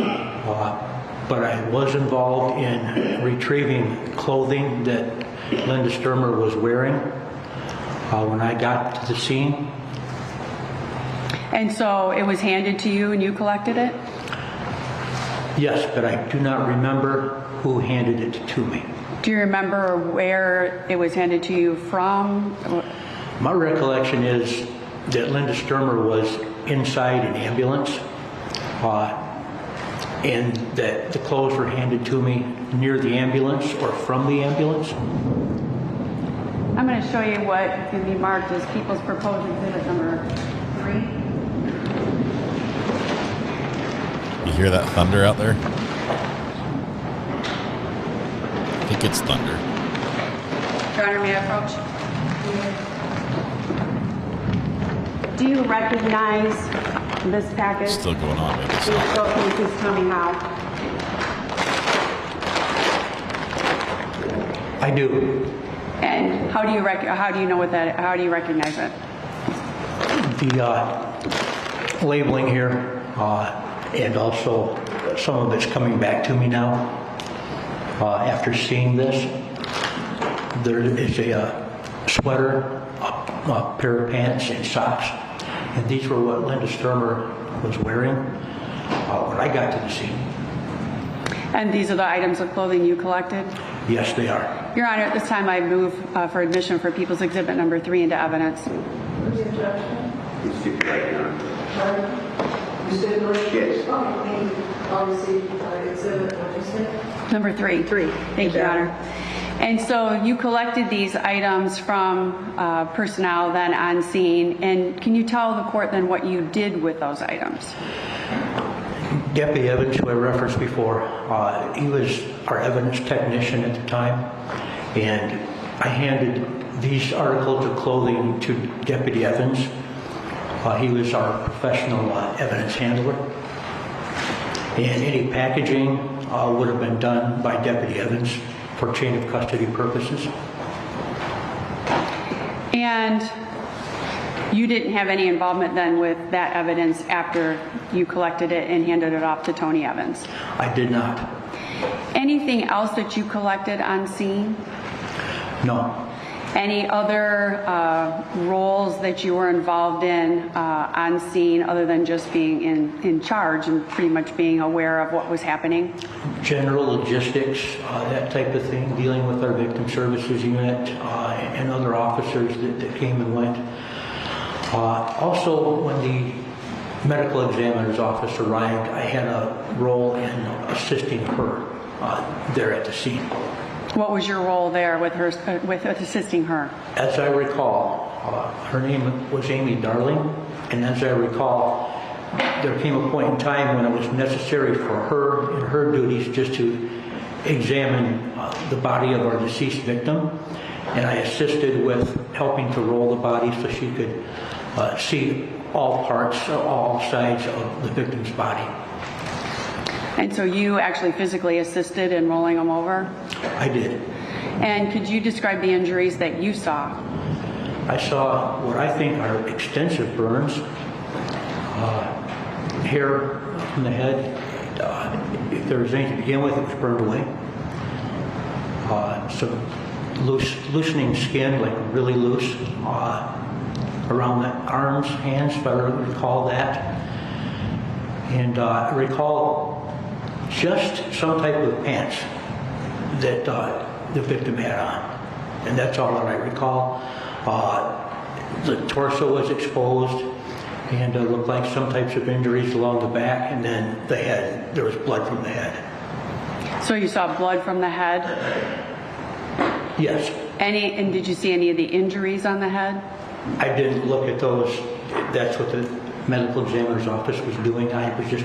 but I was involved in retrieving clothing that Linda Stermer was wearing when I got to the scene. And so it was handed to you and you collected it? Yes, but I do not remember who handed it to me. Do you remember where it was handed to you from? My recollection is that Linda Stermer was inside an ambulance and that the clothes were handed to me near the ambulance or from the ambulance. I'm going to show you what can be marked as People's Proposed Exhibit number 3. You hear that thunder out there? I think it's thunder. Your Honor, may I approach? Do you recognize this package? Still going on with this. Can you please tell me how? I do. And how do you know what that? How do you recognize it? The labeling here, and also some of it's coming back to me now. After seeing this, there is a sweater, a pair of pants, and socks. And these were what Linda Stermer was wearing when I got to the scene. And these are the items of clothing you collected? Yes, they are. Your Honor, at this time I move for admission for People's Exhibit number 3 into evidence. Who's the objection? You stick right now. You stick right? Yes. Obviously, exhibit, what did you say? Number 3. Thank you, Your Honor. And so you collected these items from personnel then on scene, and can you tell the court then what you did with those items? Deputy Evans, who I referenced before, he was our evidence technician at the time, and I handed these articles of clothing to Deputy Evans. He was our professional evidence handler, and any packaging would have been done by Deputy Evans for chain of custody purposes. And you didn't have any involvement then with that evidence after you collected it and handed it off to Tony Evans? I did not. Anything else that you collected on scene? No. Any other roles that you were involved in on scene other than just being in charge and pretty much being aware of what was happening? General logistics, that type of thing, dealing with our victim services unit and other officers that came and went. Also, when the medical examiner's office arrived, I had a role in assisting her there at the scene. What was your role there with her, with assisting her? As I recall, her name was Amy Darling, and as I recall, there came a point in time when it was necessary for her and her duties just to examine the body of our deceased victim, and I assisted with helping to roll the body so she could see all parts, all sides of the victim's body. And so you actually physically assisted in rolling them over? I did. And could you describe the injuries that you saw? I saw what I think are extensive burns, hair from the head. If there was anything to begin with, it was burned away. Some loosening skin, like really loose, around the arms, hands, if I recall that. And I recall just some type of pants that the victim had on. And that's all that I recall. The torso was exposed, and it looked like some types of injuries along the back, and then the head. There was blood from the head. So you saw blood from the head? Yes. And did you see any of the injuries on the head? I didn't look at those. That's what the medical examiner's office was doing. I was just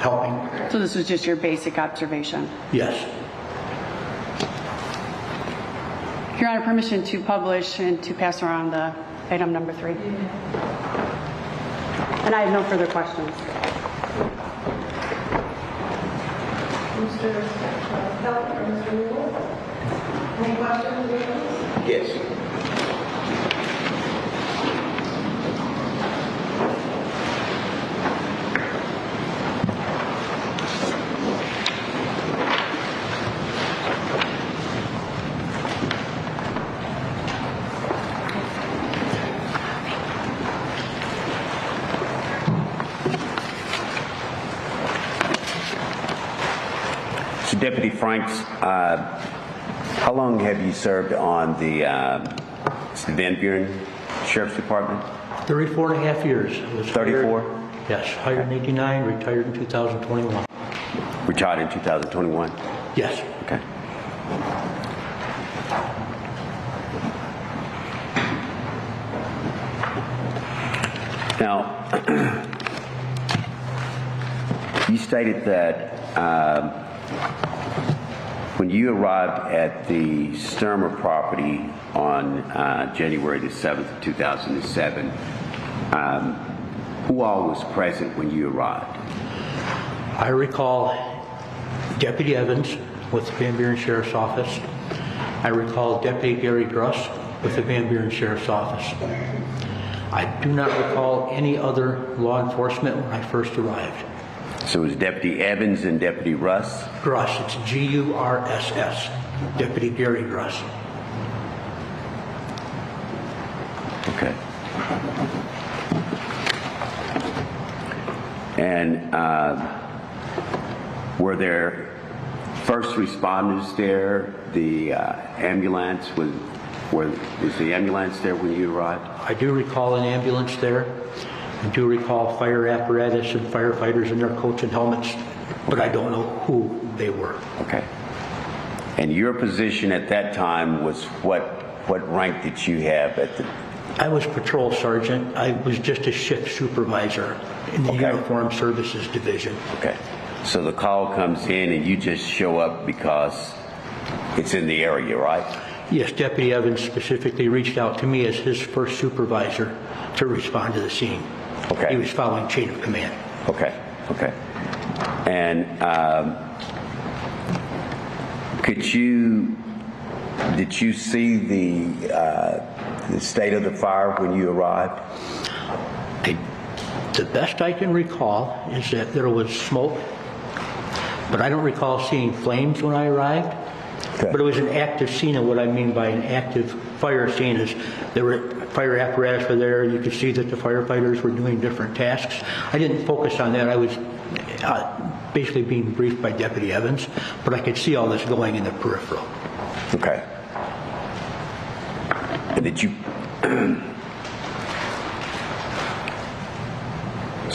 helping. So this was just your basic observation? Yes. Your Honor, permission to publish and to pass around the item number 3. And I have no further questions. Mr. Pelton or Mr. Newell? Any questions? Yes. So Deputy Franks, how long have you served on the Van Buren Sheriff's Department? 34 and a half years. 34? Yes, hired in 89, retired in 2021. Retired in 2021? Yes. Okay. Now, you stated that when you arrived at the Stermer property on January the 7th, 2007, who all was present when you arrived? I recall Deputy Evans with the Van Buren Sheriff's Office. I recall Deputy Gary Druss with the Van Buren Sheriff's Office. I do not recall any other law enforcement when I first arrived. So it was Deputy Evans and Deputy Russ? Druss, it's G-U-R-S-S, Deputy Gary Druss. Okay. And were there first responders there? The ambulance, was the ambulance there when you arrived? I do recall an ambulance there. I do recall fire apparatus and firefighters in their coats and helmets, but I don't know who they were. Okay. And your position at that time was what rank did you have at the? I was patrol sergeant. I was just a shift supervisor in the Uniformed Services Division. Okay. So the call comes in and you just show up because it's in the area, right? Yes, Deputy Evans specifically reached out to me as his first supervisor to respond to the scene. Okay. He was following chain of command. Okay. Okay. And did you see the state of the fire when you arrived? The best I can recall is that there was smoke, but I don't recall seeing flames when I arrived. Okay. But it was an active scene, and what I mean by an active fire scene is there were fire apparatus were there. You could see that the firefighters were doing different tasks. I didn't focus on that. I was basically being briefed by Deputy Evans, but I could see all this going in the peripheral. Okay. And did you?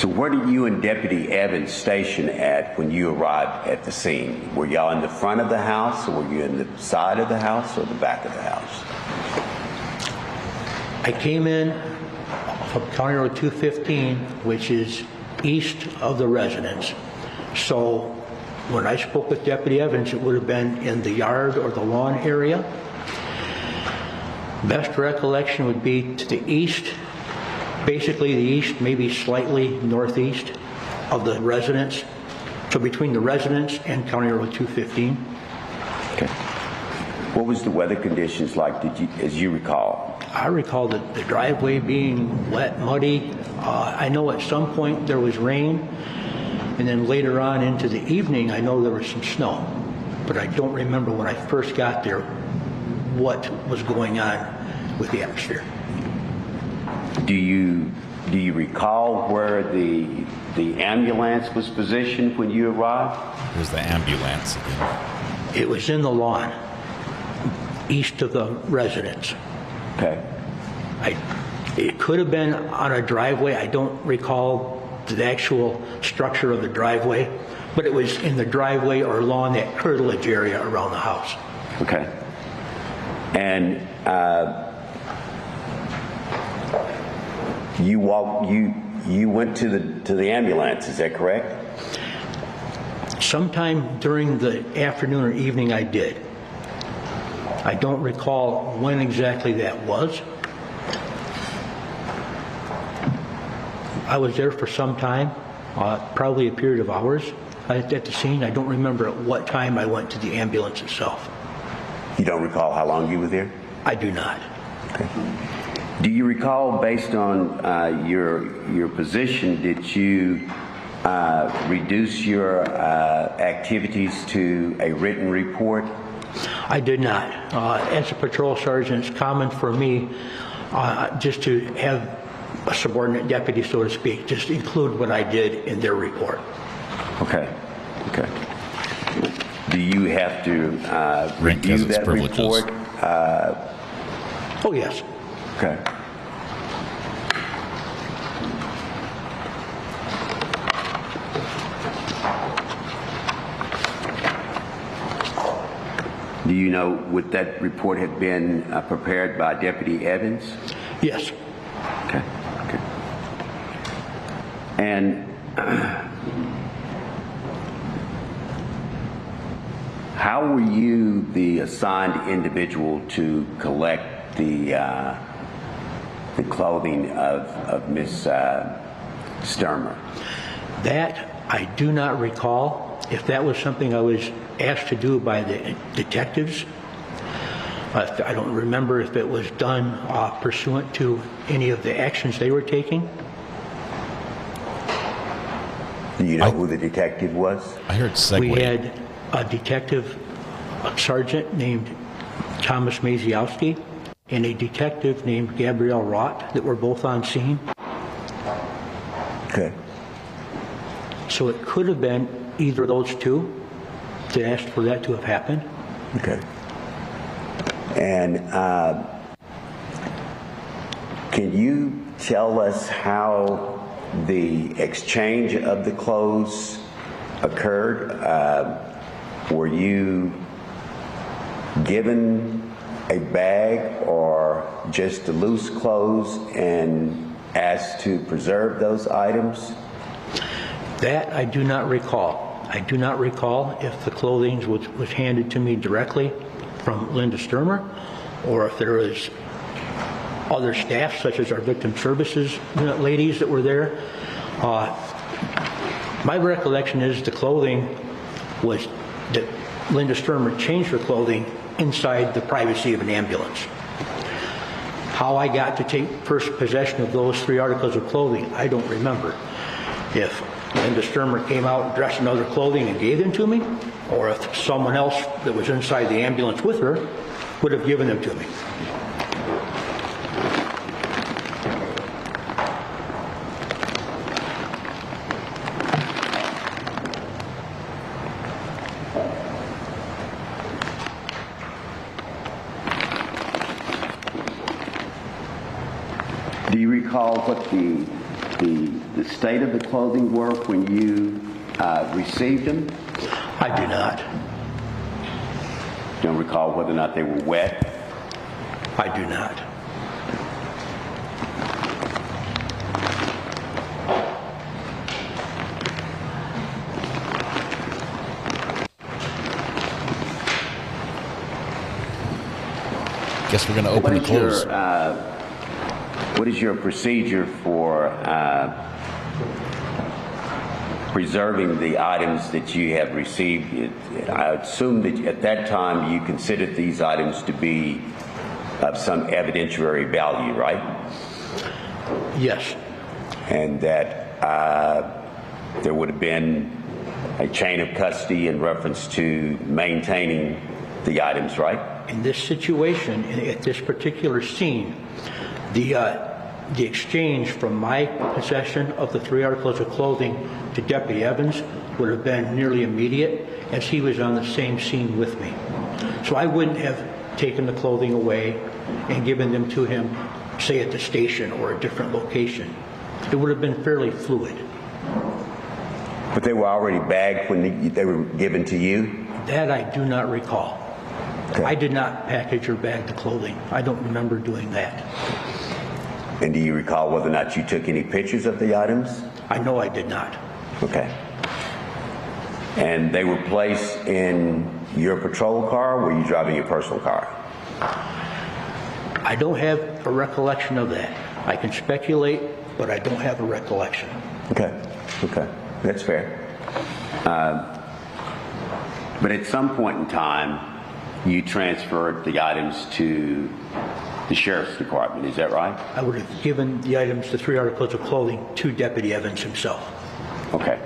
So where did you and Deputy Evans station at when you arrived at the scene? Were y'all in the front of the house, or were you in the side of the house or the back of the house? I came in from County Road 215, which is east of the residence. So when I spoke with Deputy Evans, it would have been in the yard or the lawn area. Best recollection would be to the east, basically the east, maybe slightly northeast of the residence. So between the residence and County Road 215. Okay. What was the weather conditions like, as you recall? I recall the driveway being wet, muddy. I know at some point there was rain, and then later on into the evening, I know there was some snow. But I don't remember when I first got there what was going on with the atmosphere. Do you recall where the ambulance was positioned when you arrived? It was the ambulance again. It was in the lawn, east of the residence. Okay. It could have been on a driveway. I don't recall the actual structure of the driveway, but it was in the driveway or lawn, that curtilage area around the house. Okay. And you went to the ambulance, is that correct? Sometime during the afternoon or evening I did. I don't recall when exactly that was. I was there for some time, probably a period of hours at the scene. I don't remember at what time I went to the ambulance itself. You don't recall how long you were there? I do not. Okay. Do you recall, based on your position, did you reduce your activities to a written report? I did not. As a patrol sergeant, it's common for me just to have a subordinate deputy, so to speak, just include what I did in their report. Okay. Okay. Do you have to review that report? Oh, yes. Okay. Do you know, would that report have been prepared by Deputy Evans? Yes. Okay. Okay. And how were you the assigned individual to collect the clothing of Miss Stermer? That I do not recall. If that was something I was asked to do by the detectives, I don't remember if it was done pursuant to any of the actions they were taking. Do you know who the detective was? I heard Segway. We had a detective, a sergeant named Thomas Maziowski, and a detective named Gabrielle Roth that were both on scene. Okay. So it could have been either of those two that asked for that to have happened. Okay. And can you tell us how the exchange of the clothes occurred? Were you given a bag or just the loose clothes and asked to preserve those items? That I do not recall. I do not recall if the clothing was handed to me directly from Linda Stermer, or if there was other staff, such as our victim services ladies that were there. My recollection is the clothing was that Linda Stermer changed her clothing inside the privacy of an ambulance. How I got to take first possession of those 3 articles of clothing, I don't remember. If Linda Stermer came out dressed in other clothing and gave them to me, or if someone else that was inside the ambulance with her would have given them to me. Do you recall what the the state of the clothing were when you received them? I do not. Don't recall whether or not they were wet? I do not. Guess we're going to open and close. What is your procedure for preserving the items that you have received? I assume that at that time you considered these items to be of some evidentiary value, right? Yes. And that there would have been a chain of custody in reference to maintaining the items, right? In this situation, at this particular scene, the exchange from my possession of the 3 articles of clothing to Deputy Evans would have been nearly immediate, as he was on the same scene with me. So I wouldn't have taken the clothing away and given them to him, say at the station or a different location. It would have been fairly fluid. But they were already bagged when they were given to you? That I do not recall. Okay. I did not package or bag the clothing. I don't remember doing that. And do you recall whether or not you took any pictures of the items? I know I did not. Okay. And they were placed in your patrol car, or were you driving your personal car? I don't have a recollection of that. I can speculate, but I don't have a recollection. Okay. Okay. That's fair. But at some point in time, you transferred the items to the Sheriff's Department, is that right? I would have given the items, the 3 articles of clothing, to Deputy Evans himself. Okay.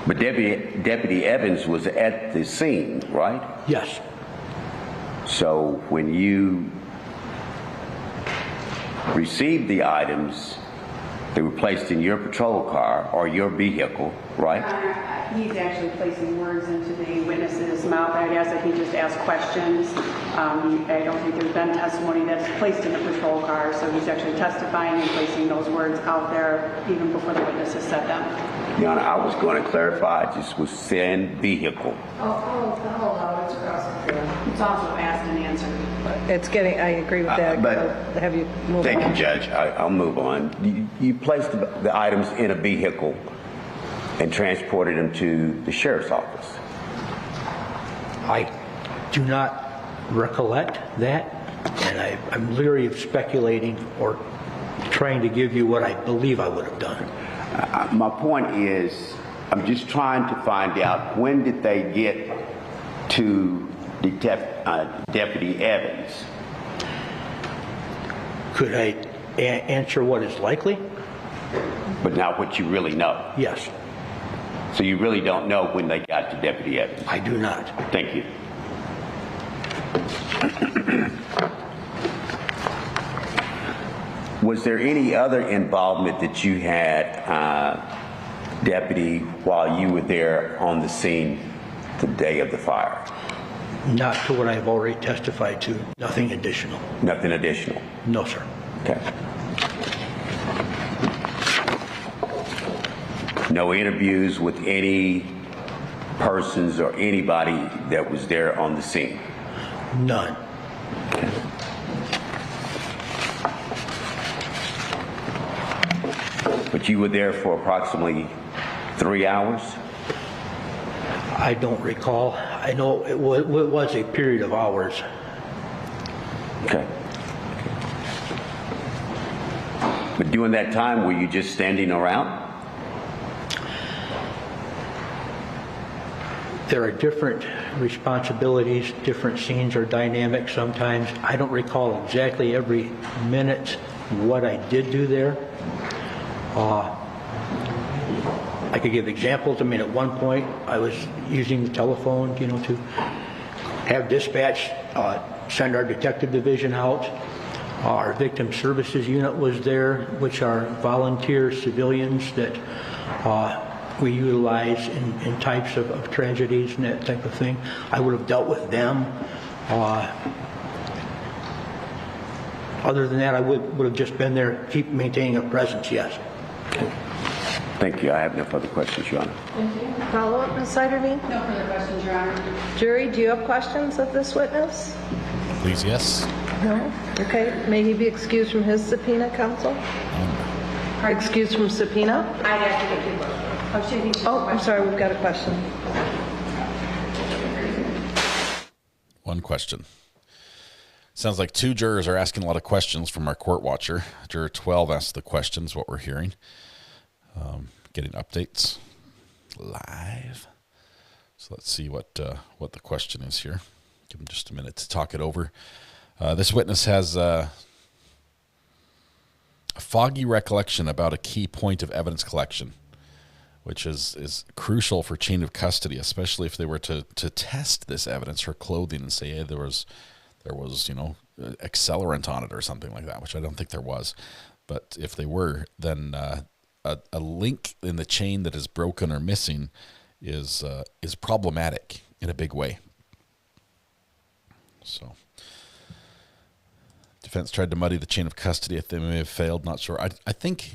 But Deputy Evans was at the scene, right? Yes. So when you received the items, they were placed in your patrol car or your vehicle, right? He's actually placing words into the witness's mouth. I'd ask that he just ask questions. I don't think there's been testimony that's placed in the patrol car, so he's actually testifying and placing those words out there even before the witness has said them. Your Honor, I was going to clarify, I just was saying vehicle. It's also asked and answered. It's getting, I agree with that. But have you move thank on? you, Judge. I'll move on. You placed the items in a vehicle and transported them to the Sheriff's office. I do not recollect that, and I'm leery of speculating or trying to give you what I believe I would have done. My point is, I'm just trying to find out, when did they get to Deputy Evans? Could I answer what is likely? But not what you really know? Yes. So you really don't know when they got to Deputy Evans? I do not. Thank you. Was there any other involvement that you had, Deputy, while you were there on the scene the day of the fire? Not to what I've already testified to. Nothing additional. Nothing additional? No, sir. Okay. No interviews with any persons or anybody that was there on the scene? None. Okay. But you were there for approximately 3 hours? I don't recall. I know it was a period of hours. Okay. But during that time, were you just standing around? There are different responsibilities, different scenes are dynamic sometimes. I don't recall exactly every minute what I did do there. I could give examples. I mean, at one point, I was using the telephone, to have dispatch send our detective division out. Our victim services unit was there, which are volunteer civilians that we utilize in types of tragedies and that type of thing. I would have dealt with them. Other than that, I would have just been there, keep maintaining a presence, yes. Thank you. I have no further questions, Your Honor. Thank you. Follow-up, Ms. Ayden? No further questions, Your Honor. Jury, do you have questions of this witness? Please, yes. No? Okay. May he be excused from his subpoena, counsel? Excused from subpoena? I'd ask you to get questions. Oh, I'm sorry. We've got a question. One question. Sounds like two jurors are asking a lot of questions from our court watcher. Juror 12 asked the questions, what we're hearing. Getting updates live. So let's see what the question is here. Give him just a minute to talk it over. This witness has a foggy recollection about a key point of evidence collection, which is crucial for chain of custody, especially if they were to test this evidence, her clothing, and say, hey, there was accelerant on it or something like that, which I don't think there was. But if they were, then a link in the chain that is broken or missing is problematic in a big way. So, defense tried to muddy the chain of custody. If they may have failed, not sure. I think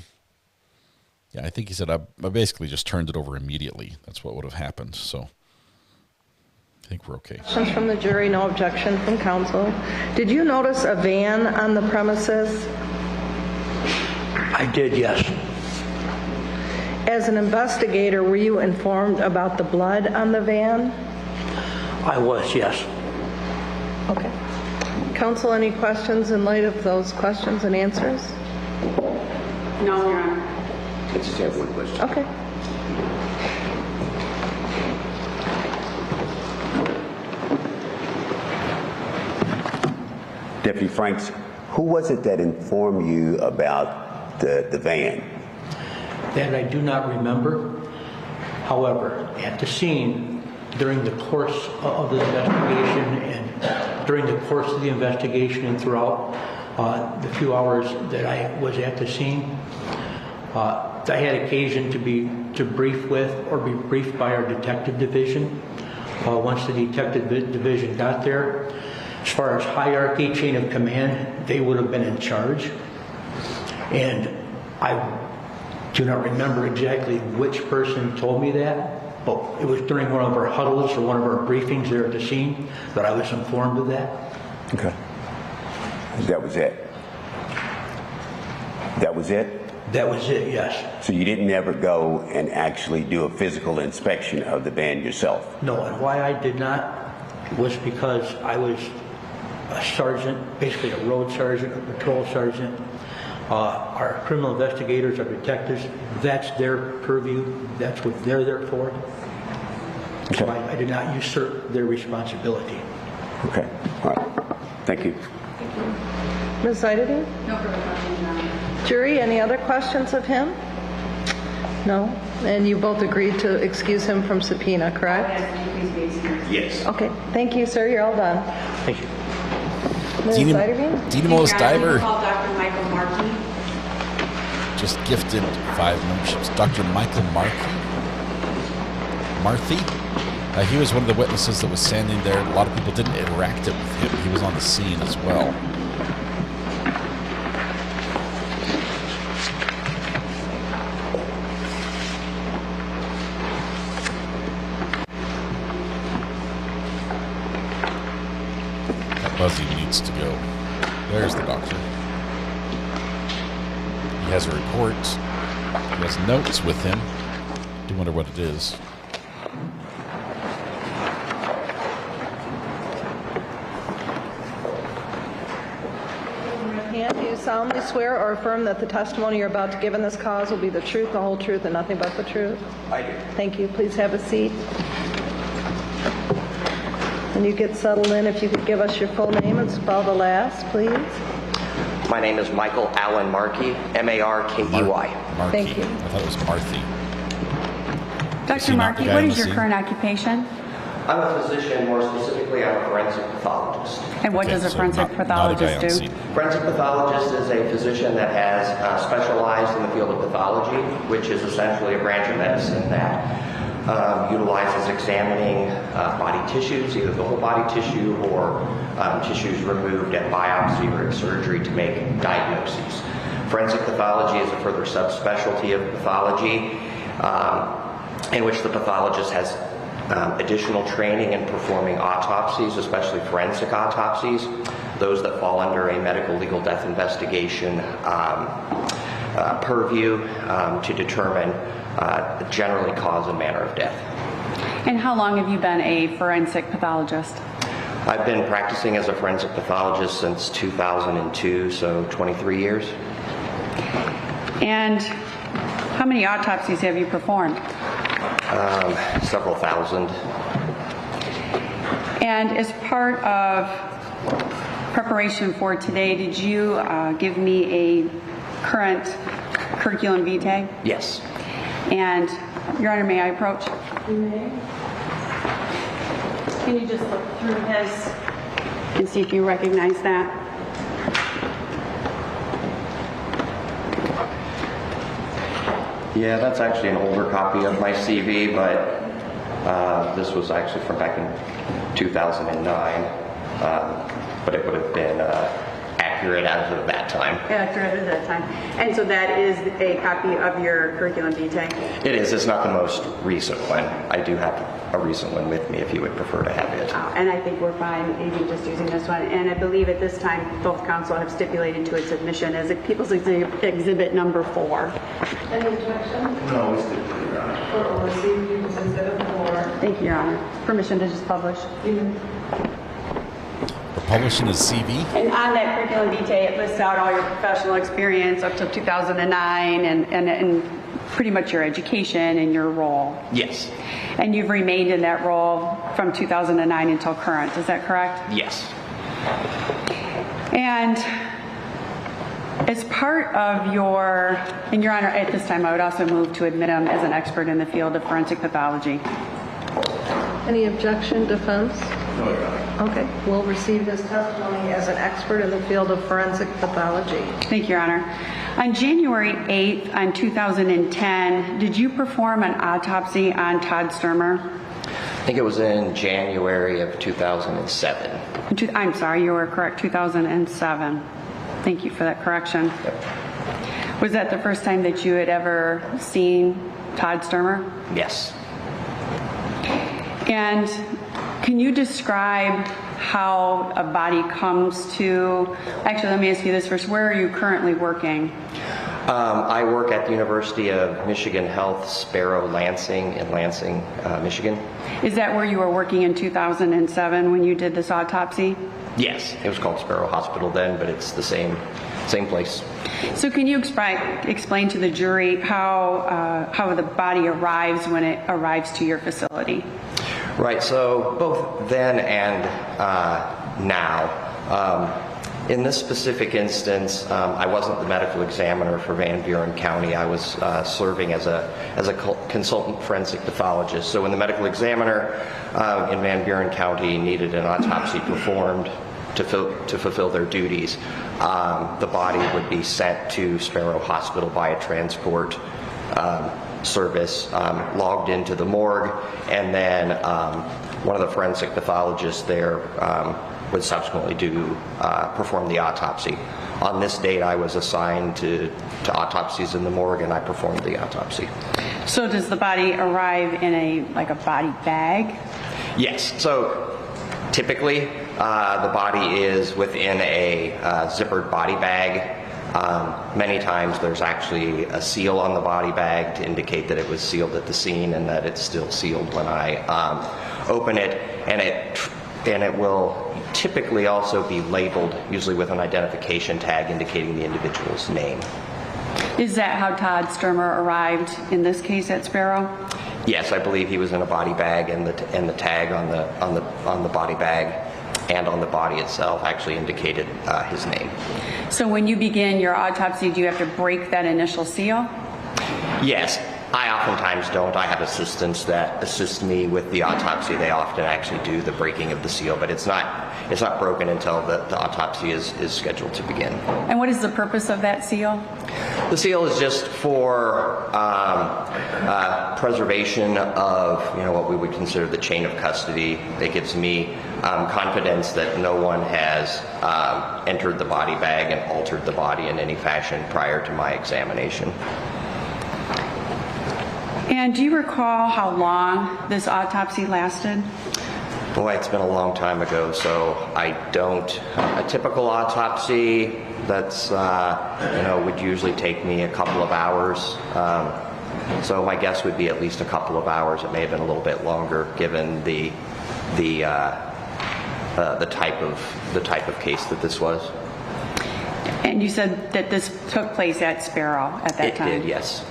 he said I basically just turned it over immediately. That's what would have happened. So, I think we're okay. Questions from the jury, no objection from counsel. Did you notice a van on the premises? I did, yes. As an investigator, were you informed about the blood on the van? I was, yes. Okay. Counsel, any questions in light of those questions and answers? No, Your Honor. I just have one question. Okay. Deputy Franks, who was it that informed you about the van? That I do not remember. However, at the scene, during the course of the investigation and throughout the few hours that I was at the scene, I had occasion to brief with or be briefed by our detective division. Once the detective division got there, as far as hierarchy, chain of command, they would have been in charge. And I do not remember exactly which person told me that, but it was during one of our huddles or one of our briefings there at the scene that I was informed of that. Okay. That was it? That was it? That was it, yes. So you didn't ever go and actually do a physical inspection of the van yourself? No, and why I did not was because I was a sergeant, basically a road sergeant, a patrol sergeant. Our criminal investigators, our detectives, that's their purview. That's what they're there for. Okay. So I did not usurp their responsibility. Okay. All right. Thank you. Thank you. Ms. Ayden? No further questions, Your Honor. Jury, any other questions of him? No? And you both agreed to excuse him from subpoena, correct? Yes. Okay. Thank you, sir. You're all done. Thank you. Ms. Ayden? Dynamos Diver Call Dr. Michael Markey. just gifted 5 memberships. Dr. Michael Marthy. He was one of the witnesses that was standing there. A lot of people didn't interact with him. He was on the scene as well. That Buzzy needs to go. There's the doctor. He has a report. He has notes with him. I do wonder what it is. Do you solemnly swear or affirm that the testimony you're about to give in this cause will be the truth, the whole truth, and nothing but the truth? I do. Thank you. Please have a seat. When you get settled in, if you could give us your full name and spell the last, please. My name is Michael Allen Markey, M-A-R-K-E-Y. Thank you. I thought it was Marthy. Dr. Markey, what is your current occupation? I'm a physician, more specifically I'm a forensic pathologist. And what does a forensic pathologist do? Forensic pathologist is a physician that has specialized in the field of pathology, which is essentially a branch of medicine that utilizes examining body tissues, either the whole body tissue or tissues removed at biopsy or at surgery to make diagnoses. Forensic pathology is a further subspecialty of pathology in which the pathologist has additional training in performing autopsies, especially forensic autopsies, those that fall under a medical legal death investigation purview to determine generally cause and manner of death. And how long have you been a forensic pathologist? I've been practicing as a forensic pathologist since 2002, so 23 years. And how many autopsies have you performed? Several thousand. And as part of preparation for today, did you give me a current curriculum vitae? Yes. And, Your Honor, may I approach? You may. Can you just look through his and see if you recognize that? Yeah, that's actually an older copy of my CV, but this was actually from back in 2009, but it would have been accurate as of that time. Accurate at that time. And so that is a copy of your curriculum vitae? It is. It's not the most recent one. I do have a recent one with me if you would prefer to have it. And I think we're fine even just using this one. And I believe at this time both counsel have stipulated to its admission as a People's Exhibit number 4. Any objection? No, we stipulated, Your Honor. Court will receive People's Exhibit 4. Thank you, Your Honor. Permission to just publish. Publishing his CV. And on that curriculum vitae, it lists out all your professional experience up to 2009 and pretty much your education and your role. Yes. And you've remained in that role from 2009 until current, is that correct? Yes. And as part of your, and Your Honor, at this time I would also move to admit him as an expert in the field of forensic pathology. Any objection, defense? No, Your Honor. Okay, we'll receive this testimony as an expert in the field of forensic pathology. Thank you, Your Honor. On January 8th, on 2010, did you perform an autopsy on Todd Stermer? I think it was in January of 2007. I'm sorry, you were correct, 2007. Thank you for that correction. Yep. Was that the first time that you had ever seen Todd Stermer? Yes. And can you describe how a body comes to, actually let me ask you this first, where are you currently working? I work at the University of Michigan Health, Sparrow, Lansing, in Lansing, Michigan. Is that where you were working in 2007 when you did this autopsy? Yes, it was called Sparrow Hospital then, but it's the same place. So can you explain to the jury how the body arrives when it arrives to your facility? Right, so both then and now. In this specific instance, I wasn't the medical examiner for Van Buren County. I was serving as a consultant forensic pathologist. So when the medical examiner in Van Buren County needed an autopsy performed to fulfill their duties, the body would be sent to Sparrow Hospital by a transport service, logged into the morgue, and then one of the forensic pathologists there would subsequently perform the autopsy. On this date, I was assigned to autopsies in the morgue, and I performed the autopsy. So does the body arrive in a body bag? Yes. So typically, the body is within a zippered body bag. Many times there's actually a seal on the body bag to indicate that it was sealed at the scene and that it's still sealed when I open it, and it will typically also be labeled, usually with an identification tag indicating the individual's name. Is that how Todd Stermer arrived in this case at Sparrow? Yes, I believe he was in a body bag, and the tag on the body bag and on the body itself actually indicated his name. So when you begin your autopsy, do you have to break that initial seal? Yes. I oftentimes don't. I have assistants that assist me with the autopsy. They often actually do the breaking of the seal, but it's not broken until the autopsy is scheduled to begin. And what is the purpose of that seal? The seal is just for preservation of what we would consider the chain of custody. It gives me confidence that no one has entered the body bag and altered the body in any fashion prior to my examination. And do you recall how long this autopsy lasted? Boy, it's been a long time ago, so I don't. A typical autopsy that's would usually take me a couple of hours. So my guess would be at least a couple of hours. It may have been a little bit longer, given the type of case that this was. And you said that this took place at Sparrow at that time? It did, yes.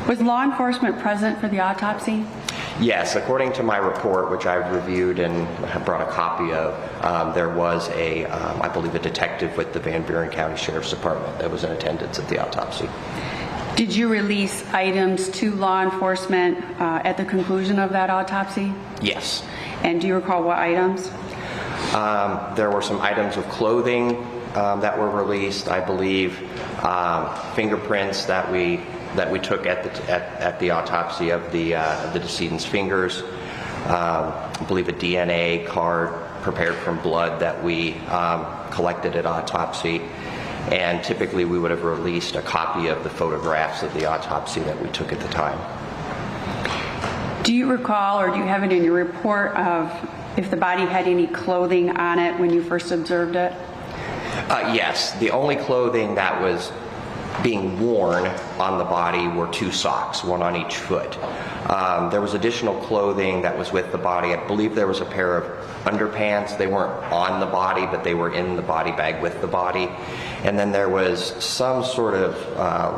Was law enforcement present for the autopsy? Yes, according to my report, which I've reviewed and have brought a copy of, there was I believe a detective with the Van Buren County Sheriff's Department that was in attendance at the autopsy. Did you release items to law enforcement at the conclusion of that autopsy? Yes. And do you recall what items? There were some items of clothing that were released. I believe fingerprints that we took at the autopsy of the decedent's fingers. I believe a DNA card prepared from blood that we collected at autopsy. And typically we would have released a copy of the photographs of the autopsy that we took at the time. Do you recall, or do you have it in your report, of if the body had any clothing on it when you first observed it? Yes. The only clothing that was being worn on the body were 2 socks, one on each foot. There was additional clothing that was with the body. I believe there was a pair of underpants. They weren't on the body, but they were in the body bag with the body. And then there was some sort of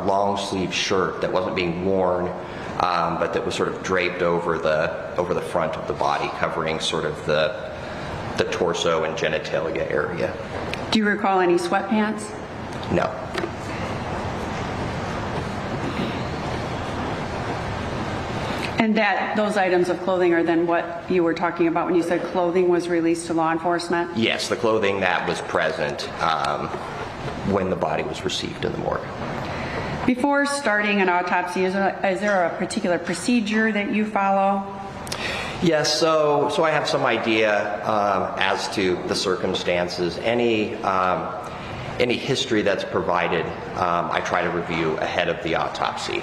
long sleeve shirt that wasn't being worn, but that was sort of draped over the front of the body, covering sort of the torso and genitalia area. Do you recall any sweatpants? No. And those items of clothing are then what you were talking about when you said clothing was released to law enforcement? Yes, the clothing that was present when the body was received in the morgue. Before starting an autopsy, is there a particular procedure that you follow? Yes, so I have some idea as to the circumstances. Any history that's provided, I try to review ahead of the autopsy.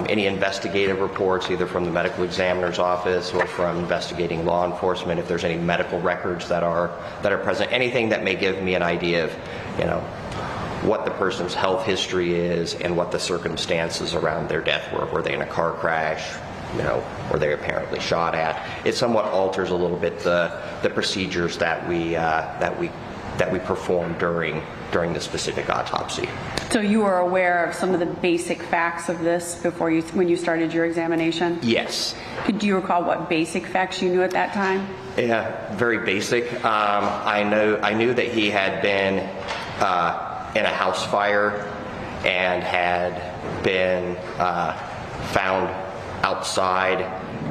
Any investigative reports, either from the medical examiner's office or from investigating law enforcement, if there's any medical records that are present, anything that may give me an idea of, what the person's health history is and what the circumstances around their death were. Were they in a car crash? Were they apparently shot at? It somewhat alters a little bit the procedures that we perform during the specific autopsy. So you were aware of some of the basic facts of this when you started your examination? Yes. Do you recall what basic facts you knew at that time? Yeah, very basic. I knew that he had been in a house fire and had been found outside,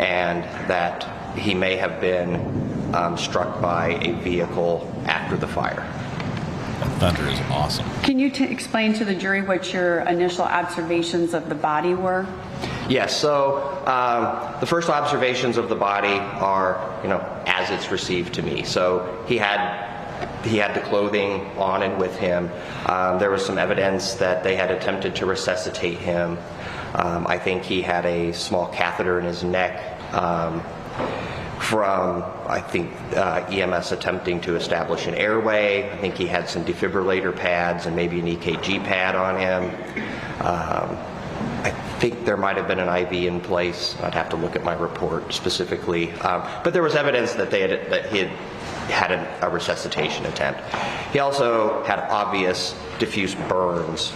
and that he may have been struck by a vehicle after the fire. Thunder is awesome. Can you explain to the jury what your initial observations of the body were? Yes, so the first observations of the body are, as it's received to me. So he had the clothing on and with him. There was some evidence that they had attempted to resuscitate him. I think he had a small catheter in his neck from, EMS attempting to establish an airway. I think he had some defibrillator pads and maybe an EKG pad on him. I think there might have been an IV in place. I'd have to look at my report specifically. But there was evidence that he had a resuscitation attempt. He also had obvious diffuse burns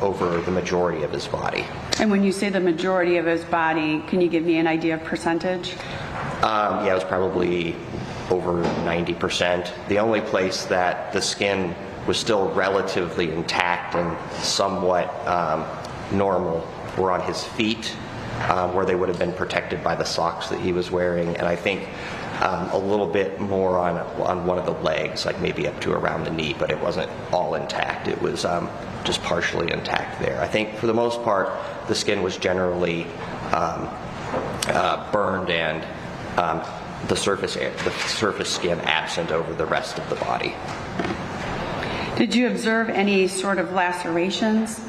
over the majority of his body. And when you say the majority of his body, can you give me an idea of percentage? Yeah, it was probably over 90%. The only place that the skin was still relatively intact and somewhat normal were on his feet, where they would have been protected by the socks that he was wearing, and I think a little bit more on one of the legs, like maybe up to around the knee, but it wasn't all intact. It was just partially intact there. I think for the most part, the skin was generally burned and the surface skin absent over the rest of the body. Did you observe any sort of lacerations?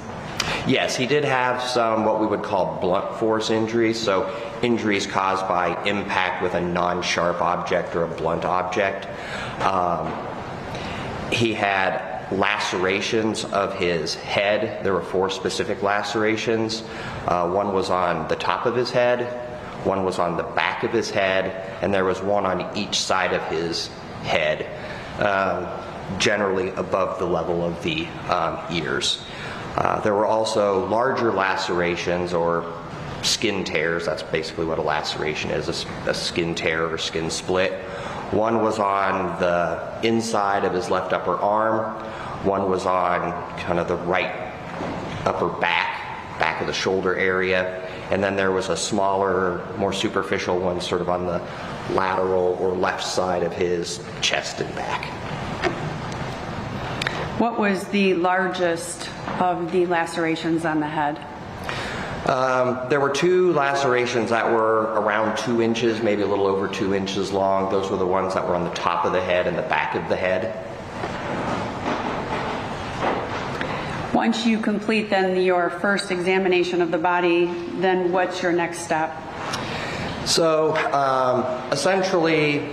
Yes, he did have some what we would call blunt force injuries, so injuries caused by impact with a non-sharp object or a blunt object. He had lacerations of his head. There were 4 specific lacerations. One was on the top of his head, one was on the back of his head, and there was one on each side of his head, generally above the level of the ears. There were also larger lacerations or skin tears. That's basically what a laceration is, a skin tear or skin split. One was on the inside of his left upper arm. One was on kind of the right upper back of the shoulder area. And then there was a smaller, more superficial one sort of on the lateral or left side of his chest and back. What was the largest of the lacerations on the head? There were 2 lacerations that were around 2 inches, maybe a little over 2 inches long. Those were the ones that were on the top of the head and the back of the head. Once you complete then your first examination of the body, then what's your next step? So essentially,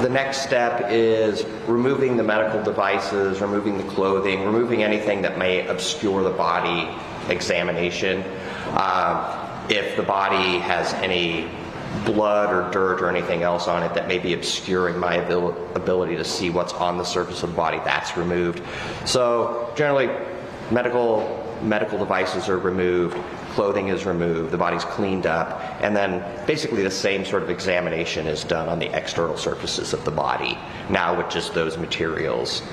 the next step is removing the medical devices, removing the clothing, removing anything that may obscure the body examination. If the body has any blood or dirt or anything else on it that may be obscuring my ability to see what's on the surface of the body, that's removed. So generally, medical devices are removed, clothing is removed, the body's cleaned up, and then basically the same sort of examination is done on the external surfaces of the body, now with just those materials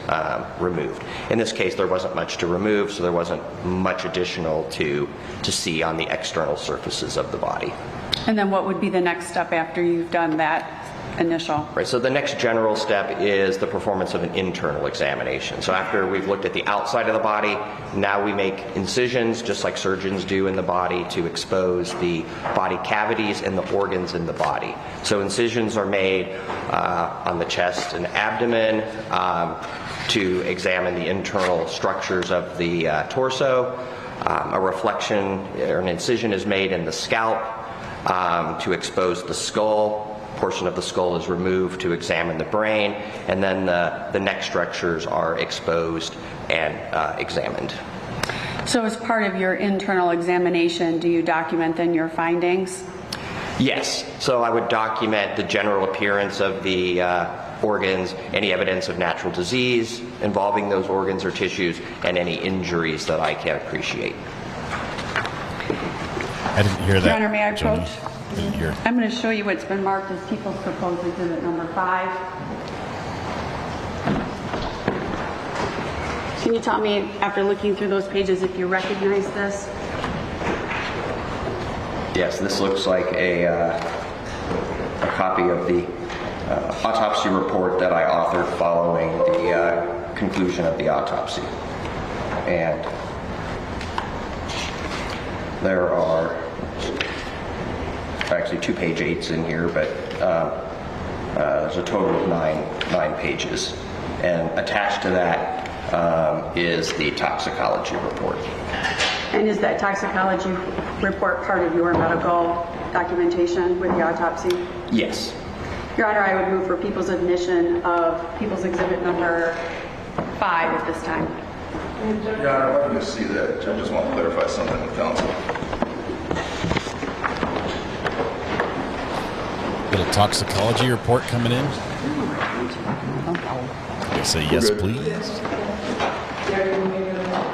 removed. In this case, there wasn't much to remove, so there wasn't much additional to see on the external surfaces of the body. And then what would be the next step after you've done that initial? Right, so the next general step is the performance of an internal examination. So after we've looked at the outside of the body, now we make incisions, just like surgeons do in the body, to expose the body cavities and the organs in the body. So incisions are made on the chest and abdomen to examine the internal structures of the torso. A reflection or an incision is made in the scalp to expose the skull. Portion of the skull is removed to examine the brain, and then the neck structures are exposed and examined. So as part of your internal examination, do you document then your findings? Yes, so I would document the general appearance of the organs, any evidence of natural disease involving those organs or tissues, and any injuries that I can appreciate. I didn't hear that. Your Honor, may I approach? Didn't hear. I'm going to show you what's been marked as Pickles proposed exhibit number 5. Can you tell me, after looking through those pages, if you recognize this? Yes, this looks like a copy of the autopsy report that I authored following the conclusion of the autopsy. And there are actually 2 page 8s in here, but there's a total of nine pages. And attached to that is the toxicology report. And is that toxicology report part of your medical documentation with the autopsy? Yes. Your Honor, I would move for people's admission of People's Exhibit number 5 at this time. Your Honor, let me just see that. I just want to clarify something with counsel. Little toxicology report coming in. They say yes, please.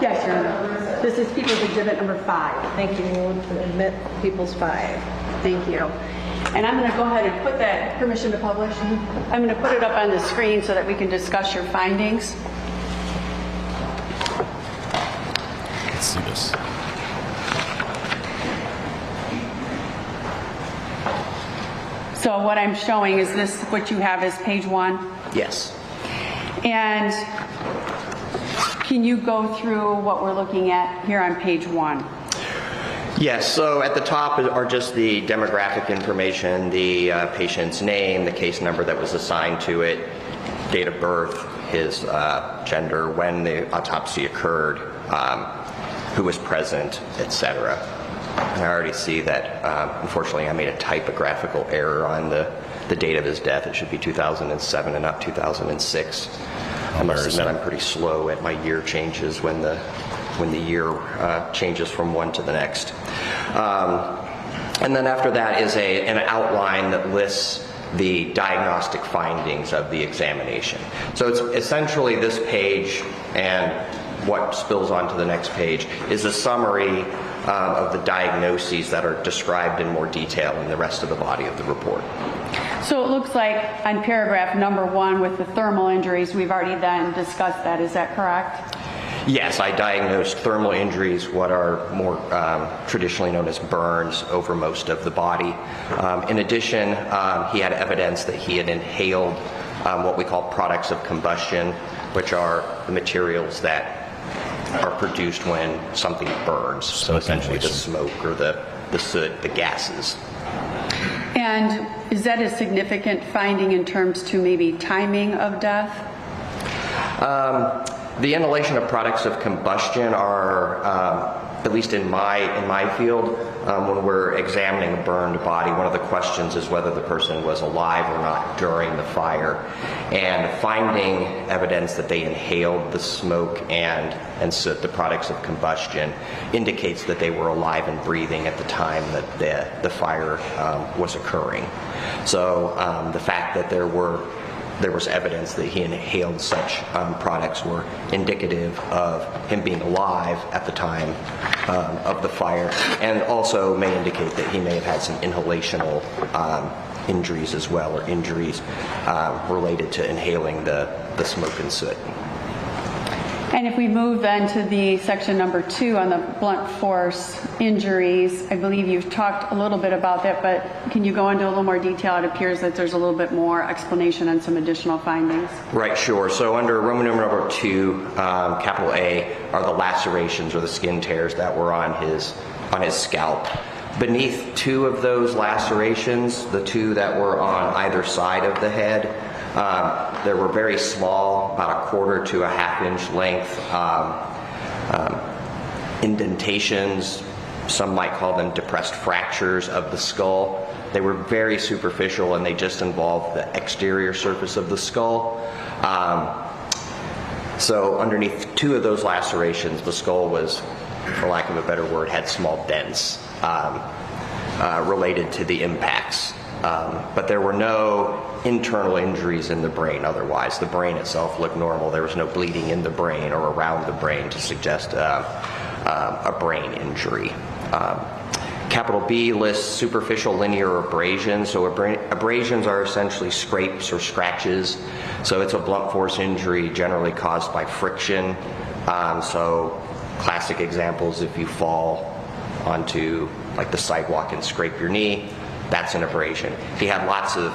Yes, Your Honor. This is People's Exhibit number 5. Thank you. To admit People's 5. Thank you. And I'm going to go ahead and put that permission to publish. I'm going to put it up on the screen so that we can discuss your findings. Let's see this. So what I'm showing, is this what you have as page 1? Yes. And can you go through what we're looking at here on page 1? Yes, so at the top are just the demographic information, the patient's name, the case number that was assigned to it, date of birth, his gender, when the autopsy occurred, who was present, etc. And I already see that, unfortunately, I made a typographical error on the date of his death. It should be 2007 and not 2006. I must admit I'm pretty slow at my year changes when the year changes from one to the next. And then after that is an outline that lists the diagnostic findings of the examination. So it's essentially this page, and what spills onto the next page is a summary of the diagnoses that are described in more detail in the rest of the body of the report. So it looks like on paragraph number 1 with the thermal injuries, we've already then discussed that. Is that correct? Yes, I diagnosed thermal injuries, what are more traditionally known as burns, over most of the body. In addition, he had evidence that he had inhaled what we call products of combustion, which are the materials that are produced when something burns. So essentially the smoke or the soot, the gases. And is that a significant finding in terms to maybe timing of death? The inhalation of products of combustion are, at least in my field, when we're examining a burned body, one of the questions is whether the person was alive or not during the fire. And finding evidence that they inhaled the smoke and soot, the products of combustion, indicates that they were alive and breathing at the time that the fire was occurring. So the fact that there was evidence that he inhaled such products were indicative of him being alive at the time of the fire, and also may indicate that he may have had some inhalational injuries as well, or injuries related to inhaling the smoke and soot. And if we move then to the section number 2 on the blunt force injuries, I believe you've talked a little bit about that, but can you go into a little more detail? It appears that there's a little bit more explanation and some additional findings. Right, sure. So under Roman numeral number 2, capital A, are the lacerations or the skin tears that were on his scalp. Beneath 2 of those lacerations, the 2 that were on either side of the head, there were very small, about 1/4 to 1/2 inch length indentations. Some might call them depressed fractures of the skull. They were very superficial, and they just involved the exterior surface of the skull. So underneath 2 of those lacerations, the skull was, for lack of a better word, had small dents related to the impacts. But there were no internal injuries in the brain otherwise. The brain itself looked normal. There was no bleeding in the brain or around the brain to suggest a brain injury. Capital B lists superficial linear abrasions. So abrasions are essentially scrapes or scratches. So it's a blunt force injury generally caused by friction. So classic examples, if you fall onto like the sidewalk and scrape your knee, that's an abrasion. He had lots of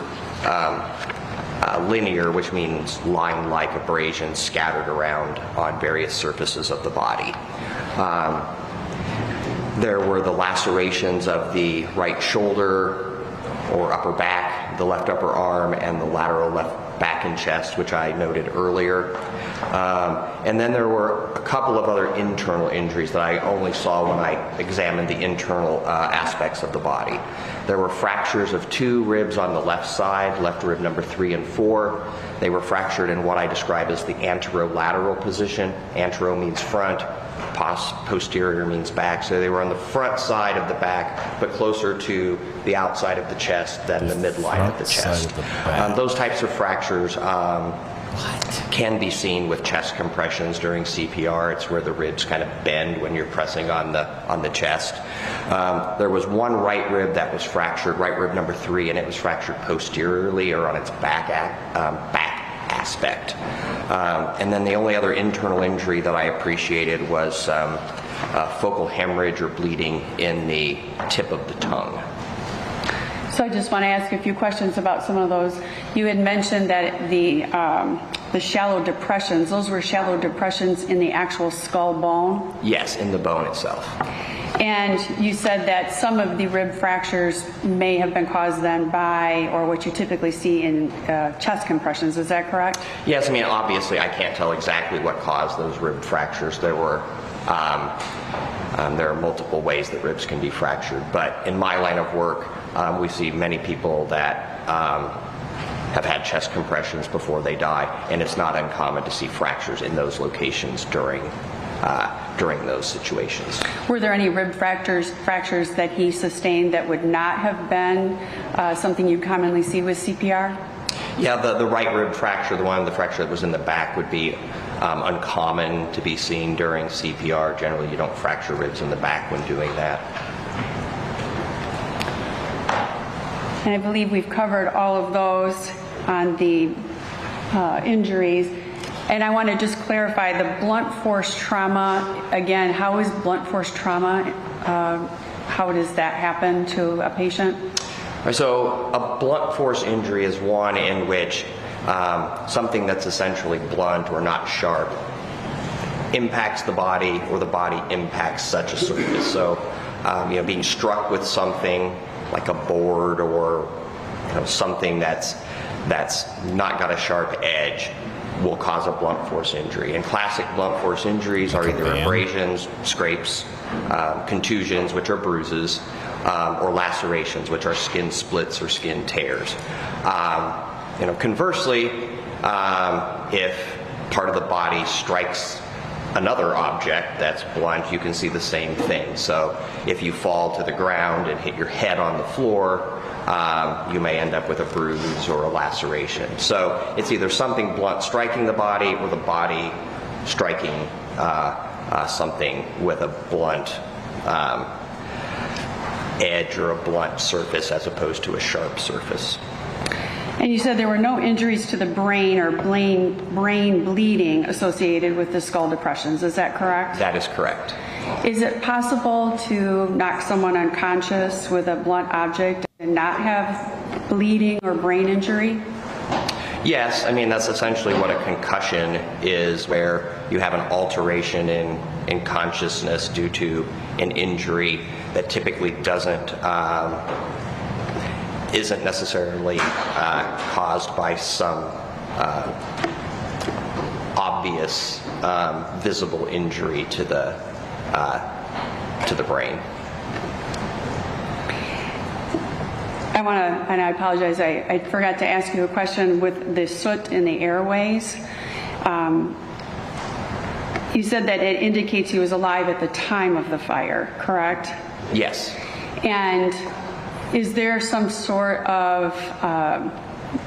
linear, which means line-like abrasions scattered around on various surfaces of the body. There were the lacerations of the right shoulder or upper back, the left upper arm, and the lateral left back and chest, which I noted earlier. And then there were a couple of other internal injuries that I only saw when I examined the internal aspects of the body. There were fractures of 2 ribs on the left side, left rib number 3 and 4. They were fractured in what I describe as the anterolateral position. Antero means front, posterior means back. So they were on the front side of the back, but closer to the outside of the chest than the midline of the chest. Those types of fractures can be seen with chest compressions during CPR. It's where the ribs kind of bend when you're pressing on the chest. There was one right rib that was fractured, right rib number 3, and it was fractured posteriorly or on its back aspect. And then the only other internal injury that I appreciated was focal hemorrhage or bleeding in the tip of the tongue. So So I just want to ask a few questions about some of those. You had mentioned that the shallow depressions, those were shallow depressions in the actual skull bone? Yes, in the bone itself. And you said that some of the rib fractures may have been caused then by, or what you typically see in chest compressions. Is that correct? Yes, I mean, obviously I can't tell exactly what caused those rib fractures. There are multiple ways that ribs can be fractured, but in my line of work, we see many people that have had chest compressions before they die, and it's not uncommon to see fractures in those locations during those situations. Were there any rib fractures that he sustained that would not have been something you commonly see with CPR? Yeah, the right rib fracture, the fracture that was in the back, would be uncommon to be seen during CPR. Generally, you don't fracture ribs in the back when doing that. And I believe we've covered all of those on the injuries. And I want to just clarify the blunt force trauma. Again, how is blunt force trauma? How does that happen to a patient? So a blunt force injury is one in which something that's essentially blunt or not sharp impacts the body, or the body impacts such a surface. So being struck with something like a board or something that's not got a sharp edge will cause a blunt force injury. And classic blunt force injuries are either abrasions, scrapes, contusions, which are bruises, or lacerations, which are skin splits or skin tears. Conversely, if part of the body strikes another object that's blunt, you can see the same thing. So if you fall to the ground and hit your head on the floor, you may end up with a bruise or a laceration. So it's either something blunt striking the body, or the body striking something with a blunt edge or a blunt surface as opposed to a sharp surface. And you said there were no injuries to the brain or brain bleeding associated with the skull depressions. Is that correct? That is correct. Is it possible to knock someone unconscious with a blunt object and not have bleeding or brain injury? Yes, I mean, that's essentially what a concussion is, where you have an alteration in consciousness due to an injury that typically isn't necessarily caused by some obvious visible injury to the brain. I want to, and I apologize, I forgot to ask you a question with the soot in the airways. You said that it indicates he was alive at the time of the fire, correct? Yes. And is there some sort of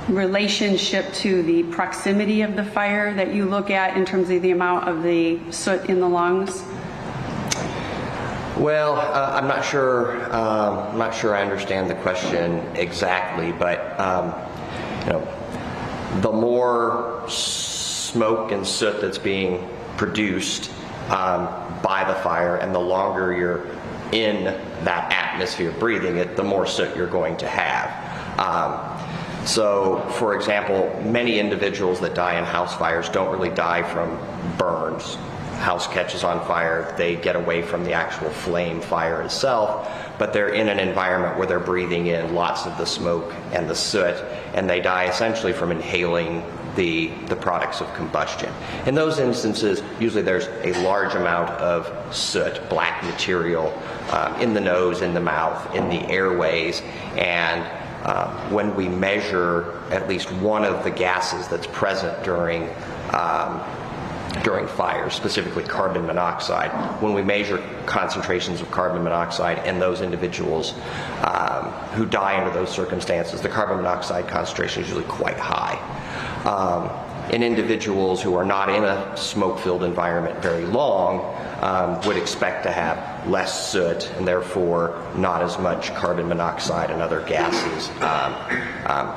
relationship to the proximity of the fire that you look at in terms of the amount of the soot in the lungs? Well, I'm not sure. I'm not sure I understand the question exactly, but the more smoke and soot that's being produced by the fire, and the longer you're in that atmosphere breathing it, the more soot you're going to have. So, for example, many individuals that die in house fires don't really die from burns. House catches on fire, they get away from the actual flame fire itself, but they're in an environment where they're breathing in lots of the smoke and the soot, and they die essentially from inhaling the products of combustion. In those instances, usually there's a large amount of soot, black material, in the nose, in the mouth, in the airways, and when we measure at least one of the gases that's present during fire, specifically carbon monoxide, when we measure concentrations of carbon monoxide in those individuals who die under those circumstances, the carbon monoxide concentration is usually quite high. In individuals who are not in a smoke-filled environment very long, would expect to have less soot and therefore not as much carbon monoxide and other gases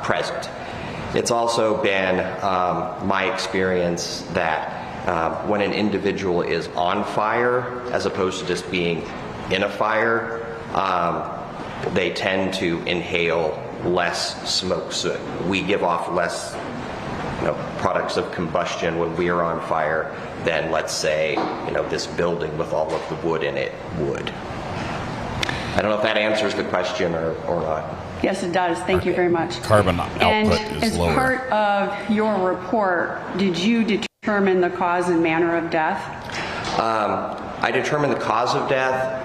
present. It's also been my experience that when an individual is on fire, as opposed to just being in a fire, they tend to inhale less smoke soot. We give off less products of combustion when we are on fire than, let's say, this building with all of the wood in it would. I don't know if that answers the question or not. Yes, it does. Thank you very much. Carbon output and is lower. As part of your report, did you determine the cause and manner of death? I determined the cause of death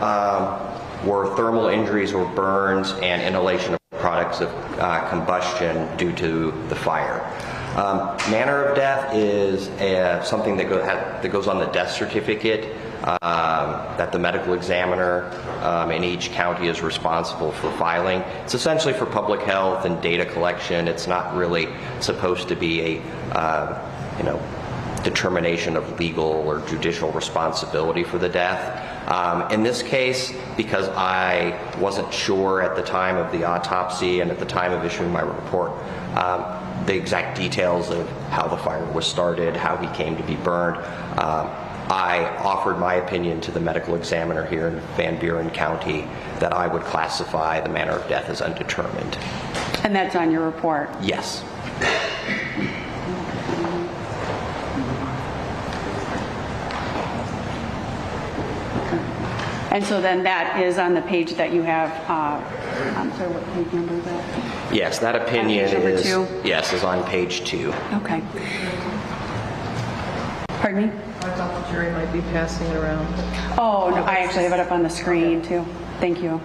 were thermal injuries or burns and inhalation of products of combustion due to the fire. Manner of death is something that goes on the death certificate that the medical examiner in each county is responsible for filing. It's essentially for public health and data collection. It's not really supposed to be a determination of legal or judicial responsibility for the death. In this case, because I wasn't sure at the time of the autopsy and at the time of issuing my report the exact details of how the fire was started, how he came to be burned, I offered my opinion to the medical examiner here in Van Buren County that I would classify the manner of death as undetermined. And that's on your report? Yes. And so then that is on the page that you have, I'm sorry, what page number is that? Yes, that opinion is, is on page 2. Okay. Pardon me? I thought the jury might be passing it around. Oh, no, I actually have it up on the screen too. Thank you.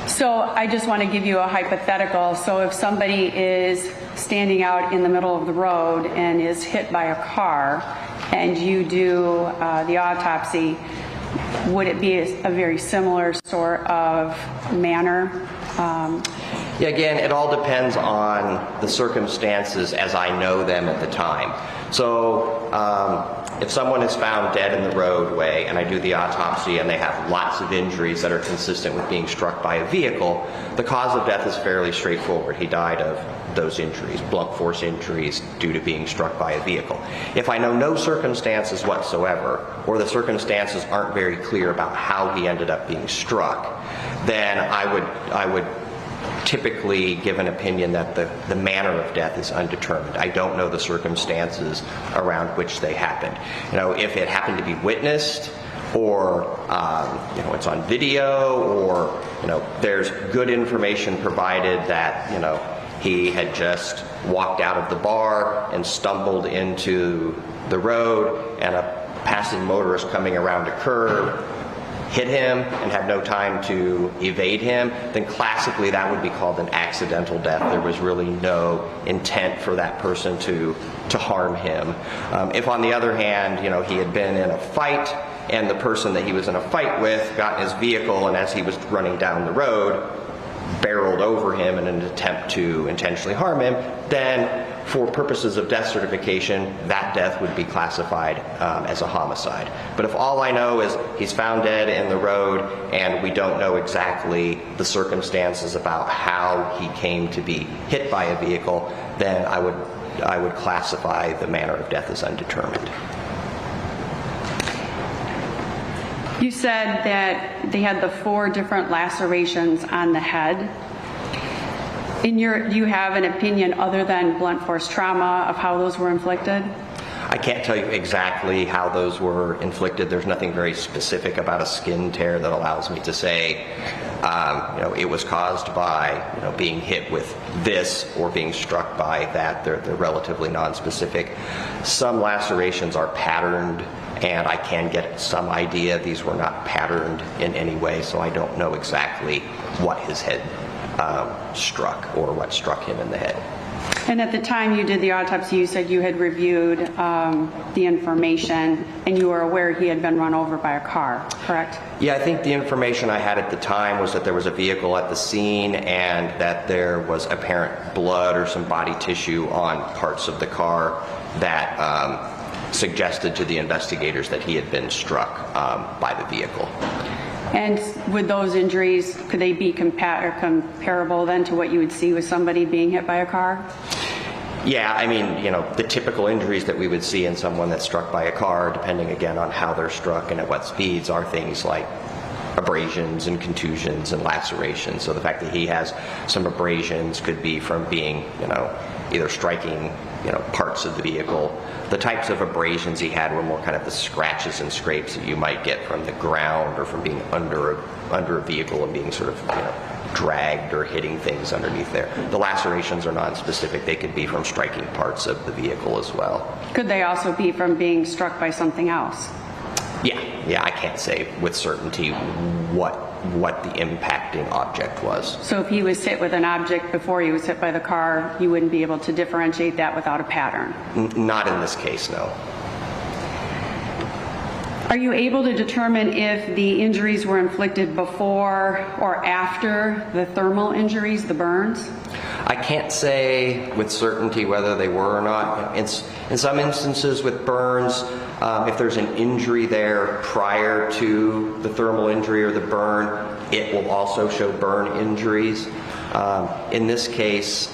So I just want to give you a hypothetical. So if somebody is standing out in the middle of the road and is hit by a car and you do the autopsy, would it be a very similar sort of manner? Yeah, again, it all depends on the circumstances as I know them at the time. So if someone is found dead in the roadway and I do the autopsy and they have lots of injuries that are consistent with being struck by a vehicle, the cause of death is fairly straightforward. He died of those injuries, blunt force injuries due to being struck by a vehicle. If I know no circumstances whatsoever, or the circumstances aren't very clear about how he ended up being struck, then I would typically give an opinion that the manner of death is undetermined. I don't know the circumstances around which they happened. If it happened to be witnessed, or it's on video, or there's good information provided that he had just walked out of the bar and stumbled into the road, and a passing motorist coming around a curve hit him and had no time to evade him, then classically that would be called an accidental death. There was really no intent for that person to harm him. If on the other hand, he had been in a fight and the person that he was in a fight with got in his vehicle and as he was running down the road, barreled over him in an attempt to intentionally harm him, then for purposes of death certification, that death would be classified as a homicide. But if all I know is he's found dead in the road and we don't know exactly the circumstances about how he came to be hit by a vehicle, then I would classify the manner of death as undetermined. You said that they had the 4 different lacerations on the head. Do you have an opinion other than blunt force trauma of how those were inflicted? I can't tell you exactly how those were inflicted. There's nothing very specific about a skin tear that allows me to say, it was caused by, being hit with this or being struck by that. They're relatively nonspecific. Some lacerations are patterned, and I can get some idea these were not patterned in any way, so I don't know exactly what his head struck or what struck him in the head. And at the time you did the autopsy, you said you had reviewed the information and you were aware he had been run over by a car, correct? Yeah, I think the information I had at the time was that there was a vehicle at the scene and that there was apparent blood or some body tissue on parts of the car that suggested to the investigators that he had been struck by the vehicle. And with those injuries, could they be comparable then to what you would see with somebody being hit by a car? Yeah, I mean, the typical injuries that we would see in someone that's struck by a car, depending again on how they're struck and at what speeds, are things like abrasions and contusions and lacerations. So the fact that he has some abrasions could be from being, either striking, parts of the vehicle. The types of abrasions he had were more kind of the scratches and scrapes that you might get from the ground or from being under a vehicle and being sort of, dragged or hitting things underneath there. The lacerations are non-specific. They could be from striking parts of the vehicle as well. Could they also be from being struck by something else? Yeah, I can't say with certainty what the impacting object was. So if he was hit with an object before he was hit by the car, you wouldn't be able to differentiate that without a pattern? Not in this case, no. Are you able to determine if the injuries were inflicted before or after the thermal injuries, the burns? I can't say with certainty whether they were or not. In some instances with burns, if there's an injury there prior to the thermal injury or the burn, it will also show burn injuries. In this case,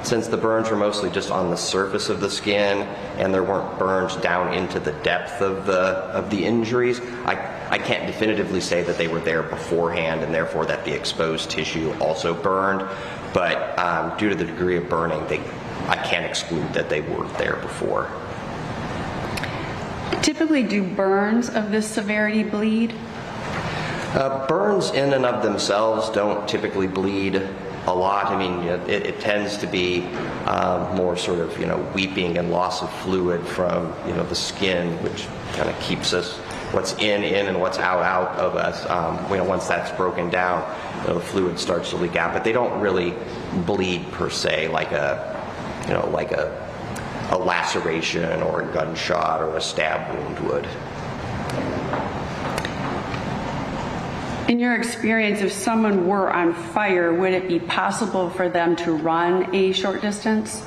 since the burns were mostly just on the surface of the skin and there weren't burns down into the depth of the injuries, I can't definitively say that they were there beforehand and therefore that the exposed tissue also burned. But due to the degree of burning, I can't exclude that they were there before. Typically, do burns of this severity bleed? Burns in and of themselves don't typically bleed a lot. I mean, it tends to be more sort of, weeping and loss of fluid from, the skin, which kind of keeps us, what's in and what's out of us. Once that's broken down, the fluid starts to leak out. But they don't really bleed per se like a laceration or a gunshot or a stab wound would. In your experience, if someone were on fire, would it be possible for them to run a short distance?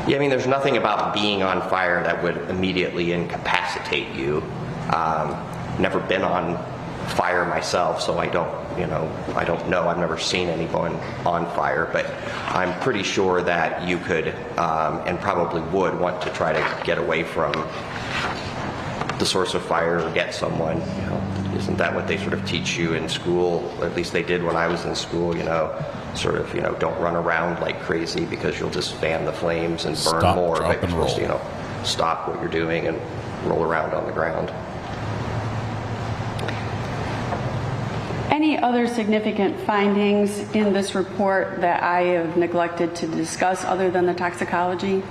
Yeah, I mean, there's nothing about being on fire that would immediately incapacitate you. Never been on fire myself, so I don't know. I've never seen anyone on fire, but I'm pretty sure that you could and probably would want to try to get away from the source of fire or get someone. Isn't that what they sort of teach you in school? At least they did when I was in school. Don't run around like crazy because you'll just fan the flames and burn Stop, more. drop, But you're and supposed roll. to, stop what you're doing and roll around on the ground. Any other significant findings in this report that I have neglected to discuss other than the toxicology?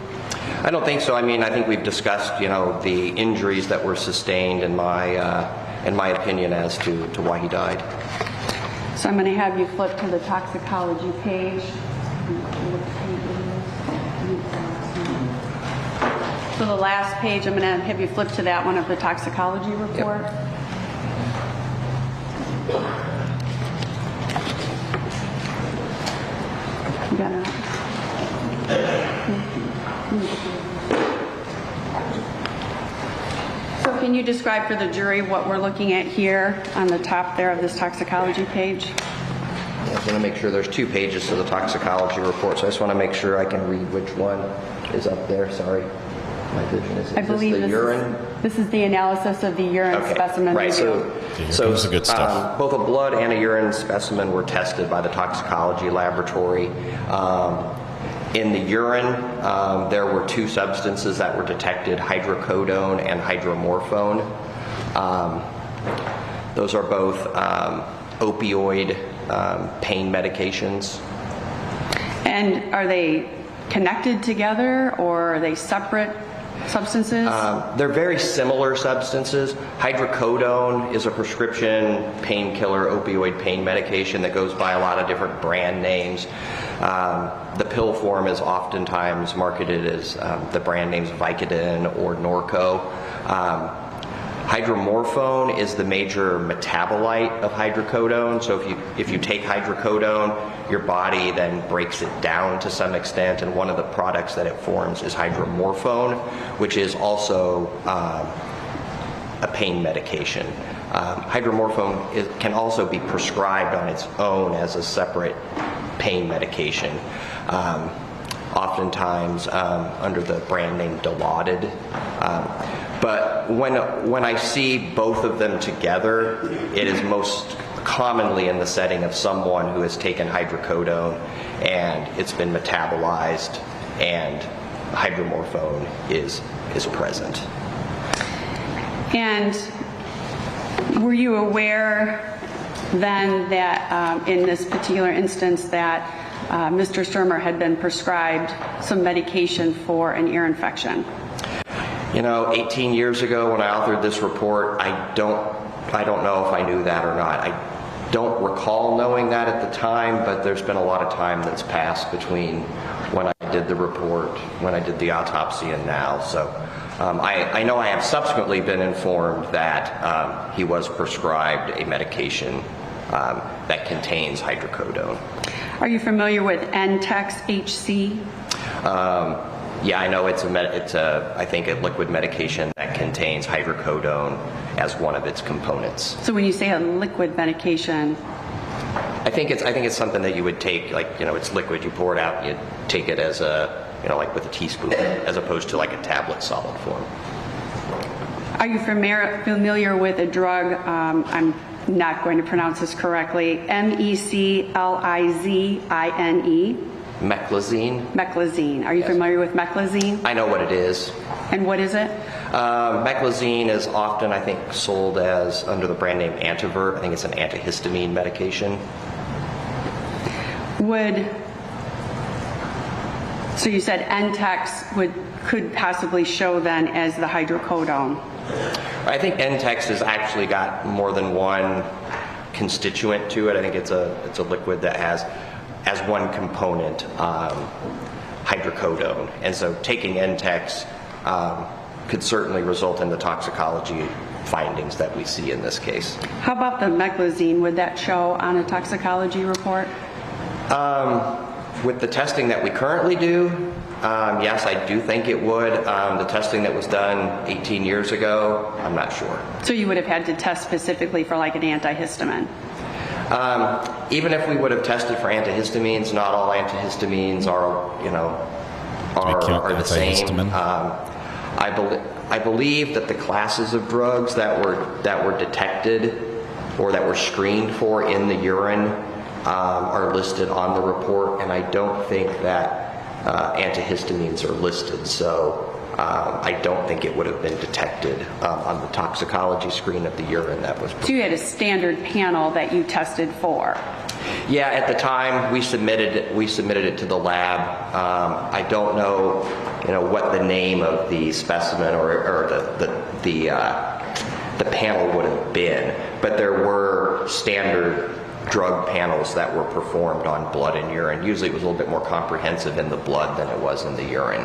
I don't think so. I mean, I think we've discussed, the injuries that were sustained in my opinion as to why he died. So I'm going to have you flip to the toxicology page. So the last page, I'm going to have you flip to that one of the toxicology report. Yep. You got it. So can you describe for the jury what we're looking at here on the top there of this toxicology page? Yeah, I just want to make sure there's 2 pages to the toxicology report, so I just want to make sure I can read which one is up there. Sorry, my vision is. I believe this the urine? This is the analysis of the urine specimen. Right. review. So the good stuff. Both a blood and a urine specimen were tested by the toxicology laboratory. In the urine, there were 2 substances that were detected: hydrocodone and hydromorphone. Those are both opioid pain medications. And are they connected together or are they separate substances? They're very similar substances. Hydrocodone is a prescription painkiller, opioid pain medication that goes by a lot of different brand names. The pill form is oftentimes marketed as the brand names Vicodin or Norco. Hydromorphone is the major metabolite of hydrocodone. So if you take hydrocodone, your body then breaks it down to some extent, and one of the products that it forms is hydromorphone, which is also a pain medication. Hydromorphone can also be prescribed on its own as a separate pain medication. Oftentimes under the brand name Dilaudid. But when I see both of them together, it is most commonly in the setting of someone who has taken hydrocodone and it's been metabolized and hydromorphone is present. And were you aware then that in this particular instance that Mr. Stermer had been prescribed some medication for an ear infection? 18 years ago when I authored this report, I don't know if I knew that or not. I don't recall knowing that at the time, but there's been a lot of time that's passed between when I did the report, when I did the autopsy, and now. So I know I have subsequently been informed that he was prescribed a medication that contains hydrocodone. Are you familiar with Entex HC? Yeah, I know it's I think a liquid medication that contains hydrocodone as one of its components. So when you say a liquid medication, I think it's something that you would take, like, it's liquid, you pour it out, you take it as like with a teaspoon, as opposed to like a tablet solid form. Are you familiar with a drug, I'm not going to pronounce this correctly, Meclizine? Meclizine. Meclizine. Are you familiar with Meclizine? I know what it is. And what is it? Meclizine is often, I think, sold as under the brand name Antivert. I think it's an antihistamine medication. So you said Entex could possibly show then as the hydrocodone. I think Entex has actually got more than one constituent to it. I think it's a liquid that has, as one component, hydrocodone. And so taking Entex could certainly result in the toxicology findings that we see in this case. How about the Meclizine? Would that show on a toxicology report? With the testing that we currently do, yes, I do think it would. The testing that was done 18 years ago, I'm not sure. So you would have had to test specifically for like an antihistamine? Even if we would have tested for antihistamines, not all antihistamines are the same. I believe that the classes of drugs that were detected or that were screened for in the urine are listed on the report, and I don't think that antihistamines are listed. So I don't think it would have been detected on the toxicology screen of the urine that was. So you had a standard panel that you tested for? Yeah, at the time we submitted it to the lab. I don't know, what the name of the specimen or the panel would have been, but there were standard drug panels that were performed on blood and urine. Usually it was a little bit more comprehensive in the blood than it was in the urine.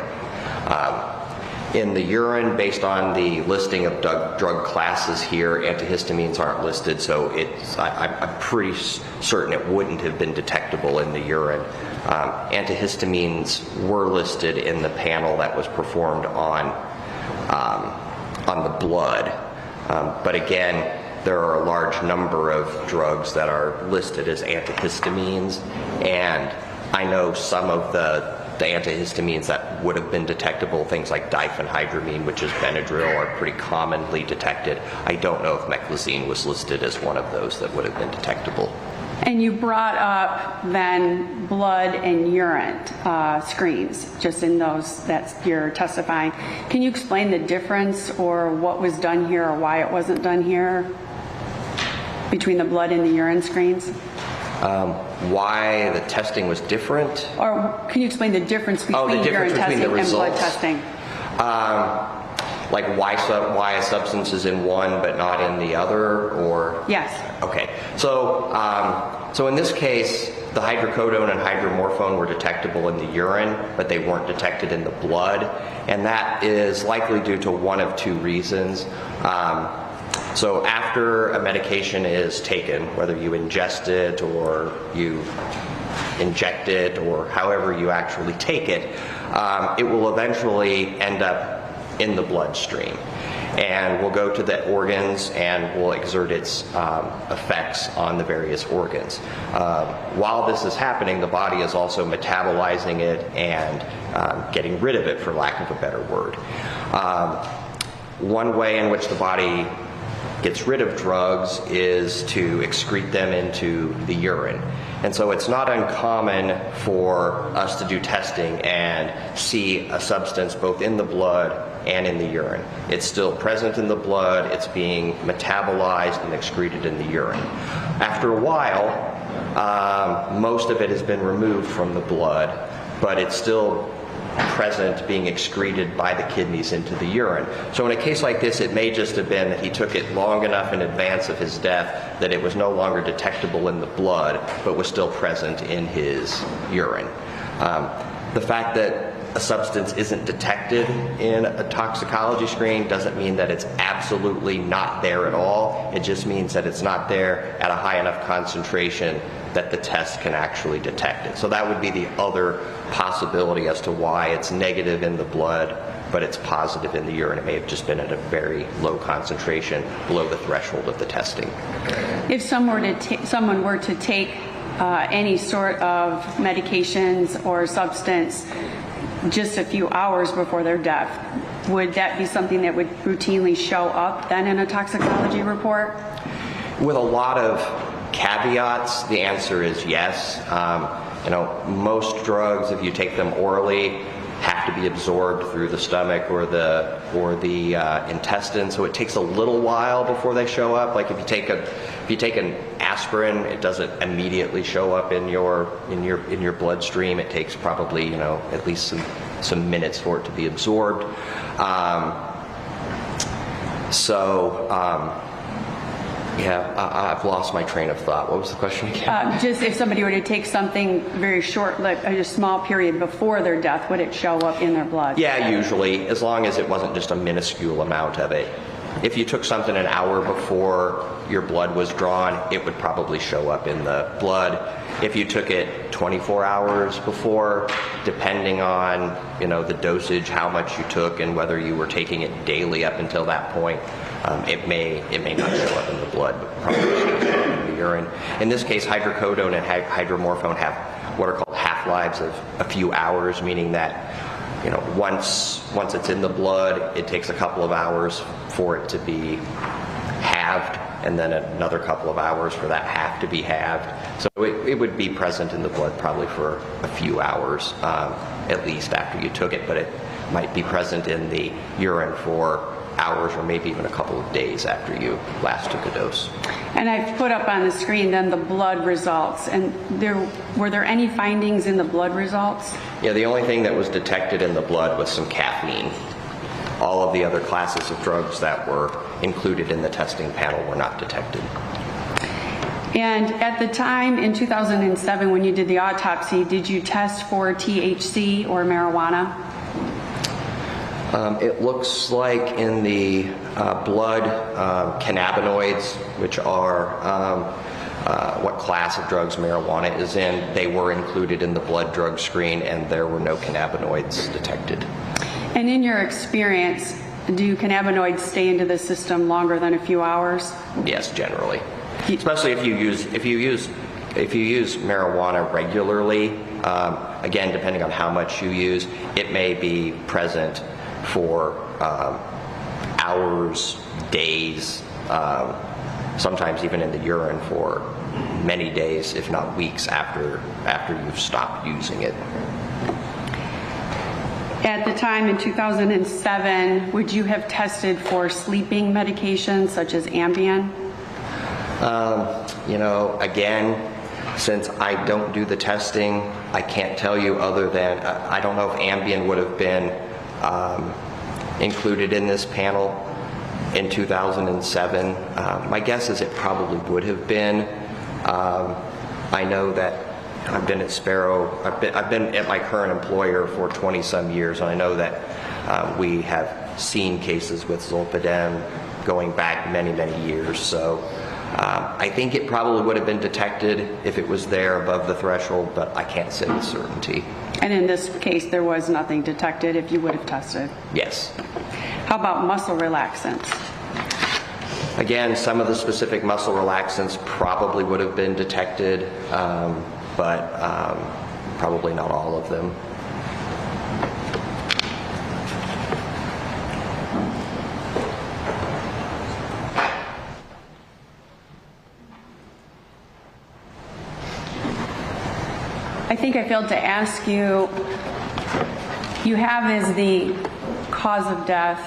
In the urine, based on the listing of drug classes here, antihistamines aren't listed, so I'm pretty certain it wouldn't have been detectable in the urine. Antihistamines were listed in the panel that was performed on the blood, but again, there are a large number of drugs that are listed as antihistamines, and I know some of the antihistamines that would have been detectable, things like diphenhydramine, which is Benadryl, are pretty commonly detected. I don't know if Meclizine was listed as one of those that would have been detectable. And you brought up then blood and urine screens, just in those that you're testifying. Can you explain the difference or what was done here or why it wasn't done here between the blood and the urine screens? Why the testing was different? Or can you explain the difference between urine testing and blood testing? Like why a substance is in one but not in the other, or? Yes. Okay. So in this case, the hydrocodone and hydromorphone were detectable in the urine, but they weren't detected in the blood, and that is likely due to one of two reasons. So after a medication is taken, whether you ingest it or you inject it or however you actually take it, it will eventually end up in the bloodstream and will go to the organs and will exert its effects on the various organs. While this is happening, the body is also metabolizing it and getting rid of it, for lack of a better word. One way in which the body gets rid of drugs is to excrete them into the urine. And so it's not uncommon for us to do testing and see a substance both in the blood and in the urine. It's still present in the blood, it's being metabolized and excreted in the urine. After a while, most of it has been removed from the blood, but it's still present, being excreted by the kidneys into the urine. So in a case like this, it may just have been that he took it long enough in advance of his death that it was no longer detectable in the blood, but was still present in his urine. The fact that a substance isn't detected in a toxicology screen doesn't mean that it's absolutely not there at all. It just means that it's not there at a high enough concentration that the test can actually detect it. So that would be the other possibility as to why it's negative in the blood, but it's positive in the urine. It may have just been at a very low concentration, below the threshold of the testing. If someone were to take any sort of medications or substance just a few hours before their death, would that be something that would routinely show up then in a toxicology report? With a lot of caveats, the answer is yes. Most drugs, if you take them orally, have to be absorbed through the stomach or the intestine, so it takes a little while before they show up. Like if you take an aspirin, it doesn't immediately show up in your bloodstream. It takes probably at least some minutes for it to be absorbed. I've lost my train of thought. What was the question again? Just if somebody were to take something very short, like a small period before their death, would it show up in their blood? Yeah, usually, as long as it wasn't just a minuscule amount of it. If you took something an hour before your blood was drawn, it would probably show up in the blood. If you took it 24 hours before, depending on the dosage, how much you took, and whether you were taking it daily up until that point, it may not show up in the blood, but probably shows up in the urine. In this case, hydrocodone and hydromorphone have what are called half-lives of a few hours, meaning that once it's in the blood, it takes a couple of hours for it to be halved, and then another couple of hours for that half to be halved. So it would be present in the blood probably for a few hours, at least after you took it, but it might be present in the urine for hours or maybe even a couple of days after you last took a dose. And I've put up on the screen then the blood results, and were there any findings in the blood results? Yeah, the only thing that was detected in the blood was some caffeine. All of the other classes of drugs that were included in the testing panel were not detected. And at the time in 2007 when you did the autopsy, did you test for THC or marijuana? It looks like in the blood, cannabinoids, which are what class of drugs marijuana is in, they were included in the blood drug screen, and there were no cannabinoids detected. And in your experience, do cannabinoids stay into the system longer than a few hours? Yes, generally. Especially if you use marijuana regularly. Again, depending on how much you use, it may be present for hours, days, sometimes even in the urine for many days, if not weeks after you've stopped using it. At the time in 2007, would you have tested for sleeping medications such as Ambien? Again, since I don't do the testing, I can't tell you other than I don't know if Ambien would have been included in this panel in 2007. My guess is it probably would have been. I know that I've been at Sparrow. I've been at my current employer for 20-some years, and I know that we have seen cases with zolpidem going back many, many years. So I think it probably would have been detected if it was there above the threshold, but I can't say with certainty. And in this case, there was nothing detected if you would have tested? Yes. How about muscle relaxants? Again, some of the specific muscle relaxants probably would have been detected, but probably not all of them. I think I failed to ask you, you have as the cause of death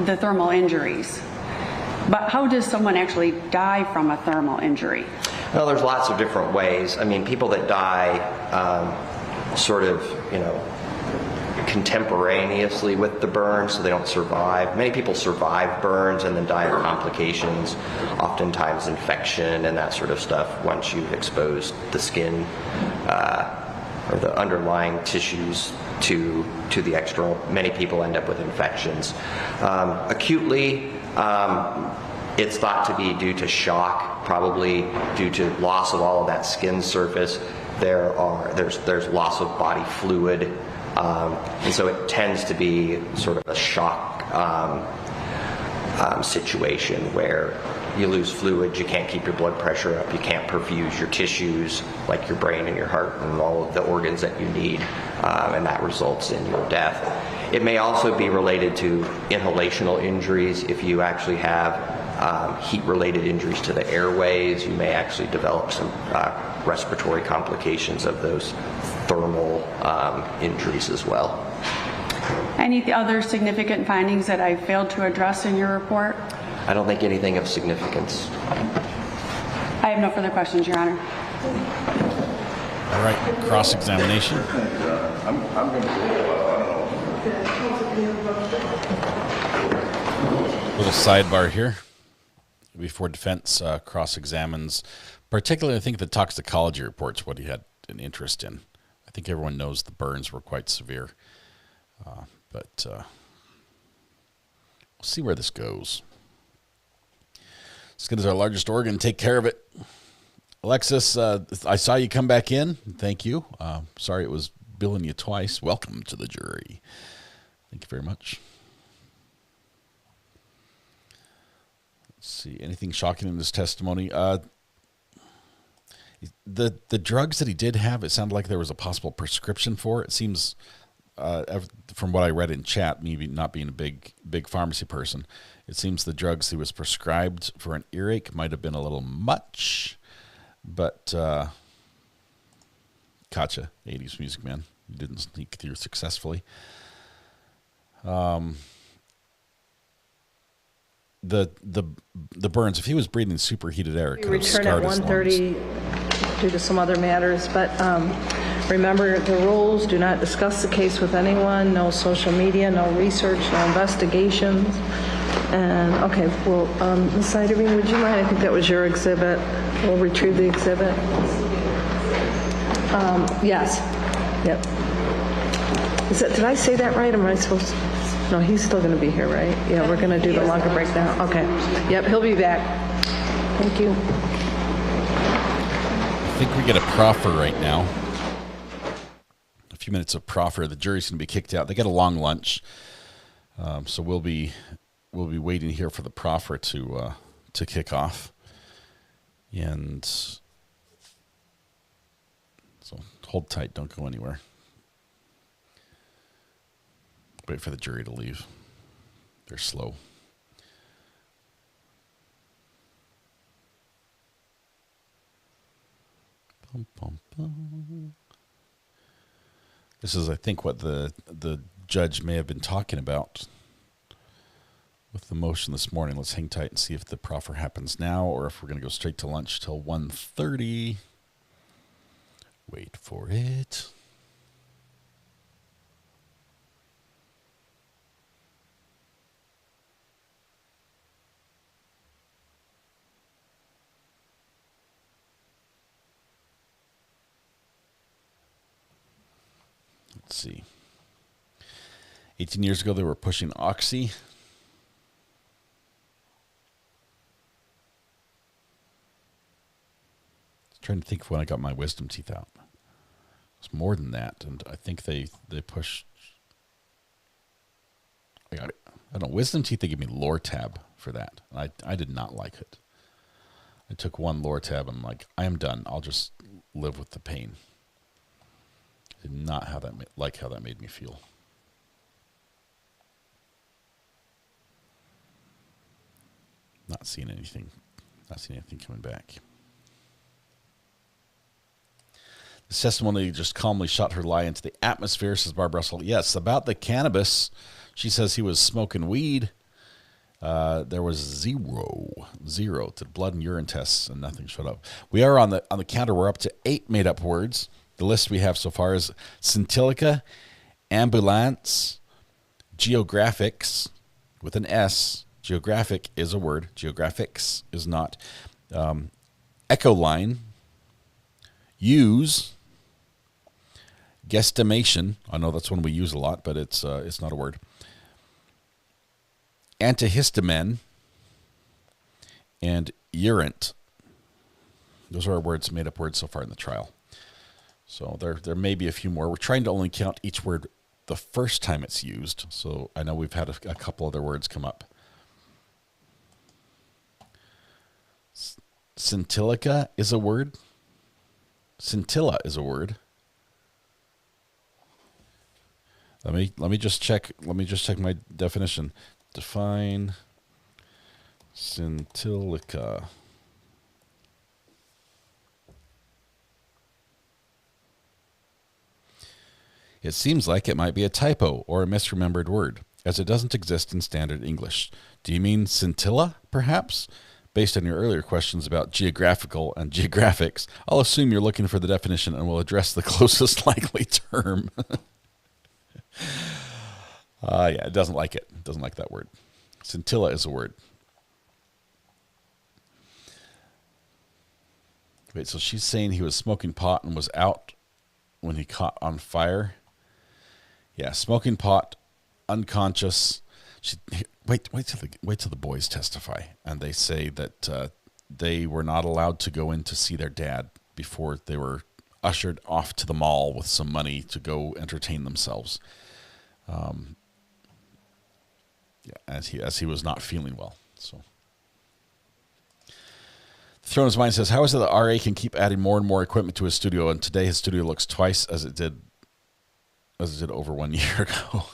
the thermal injuries. But how does someone actually die from a thermal injury? Well, there's lots of different ways. I mean, people that die sort of, contemporaneously with the burn, so they don't survive. Many people survive burns and then die of complications, oftentimes infection and that sort of stuff once you've exposed the skin or the underlying tissues to the external. Many people end up with infections. Acutely, it's thought to be due to shock, probably due to loss of all of that skin surface. There's loss of body fluid, and so it tends to be sort of a shock situation where you lose fluid, you can't keep your blood pressure up, you can't perfuse your tissues like your brain and your heart and all of the organs that you need, and that results in your death. It may also be related to inhalational injuries. If you actually have heat-related injuries to the airways, you may actually develop some respiratory complications of those thermal injuries as well. Any other significant findings that I failed to address in your report? I don't think anything of significance. I have no further questions, Your Honor. All right, cross-examination. I'm going to go, Little sidebar here. Before defense cross-examines, particularly I think the toxicology report's what he had an interest in. I think everyone knows the burns were quite severe. But we'll see where this goes. Skin is our largest organ. Take care of it. Alexis, I saw you come back in. Thank you. Sorry it was billing you twice. Welcome to the jury. Thank you very much. Let's see. Anything shocking in this testimony? The drugs that he did have, it sounded like there was a possible prescription for. It seems, from what I read in chat, me not being a big pharmacy person, it seems the drugs he was prescribed for an earache might have been a little much, but gotcha, 80s Music Man. You didn't sneak through successfully. The burns, if he was breathing superheated air, it could have return scarred at his 1:30 due to some other matters, but remember the rules: do not discuss the case with anyone, no social media, no research, no investigations. And okay, well, Ms. Ayden, would you mind? I think that was your exhibit. We'll retrieve the exhibit. Yes. Yep. Did I say that right? Am I supposed to? No, he's still going to be here, right? Yeah, we're going to do the longer break now. Okay. Yep, he'll be back. Thank you. I think we get a proffer right now. A few minutes of proffer. The jury's going to be kicked out. They get a long lunch, so we'll be waiting here for the proffer to kick off. And so hold tight. Don't go anywhere. Wait for the jury to leave. They're slow. Bum, bum, bum. This is, I think, what the judge may have been talking about with the motion this morning. Let's hang tight and see if the proffer happens now or if we're going to go straight to lunch till 1:30. Wait for it. Let's see. 18 years ago, they were pushing Oxy. Trying to think of when I got my wisdom teeth out. It's more than that, and I think they pushed. I got it. I don't know. Wisdom teeth. They gave me Lortab for that. I did not like it. I took one Lortab. I'm like, I am done. I'll just live with the pain. I did not like how that made me feel. Not seeing anything. Not seeing anything coming back. His testimony just calmly shot her lie into the atmosphere, says Barb Russell. Yes, about the cannabis, she says he was smoking weed. There was zero to blood and urine tests, and nothing showed up. We are on the counter. We're up to 8 made-up words. The list we have so far is scintilla, ambulance, geographics with an S. Geographic is a word. Geographics is not. Echo line, use, guesstimation. I know that's one we use a lot, but it's not a word. Antihistamine and urine. Those are our words, made up words so far in the trial. So there may be a few more. We're trying to only count each word the first time it's used. So I know we've had a couple other words come up. Scintilla is a word. Scintilla is a word. Let me just check. Let me just check my definition. Define scintilla. It seems like it might be a typo or a misremembered word, as it doesn't exist in standard English. Do you mean scintilla, perhaps? Based on your earlier questions about geographical and geographics, I'll assume you're looking for the definition and will address the closest likely term. Yeah, it doesn't like it. It doesn't like that word. Scintilla is a word. Wait, so she's saying he was smoking pot and was out when he caught on fire? Yeah, smoking pot, unconscious. Wait till the boys testify, and they say that they were not allowed to go in to see their dad before they were ushered off to the mall with some money to go entertain themselves. As he was not feeling well. So, the Throne of His Mind says, how is it that RA can keep adding more and more equipment to his studio, and today his studio looks twice as it did over 1 year ago?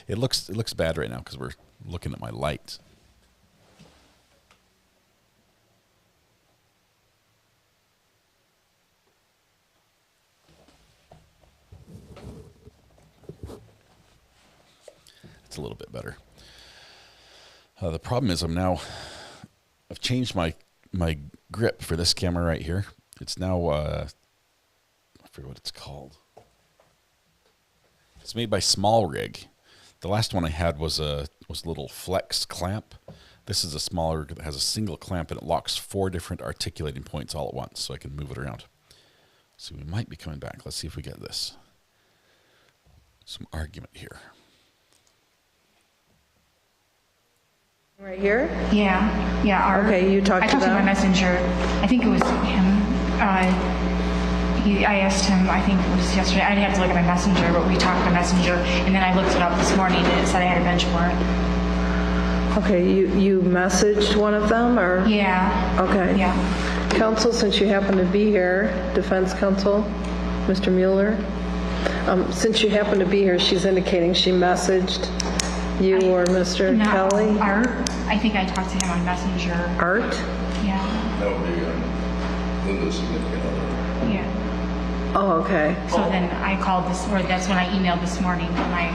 It looks bad right now because we're looking at my light. It's a little bit better. The problem is I've changed my grip for this camera right here. It's now I forget what it's called. It's made by Small Rig. The last one I had was a little flex clamp. This is a smaller rig that has a single clamp, and it locks 4 different articulating points all at once, so I can move it around. So we might be coming back. Let's see if we get this. Some argument here. Right here? Yeah. Okay, you talked to them? I talked to my messenger. I think it was him. I asked him, I think it was yesterday. I didn't have to look at my messenger, but we talked to messenger, and then I looked it up this morning, and it said I had a bench warrant. Okay, you messaged one of them, or? Yeah. Okay. Yeah. Counsel, since you happen to be here, defense counsel, Mr. Mueller, since you happen to be here, she's indicating she messaged you or Mr. Kelly? Art. I think I talked to him on messenger. Art? Yeah. That would be Linda's significant other. Yeah. Oh, okay. So then I called that's when I emailed this morning when I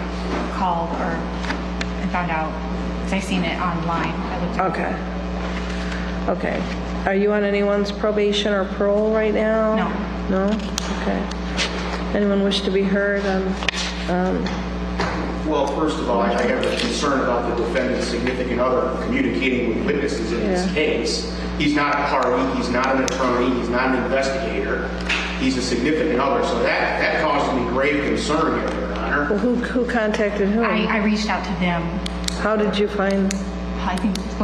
called and found out, because I seen it online. I looked at it. Okay. Are you on anyone's probation or parole right now? No. No? Okay. Anyone wish to be heard on... Well, first of all, I have a concern about the defendant's significant other communicating with witnesses in this case. He's not a party, he's not an attorney, he's not an investigator. He's a significant other, so that causes me grave concern here, Your Honor. Well, who contacted whom? I reached out to them. How did you find... Go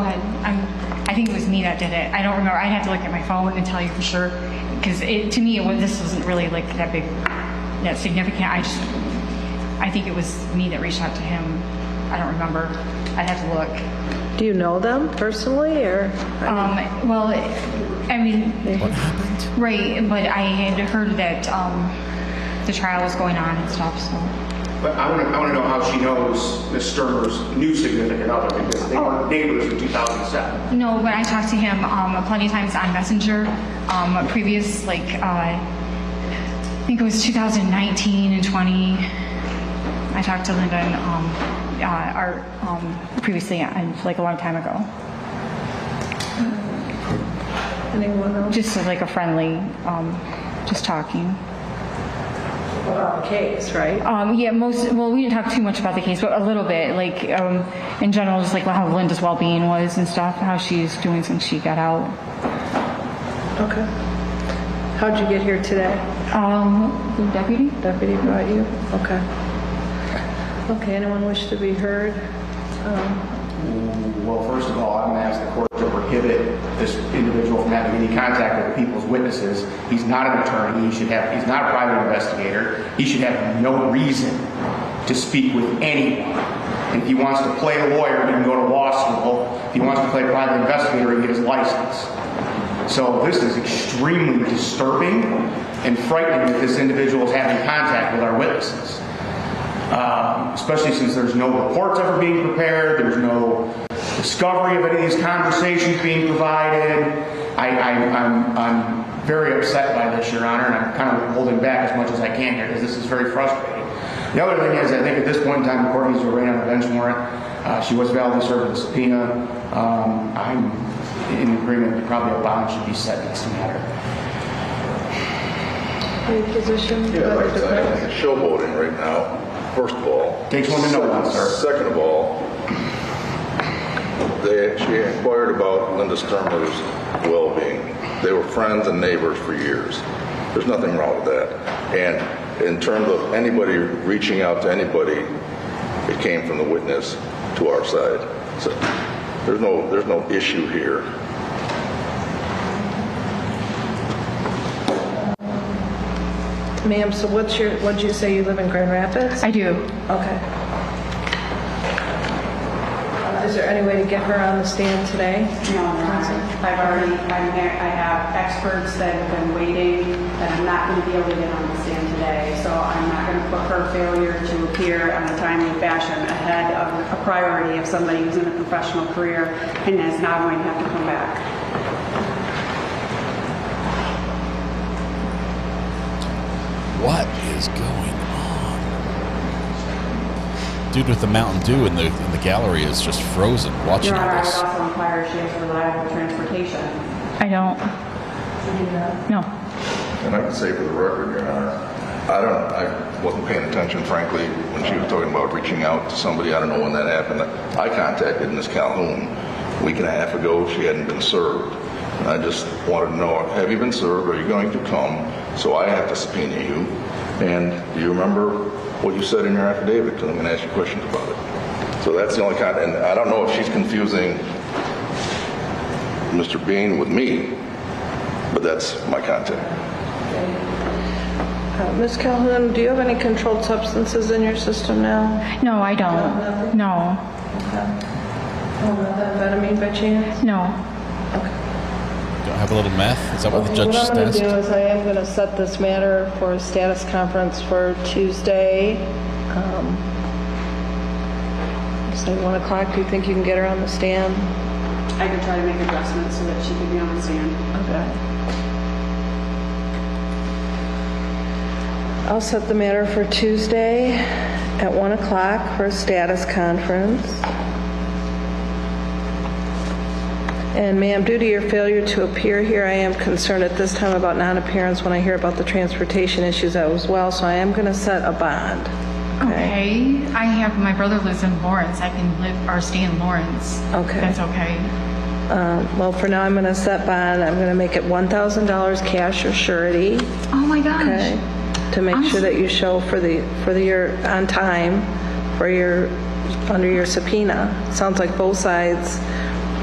ahead. I think it was me that did it. I don't remember. I'd have to look at my phone and tell you for sure, because to me, this wasn't really like that big, that significant. I think it was me that reached out to him. I don't remember. I'd have to look. Do you know them personally, or? Well, I mean, what happened? Right, but I had heard that the trial was going on and stuff. So. But I want to know how she knows Ms. Stermer's new significant other, because they were neighbors in 2007. No, but I talked to him plenty of times on Messenger. Previous, think it was 2019 and 20. I talked to Linda and previously, like a long time ago. Anyone else? Just like a friendly, just talking. About the case, right? Yeah, well, we didn't talk too much about the case, but a little bit, like, in general, just like how Linda's well-being was and stuff, how she's doing since she got out. Okay. How'd you get here today? The deputy. Deputy brought you? Okay. Okay, anyone wish to be heard? Well, first of all, I'm going to ask the court to prohibit this individual from having any contact with the people's witnesses. He's not an attorney. He's not a private investigator. He should have no reason to speak with anyone. And if he wants to play a lawyer, he can go to law school. If he wants to play a private investigator, he can get his license. So this is extremely disturbing and frightening that this individual is having contact with our witnesses. Especially since there's no reports ever being prepared, there's no discovery of any of these conversations being provided. I'm very upset by this, Your Honor, and I'm kind of holding back as much as I can here because this is very frustrating. The other thing is, I think at this point in time, the court needs to arraign on a bench warrant. She was validly served with a subpoena. I'm in agreement that probably a bond should be set in this matter. Any position? Yeah, like I said, it's showboating right now. First of all, takes one to know one, sir. Second of all, she inquired about Linda Stermer's well-being. They were friends and neighbors for years. There's nothing wrong with that. And in terms of anybody reaching out to anybody, it came from the witness to our side. So there's no issue here. Ma'am, so what'd you say, you live in Grand Rapids? I do. Okay. Is there any way to get her on the stand today? No, I have experts that have been waiting that I'm not going to be able to get on the stand today. So I'm not going to put her failure to appear on a timely fashion ahead of a priority of somebody who's in a professional career and is now going to have to come back. What is going on? Dude with the Mountain Dew in the gallery is just frozen watching Your Honor, I would this. also inquire if she has reliable transportation. I don't. No. And I can say for the record, Your Honor, I wasn't paying attention, frankly, when she was talking about reaching out to somebody. I don't know when that happened. I contacted Ms. Calhoun a week and a half ago. She hadn't been served. And I just wanted to know, have you been served? Are you going to come? So I have to subpoena you. And do you remember what you said in your affidavit? Because I'm going to ask you questions about it. So that's the only kind. And I don't know if she's confusing Mr. Bean with me, but that's my contact. Ms. Calhoun, do you have any controlled substances in your system now? No, I don't. No. Methamphetamine by chance? No. Okay. Don't have a little meth? Is that what the judge What I'm going asked? to do is I am going to set this matter for a status conference for Tuesday. Say 1 o'clock. Do you think you can get her on the stand? I could try to make adjustments so that she could be on the stand. Okay. I'll set the matter for Tuesday at 1 o'clock for a status conference. And ma'am, due to your failure to appear here, I am concerned at this time about non-appearance when I hear about the transportation issues as well, so I am going to set a bond. Okay. My brother lives in Lawrence. I can live or stay in Lawrence. Okay. That's okay. Well, for now, I'm going to set bond. I'm going to make it $1,000 cash or surety. Oh my gosh. Okay. To make sure that you show for the year on time for your under your subpoena. Sounds like both sides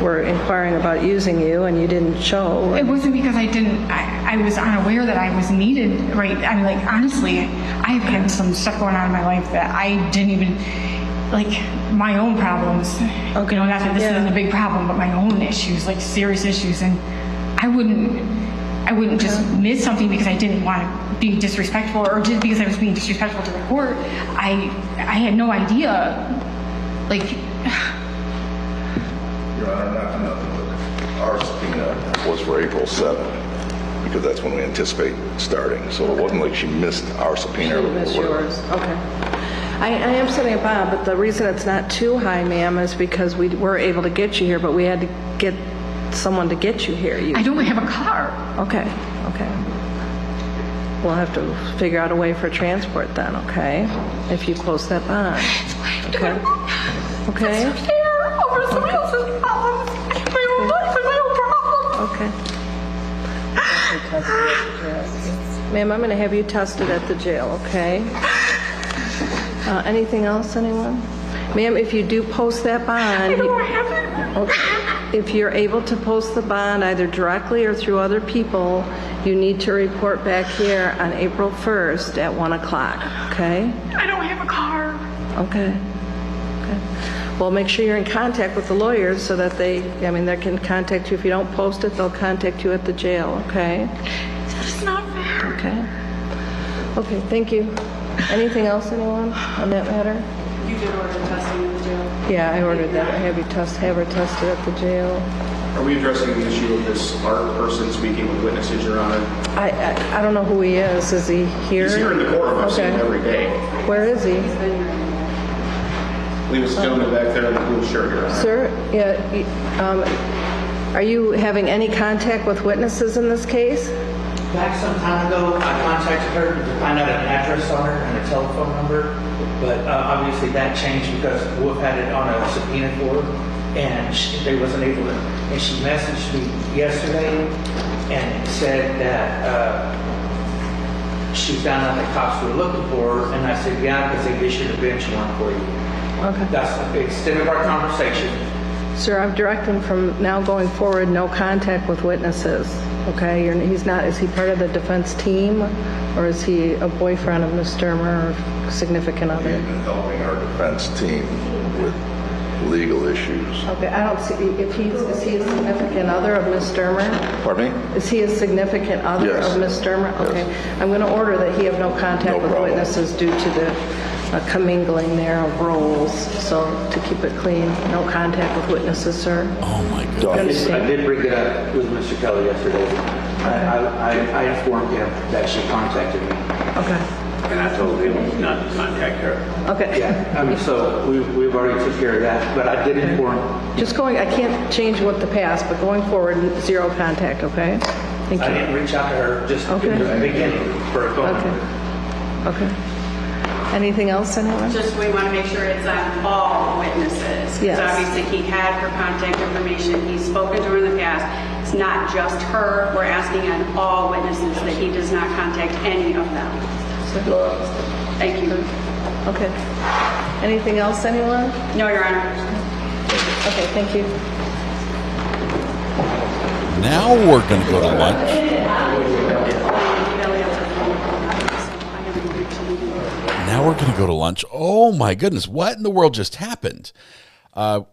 were inquiring about using you and you didn't show. It wasn't because I didn't. I was unaware that I was needed. Right. I mean, like honestly, I've had some stuff going on in my life that I didn't even like my own problems. Okay. You know, not that this isn't a big problem, but my own issues, like serious issues, and I wouldn't just miss something because I didn't want to be disrespectful or just because I was being disrespectful to the court. I had no idea. Like, Your Honor, not for nothing, but our subpoena was for April 7th. We because that's when we anticipate starting. So it wasn't like she missed our subpoena. She missed yours. Okay. I am setting a bond, but the reason it's not too high, ma'am, is because we were able to get you here, but we had to get someone to get you here. I don't have a car. Okay. We'll have to figure out a way for transport then, okay? If you post that bond. Okay? Okay? It's fair over somebody else's problems. My own life and my own problems. Okay. Ma'am, I'm going to have you tested at the jail, okay? Anything else, anyone? Ma'am, if you do post that bond... I don't have it. Okay. If you're able to post the bond either directly or through other people, you need to report back here on April 1st at 1 o'clock, okay? I don't have a car. Okay. Well, make sure you're in contact with the lawyers so that they can contact you. If you don't post it, they'll contact you at the jail, okay? That's not fair. Okay, thank you. Anything else, anyone, on that matter? You did order testing in the jail? Yeah, I ordered that. Have her tested at the jail. Are we addressing the issue of this Art person speaking with witnesses, Your Honor? I don't know who he is. Is he here? He's here in the courtroom. I've seen him every day. Where is he? I believe it's a gentleman back there in the blue shirt, Your Honor. Sir, are you having any contact with witnesses in this case? Back some time ago, I contacted her to find out an address on her and a telephone number, but obviously that changed because Wolf had it on a subpoena for her, and they wasn't able to. And she messaged me yesterday and said that she found out the cops were looking for her, and I said, yeah, because they issued a bench warrant for you. Okay. That's the extent of our conversation. Sir, I'm directing from now going forward, no contact with witnesses. Okay, he's not. Is he part of the defense team, or is he a boyfriend of Ms. Stermer or significant other? He's been helping our defense team with legal issues. Okay, I don't see. Is he a significant other of Ms. Stermer? Pardon me? Is he a significant other of Ms. Stermer? Okay, I'm going to order that he have no contact with witnesses due to the commingling there of roles. So to keep it clean, no contact with witnesses, sir. Oh my goodness. I did bring it up with Mr. Kelly yesterday. I informed him that she contacted me. Okay. And I told him not to contact her. Okay. Yeah. So we've already took care of that, but I did inform. Just going. I can't change what the past, but going forward, zero contact. Okay. Thank you. I didn't reach out to her just in the beginning for a phone number. Okay. Anything else, anyone? Just we want to make sure it's on all witnesses. Yes. Because obviously he had her contact information. He's spoken to her in the past. It's not just her. We're asking on all witnesses that he does not contact any of them. Thank you. Okay. Anything else, anyone? No, Your Honor. Okay, thank you. Now we're going to go to lunch. Now we're going to go to lunch. Oh my goodness, what in the world just happened?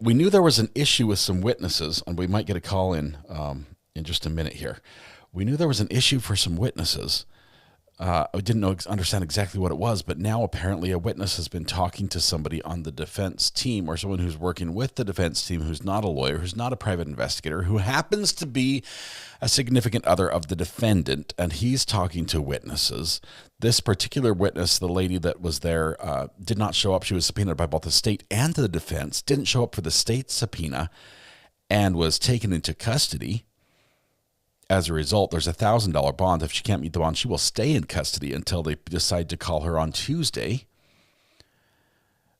We knew there was an issue with some witnesses, and we might get a call in just a minute here. We knew there was an issue for some witnesses. I didn't understand exactly what it was, but now apparently a witness has been talking to somebody on the defense team, or someone who's working with the defense team who's not a lawyer, who's not a private investigator, who happens to be a significant other of the defendant, and he's talking to witnesses. This particular witness, the lady that was there, did not show up. She was subpoenaed by both the state and the defense, didn't show up for the state subpoena, and was taken into custody. As a result, there's a $1,000 bond. If she can't meet the bond, she will stay in custody until they decide to call her on Tuesday.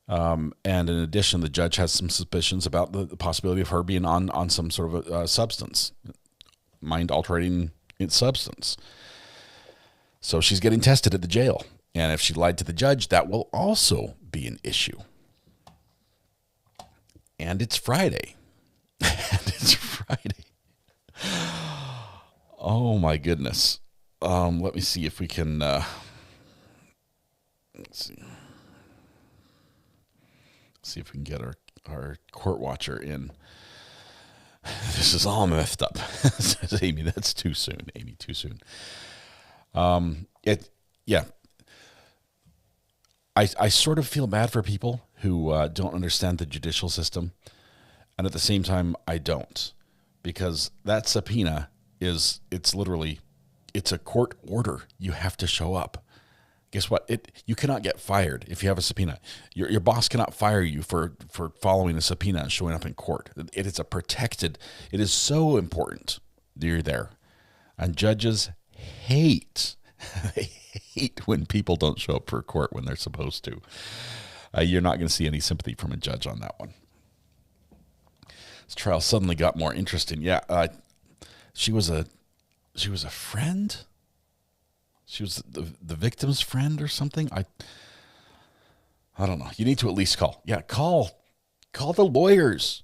And in addition, the judge has some suspicions about the possibility of her being on some sort of a substance, mind-altering substance. So she's getting tested at the jail. And if she lied to the judge, that will also be an issue. And it's Friday. Oh my goodness. Let me see if we can, let's see if we can get our court watcher in. This is all messed up. Says Amy, that's too soon. Amy, too soon. I sort of feel bad for people who don't understand the judicial system. And at the same time, I don't. Because that subpoena it's literally it's a court order. You have to show up. Guess what? You cannot get fired if you have a subpoena. Your boss cannot fire you for following a subpoena and showing up in court. It is it is so important that you're there. And judges hate when people don't show up for court when they're supposed to. You're not going to see any sympathy from a judge on that one. This trial suddenly got more interesting. Yeah, she was a friend. She was the victim's friend or something. I don't know. You need to at least call. Yeah, call the lawyers.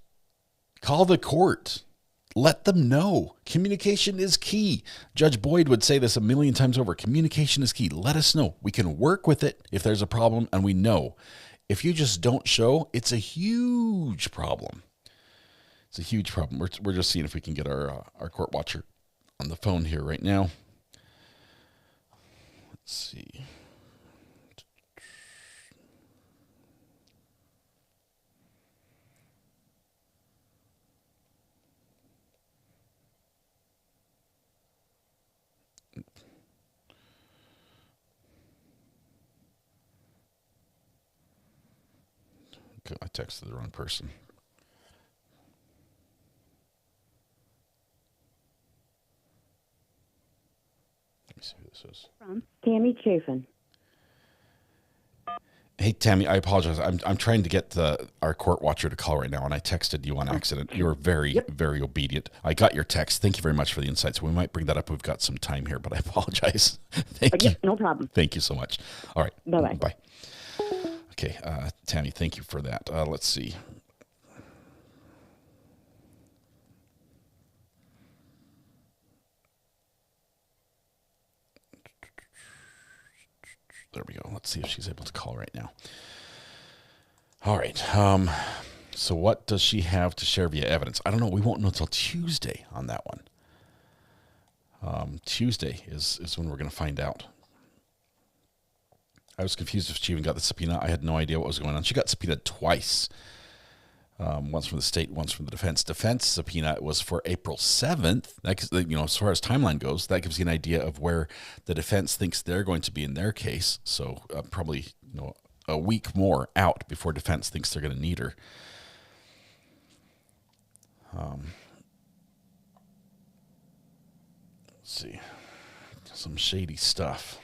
Call the court. Let them know. Communication is key. Judge Boyd would say this a million times over. Communication is key. Let us know. We can work with it if there's a problem, and we know. If you just don't show, it's a huge problem. It's a huge problem. We're just seeing if we can get our court watcher on the phone here right now. Let's see. Okay, I texted the wrong person. Let me see who this is. From Tammy Chafin. Hey, Tammy, I apologize. I'm trying to get our court watcher to call right now, and I texted you on accident. You were very, very obedient. I got your text. Thank you very much for the insights. We might bring that up. We've got some time here, but I apologize. Thank you. No problem. Thank you so much. All right. Bye-bye. Bye. Okay, Tammy, thank you for that. Let's see. There we go. Let's see if she's able to call right now. All right. So what does she have to share via evidence? I don't know. We won't know until Tuesday on that one. Tuesday is when we're going to find out. I was confused if she even got the subpoena. I had no idea what was going on. She got subpoenaed twice. Once from the state, once from the defense. Defense subpoena was for April 7th. That, as far as timeline goes, that gives you an idea of where the defense thinks they're going to be in their case. So probably a week more out before defense thinks they're going to need her. Let's see. Some shady stuff.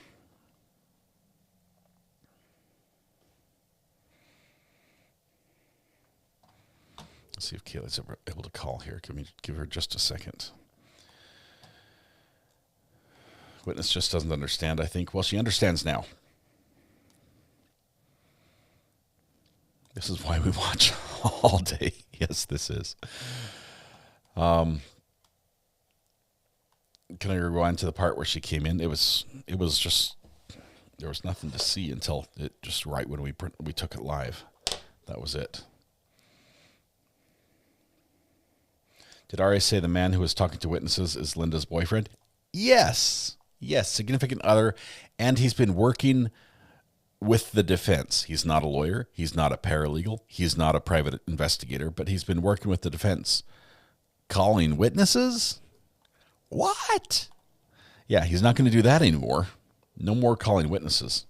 Let's see if Kayla's ever able to call here. Can we give her just a second? Witness just doesn't understand, I think. Well, she understands now. This is why we watch all day. Yes, this is. Can I rewind to the part where she came in? It was just, there was nothing to see until just right when we took it live. That was it. Did RA say the man who was talking to witnesses is Linda's boyfriend? Yes. Yes, significant other. And he's been working with the defense. He's not a lawyer. He's not a paralegal. He's not a private investigator, but he's been working with the defense. Calling witnesses? What? Yeah, he's not going to do that anymore. No more calling witnesses.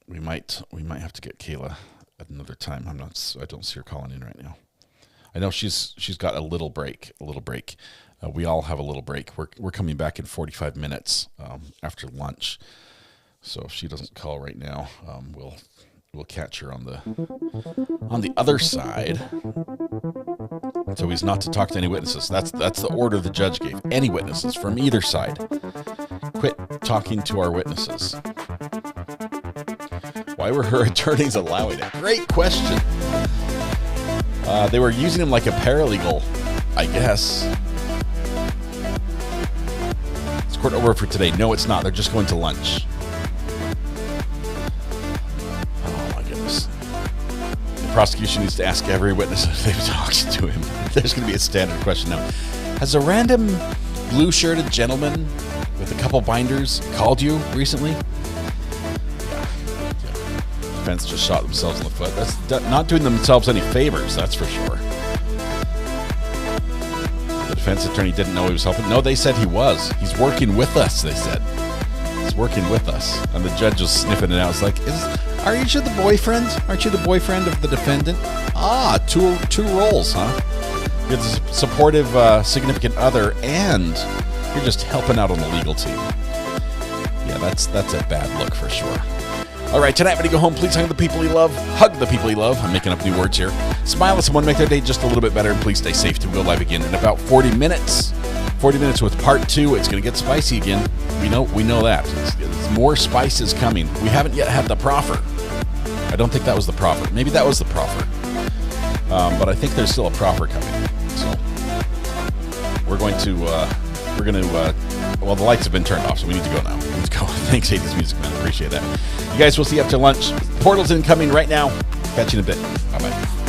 We might have to get Kayla at another time. I don't see her calling in right now. I know she's got a little break. We all have a little break. We're coming back in 45 minutes after lunch. So if she doesn't call right now, we'll catch her on the other side. So he's not to talk to any witnesses. That's the order the judge gave. Any witnesses from either side. Quit talking to our witnesses. Why were her attorneys allowing it? Great question. They were using him like a paralegal, I guess. Is court over for today? No, it's not. They're just going to lunch. Oh, my goodness. The prosecution needs to ask every witness if they've talked to him. There's going to be a standard question now. Has a random blue-shirted gentleman with a couple binders called you recently? defense just shot themselves in the foot. That's not doing themselves any favors, that's for sure. The defense attorney didn't know he was helping. No, they said he was. He's working with us, they said. He's working with us. And the judge was sniffing it out. It's like, aren't you the boyfriend? Aren't you the boyfriend of the defendant? Ah, two roles, huh? You're the supportive, significant other, and you're just helping out on the legal team. Yeah, that's a bad look for sure. All right, tonight when you go home, please hug the people you love. Hug the people you love. I'm making up new words here. Smile at someone, make their day just a little bit better, and please stay safe. To go live again in about 40 minutes. 40 minutes with part 2. It's going to get spicy again. We know that. It's more spices coming. We haven't yet had the proffer. I don't think that was the proffer. Maybe that was the proffer. But I think there's still a proffer coming. So we're going to, well, the lights have been turned off, so we need to go now. We need to go. Thanks, Ayden's Music Man. Appreciate that. You guys will see you after lunch. Portal's incoming right now. Catch you in a bit. Bye-bye.